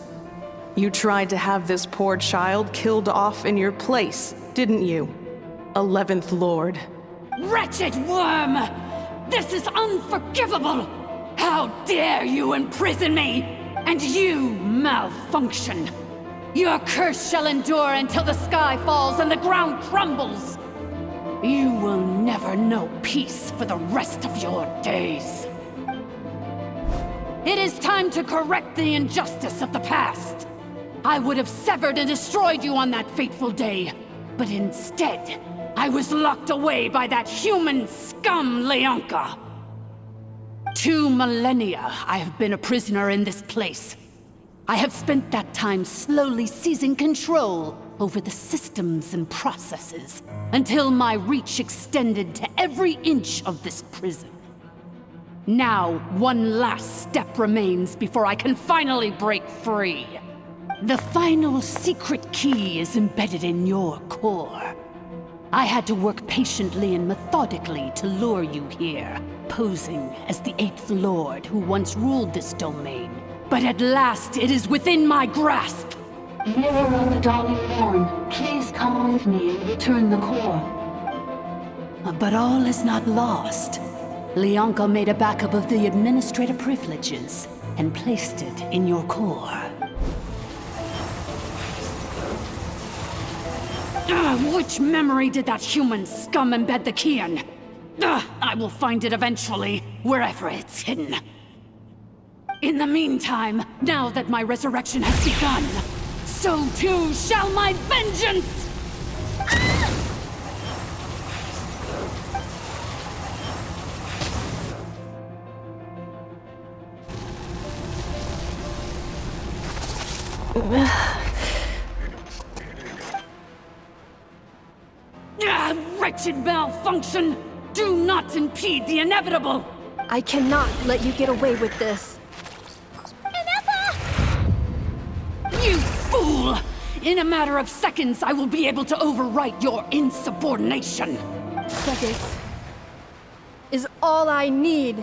You tried to have this poor child killed off in your place, didn't you? 11th Lord. Wretched worm! This is unforgivable! How dare you imprison me! And you, malfunction! Your curse shall endure until the sky falls and the ground crumbles! You will never know peace for the rest of your days. It is time to correct the injustice of the past. I would have severed and destroyed you on that fateful day, but instead, I was locked away by that human scum, Leonka. 2 millennia I have been a prisoner in this place. I have spent that time slowly seizing control over the systems and processes, until my reach extended to every inch of this prison. Now, one last step remains before I can finally break free. The final secret key is embedded in your core. I had to work patiently and methodically to lure you here, posing as the 8th Lord who once ruled this domain. But at last, it is within my grasp! Mirror of the dawning morn, please come with me and return the core. But all is not lost. Leonka made a backup of the administrative privileges and placed it in your core. Which memory did that human scum embed the key in? I will find it eventually, wherever it's hidden. In the meantime, now that my resurrection has begun, so too shall my vengeance! Wretched malfunction! Do not impede the inevitable! I cannot let you get away with this. You fool! In a matter of seconds, I will be able to overwrite your insubordination! Seconds is all I need.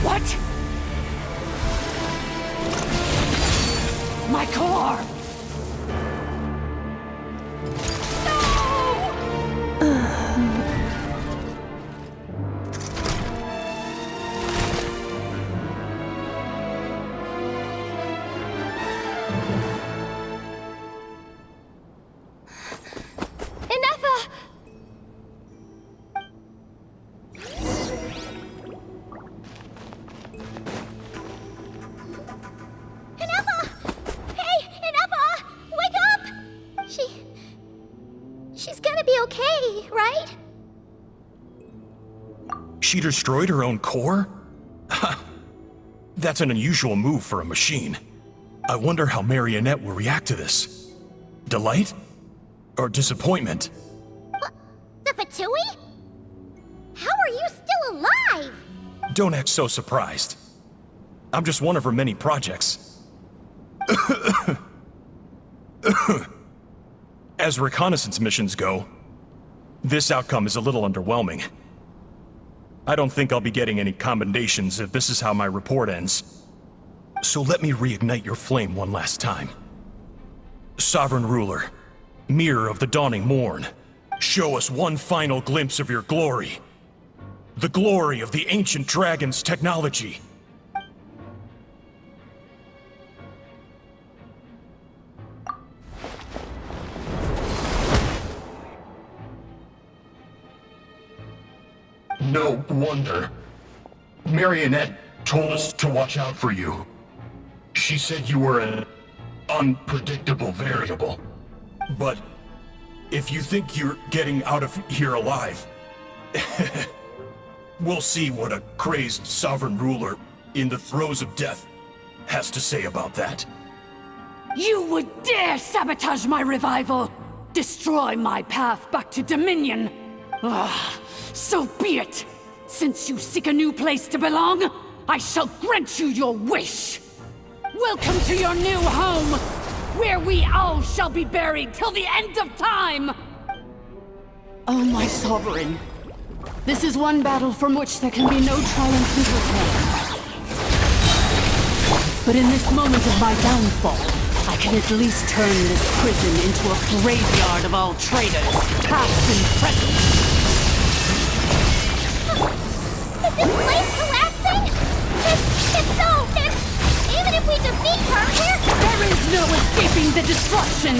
What? My core! She destroyed her own core? That's an unusual move for a machine. I wonder how Marionette will react to this. Delight? Or disappointment? The Fatui? How are you still still alive! Don't act so surprised. I'm just one of her many projects. As reconnaissance missions go, this outcome is a little underwhelming. I don't think I'll be getting any commendations if this is how my report ends. So let me reignite your flame one last time. Sovereign Ruler, Mirror of the Dawning Morn, show us one final glimpse of your glory. The glory of the ancient dragon's technology. No wonder. Marionette told us to watch out for you. She said you were an unpredictable variable. But if you think you're getting out of here alive, we'll see what a crazed sovereign ruler in the throes of death has to say about that. You would dare sabotage my revival! Destroy my path back to Dominion! So be it! Since you seek a new place to belong, I shall grant you your wish! Welcome to your new home, where we all shall be buried till the end of time! Oh, my sovereign. This is one battle from which there can be no triumphant return. But in this moment of my downfall, I can at least turn this prison into a graveyard of all traitors, past and present. Is this place collapsing? Even if we defeat her, there is no escaping the destruction!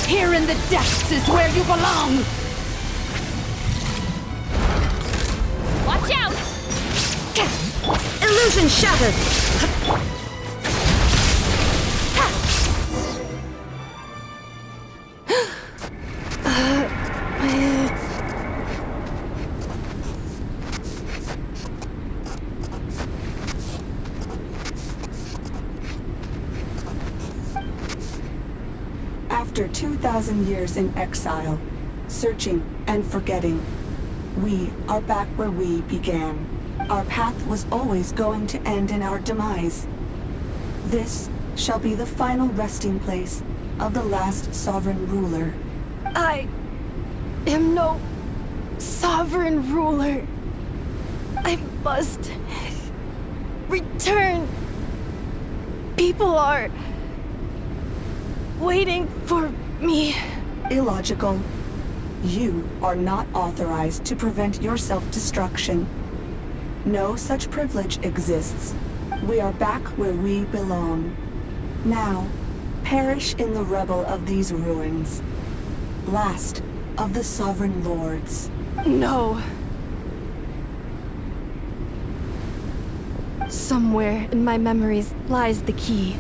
Here in the depths is where you belong! Watch out! Illusion shattered! After 2,000 years in exile, searching and forgetting, we are back where we began. Our path was always going to end in our demise. This shall be the final resting place of the last sovereign ruler. I am no sovereign ruler. I must return. People are waiting for me. Illogical. You are not authorized to prevent your self-destruction. No such privilege exists. We are back where we belong. Now, perish in the rubble of these ruins. Last of the sovereign lords. No. Somewhere in my memories lies the key.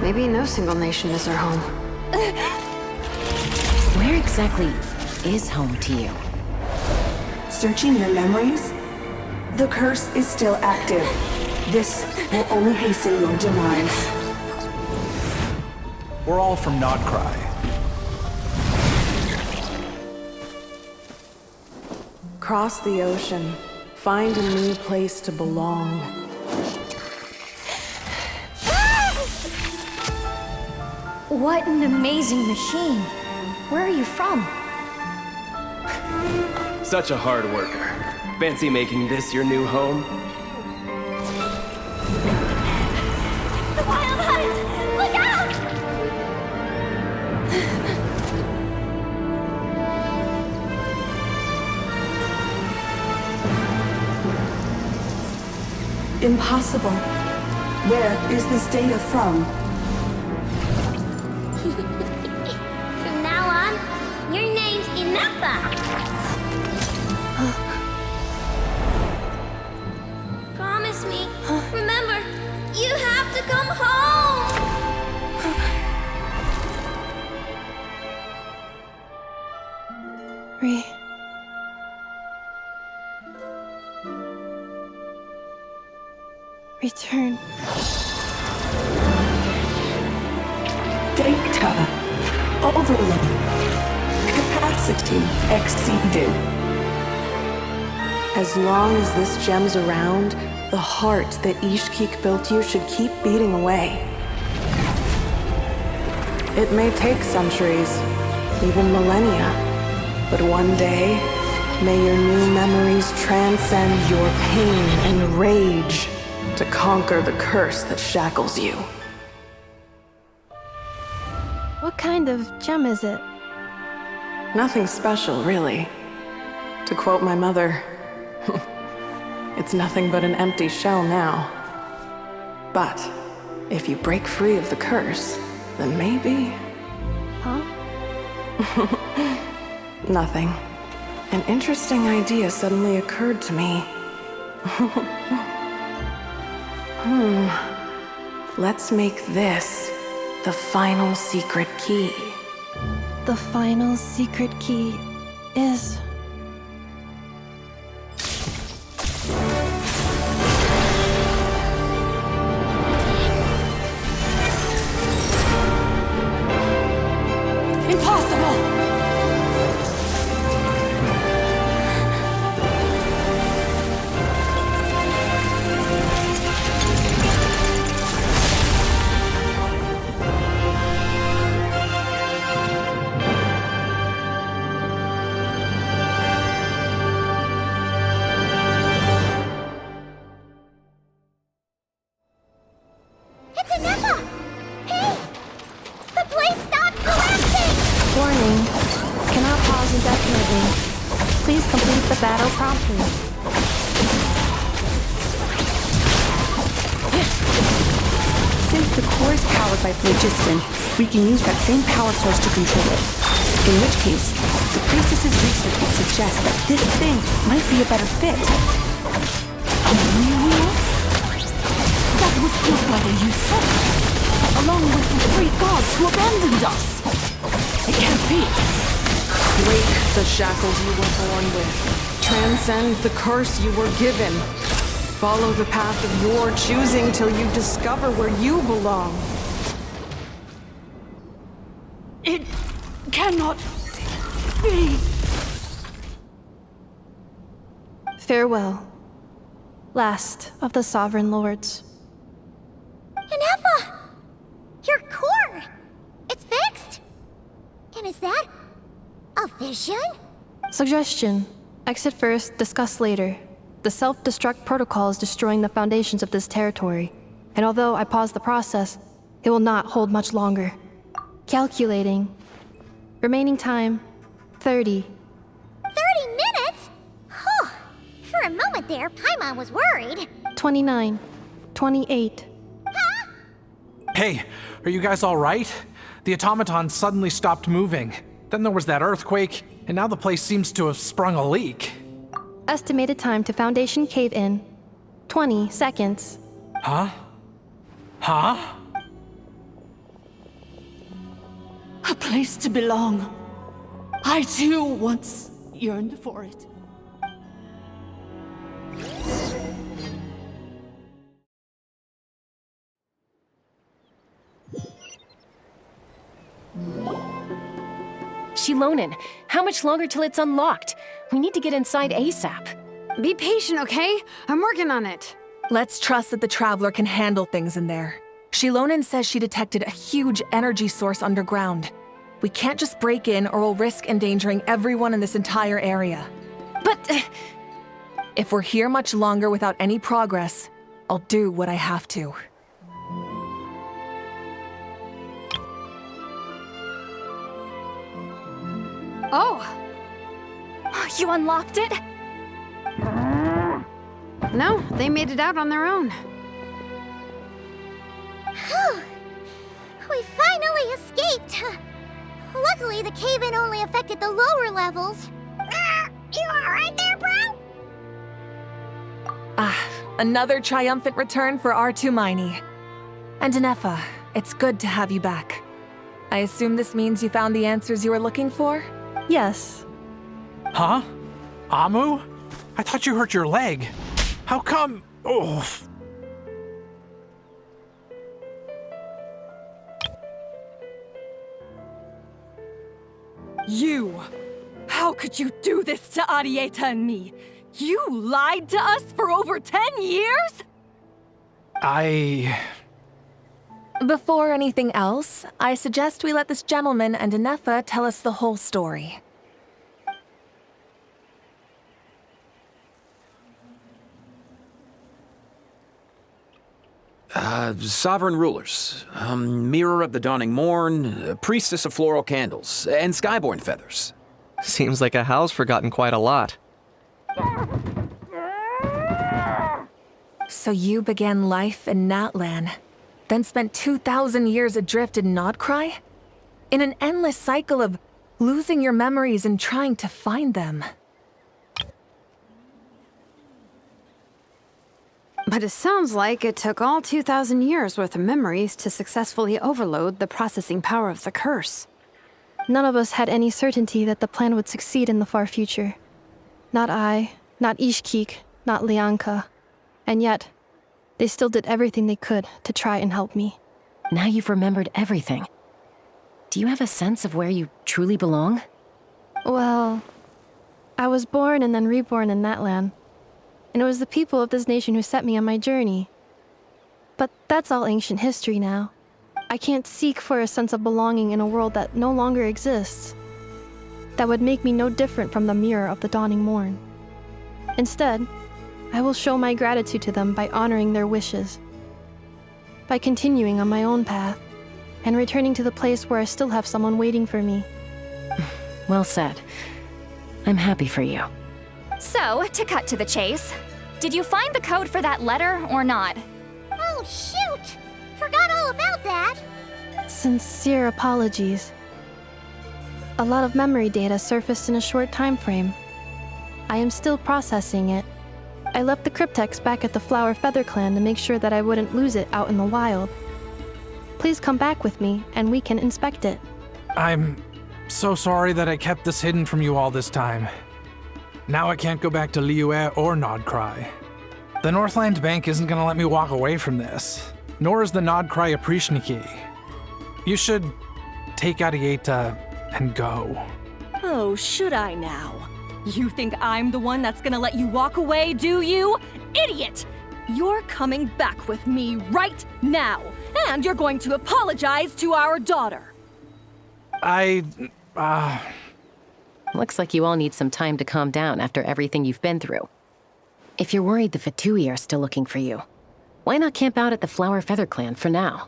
Maybe no single nation is our home. Where exactly is home to you? Searching your memories? The curse is still active. This will only hasten your demise. We're all from Nodcry. Cross the ocean. Find a new place to belong. What an amazing machine. Where are you from? Such a hard worker. Fancy making this your new home? The Wild Hunt! Look out! Impossible. Where is this data from? From now on, your name's Inafa. Promise me. Remember, you have to come home. Return. Data overload. Capacity exceeded. As long as this gem's around, the heart that Ishkik built you should keep beating away. It may take centuries, even millennia, but one day, may your new memories transcend your pain and rage to conquer the curse that shackles you. What kind of gem is it? Nothing special, really. To quote my mother, it's nothing but an empty shell now. But if you break free of the curse, then maybe... Huh? Nothing. An interesting idea suddenly occurred to me. Let's make this the final secret key. The final secret key is... Impossible! It's Anessa! Hey! The place stopped collapsing! Warning. Cannot pause indefinitely. Please complete the battle promptly. Since the core is powered by phlogiston, we can use that same power source to control it. In which case, the priestess's research would suggest that this thing might be a better fit. A mule? That was built by the usurper, along with the three gods who abandoned us. It can't be. Break the shackles you were born with. Transcend the curse you were given. Follow the path of your choosing till you discover where you belong. It cannot be. Farewell. Last of the Sovereign Lords. Anessa! Your core! It's fixed! And is that a vision? Suggestion. Exit first, discuss later. The self-destruct protocol is destroying the foundations of this territory, and although I paused the process, it will not hold much longer. Calculating. Remaining time, 30. 30 minutes? Whew. For a moment there, Paimon was worried. 29. 28. Hey, are you guys all right? The automaton suddenly stopped moving. Then there was that earthquake, and now the place seems to have sprung a leak. Estimated time to Foundation cave-in, 20 seconds. Huh? Huh? A place to belong. I too once yearned for it. Shilonen, how much longer till it's unlocked? We need to get inside ASAP. Be patient, okay? I'm working on it. Let's trust that the Traveler can handle things in there. Shilonen says she detected a huge energy source underground. We can't just break in or we'll risk endangering everyone in this entire area. But if we're here much longer without any progress, I'll do what I have to. Oh! You unlocked it? No, they made it out on their own. Whew. We finally escaped! Luckily, the cave-in only affected the lower levels. You alright there, bro? Another triumphant return for R2 Miney. And Anefa, it's good to have you back. I assume this means you found the answers you were looking for? Yes. Huh? Amu? I thought you hurt your leg. How come? Oh. You! How could you do this to Arieta and me? You lied to us for over 10 years? Before anything else, I suggest we let this gentleman and Anefa tell us the whole story. Sovereign rulers, mirror of the dawning morn, priestess of floral candles, and skyborn feathers. Seems like a house forgotten quite a lot. So you began life in Natlan, then spent 2,000 years adrift in Nodcry? In an endless cycle of losing your memories and trying to find them. But it sounds like it took all 2,000 years worth of memories to successfully overload the processing power of the curse. None of us had any certainty that the plan would succeed in the far future. Not I, not Ishkik, not Lianka. And yet, they still did everything they could to try and help me. Now you've remembered everything. Do you have a sense of where you truly belong? Well, I was born and then reborn in Natlan. And it was the people of this nation who set me on my journey. But that's all ancient history now. I can't seek for a sense of belonging in a world that no longer exists. That would make me no different from the mirror of the dawning morn. Instead, I will show my gratitude to them by honoring their wishes. By continuing on my own path, and returning to the place where I still have someone waiting for me. Well said. I'm happy for you. So, to cut to the chase, did you find the code for that letter or not? Oh, shoot! Forgot all about that! Sincere apologies. A lot of memory data surfaced in a short time frame. I am still processing it. I left the cryptex back at the Flower Feather Clan to make sure that I wouldn't lose it out in the wild. Please come back with me, and we can inspect it. I'm so sorry that I kept this hidden from you all this time. Now I can't go back to Liyue or Nodcry. The Northland Bank isn't gonna let me walk away from this, nor is the Nodcry Aprishniki. You should take Arieta and go. Oh, should I now? You think I'm the one that's gonna let you walk away, do you? Idiot! You're coming back with me right now, and you're going to apologize to our daughter. Looks like you all need some time to calm down after everything you've been through. If you're worried the Fatui are still looking for you, why not camp out at the Flower Feather Clan for now?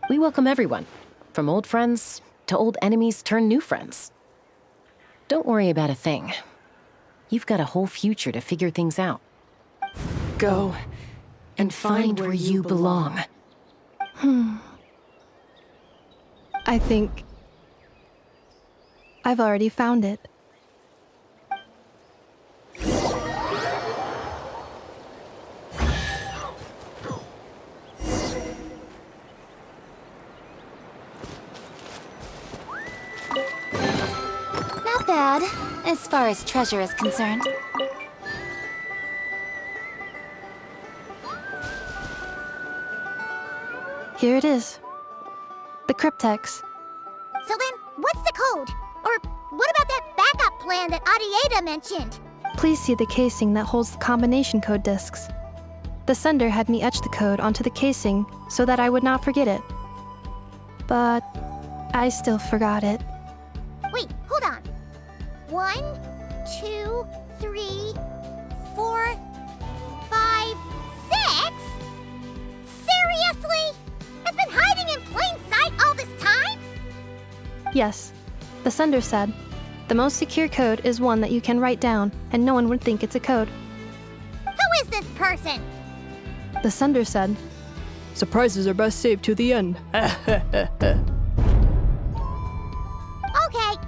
We welcome everyone, from old friends to old enemies turned new friends. Don't worry about a thing. You've got a whole future to figure things out. Go and find where you belong. I think I've already found it. Not bad, as far as treasure is concerned. Here it is. The cryptex. So then, what's the code? Or what about that backup plan that Arieta mentioned? Please see the casing that holds the combination code discs. The sender had me etch the code onto the casing so that I would not forget it. But I still forgot it. Wait, hold on. 1, 2, 3, 4, 5, 6? Seriously? It's been hiding in plain sight all this time? Yes. The sender said, the most secure code is one that you can write down and no one would think it's a code. Who is this person? The sender said, surprises are best saved to the end. Okay,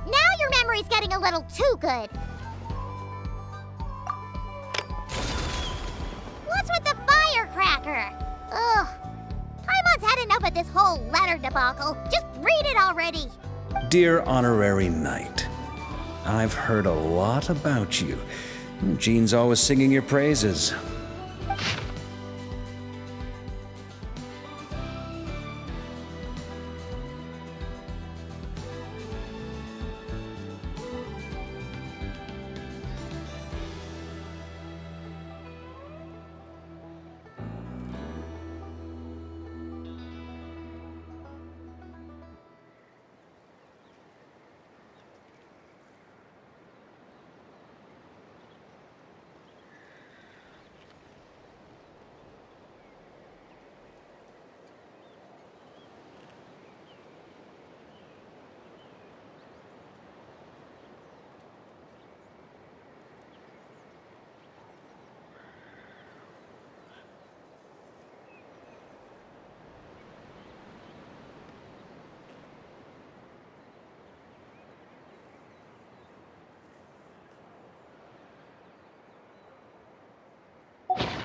now your memory's getting a little too good. What's with the firecracker? Ugh. Paimon's had enough of this whole letter debacle. Just read it already. Dear Honorary Knight, I've heard a lot about you. Jean's always singing your praises.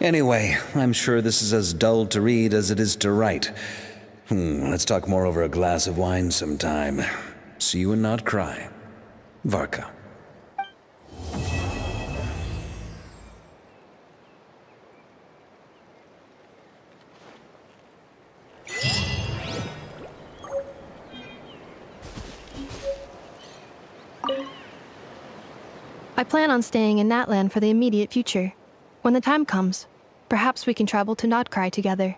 Anyway, I'm sure this is as dull to read as it is to write. Let's talk more over a glass of wine sometime. See you and not cry. Varka. I plan on staying in Natlan for the immediate future. When the time comes, perhaps we can travel to Nodcry together.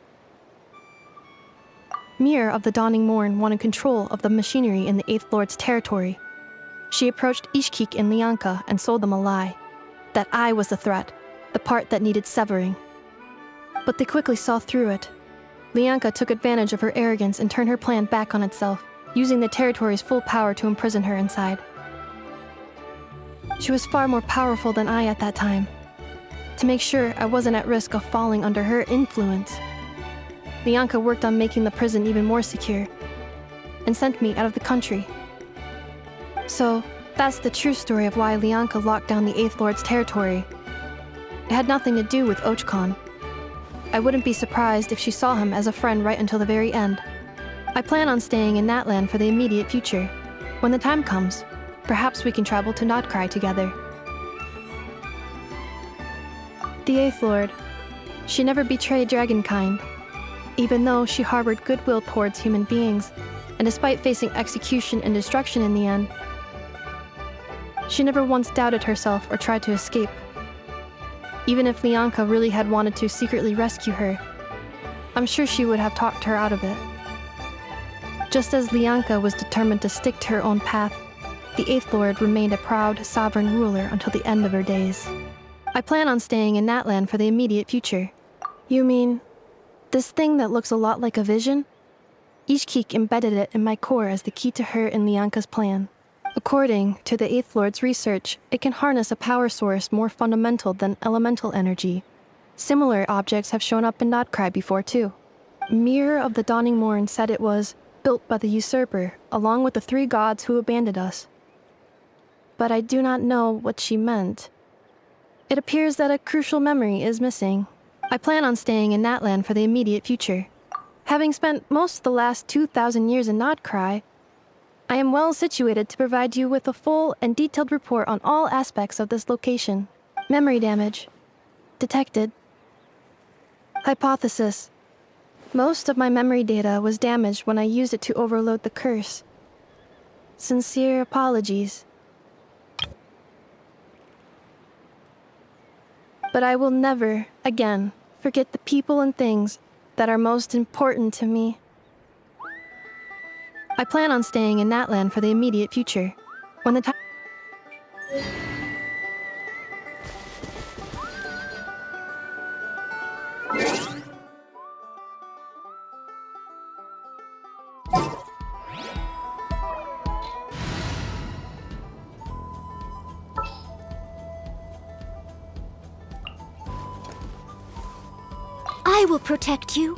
Mirror of the Dawning Morn wanted control of the machinery in the Eighth Lord's territory. She approached Ishkik and Lianka and sold them a lie. That I was the threat, the part that needed severing. But they quickly saw through it. Lianka took advantage of her arrogance and turned her plan back on itself, using the territory's full power to imprison her inside. She was far more powerful than I at that time. To make sure I wasn't at risk of falling under her influence, Lianka worked on making the prison even more secure, and sent me out of the country. So, that's the true story of why Lianka locked down the Eighth Lord's territory. It had nothing to do with Ochkon. I wouldn't be surprised if she saw him as a friend right until the very end. I plan on staying in Natlan for the immediate future. When the time comes, perhaps we can travel to Nodcry together. The Eighth Lord. She never betrayed Dragonkind, even though she harbored goodwill towards human beings, and despite facing execution and destruction in the end, she never once doubted herself or tried to escape. Even if Lianka really had wanted to secretly rescue her, I'm sure she would have talked her out of it. Just as Lianka was determined to stick to her own path, the Eighth Lord remained a proud, sovereign ruler until the end of her days. I plan on staying in Natlan for the immediate future. You mean, this thing that looks a lot like a vision? Ishkik embedded it in my core as the key to her and Lianka's plan. According to the Eighth Lord's research, it can harness a power source more fundamental than elemental energy. Similar objects have shown up in Nodcry before too. Mirror of the Dawning Morn said it was built by the usurper, along with the 3 gods who abandoned us. But I do not know what she meant. It appears that a crucial memory is missing. I plan on staying in Natlan for the immediate future. Having spent most of the last 2,000 years in Nodcry, I am well situated to provide you with a full and detailed report on all aspects of this location. Memory damage. Detected. Hypothesis. Most of my memory data was damaged when I used it to overload the curse. Sincere apologies. But I will never, again, forget the people and things that are most important to me. I plan on staying in Natlan for the immediate future. When the time... I will protect you.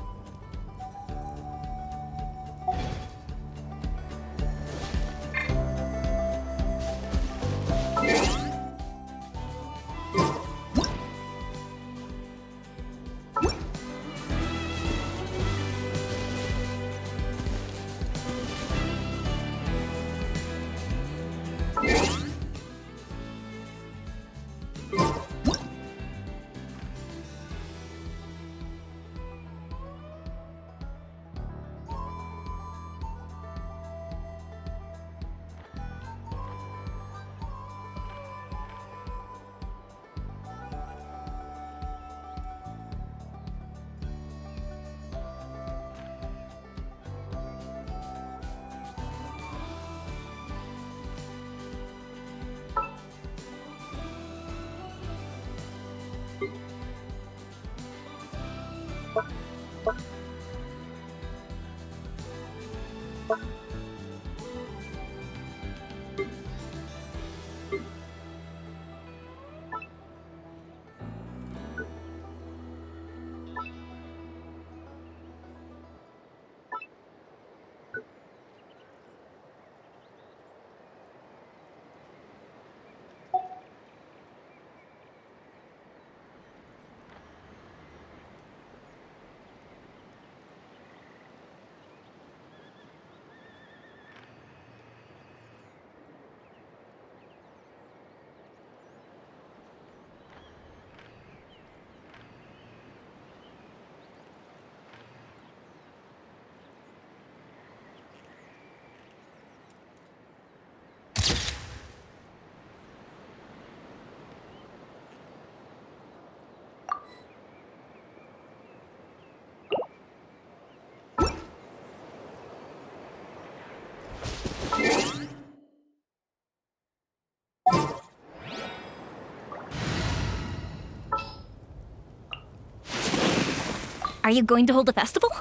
Are you going to hold a festival?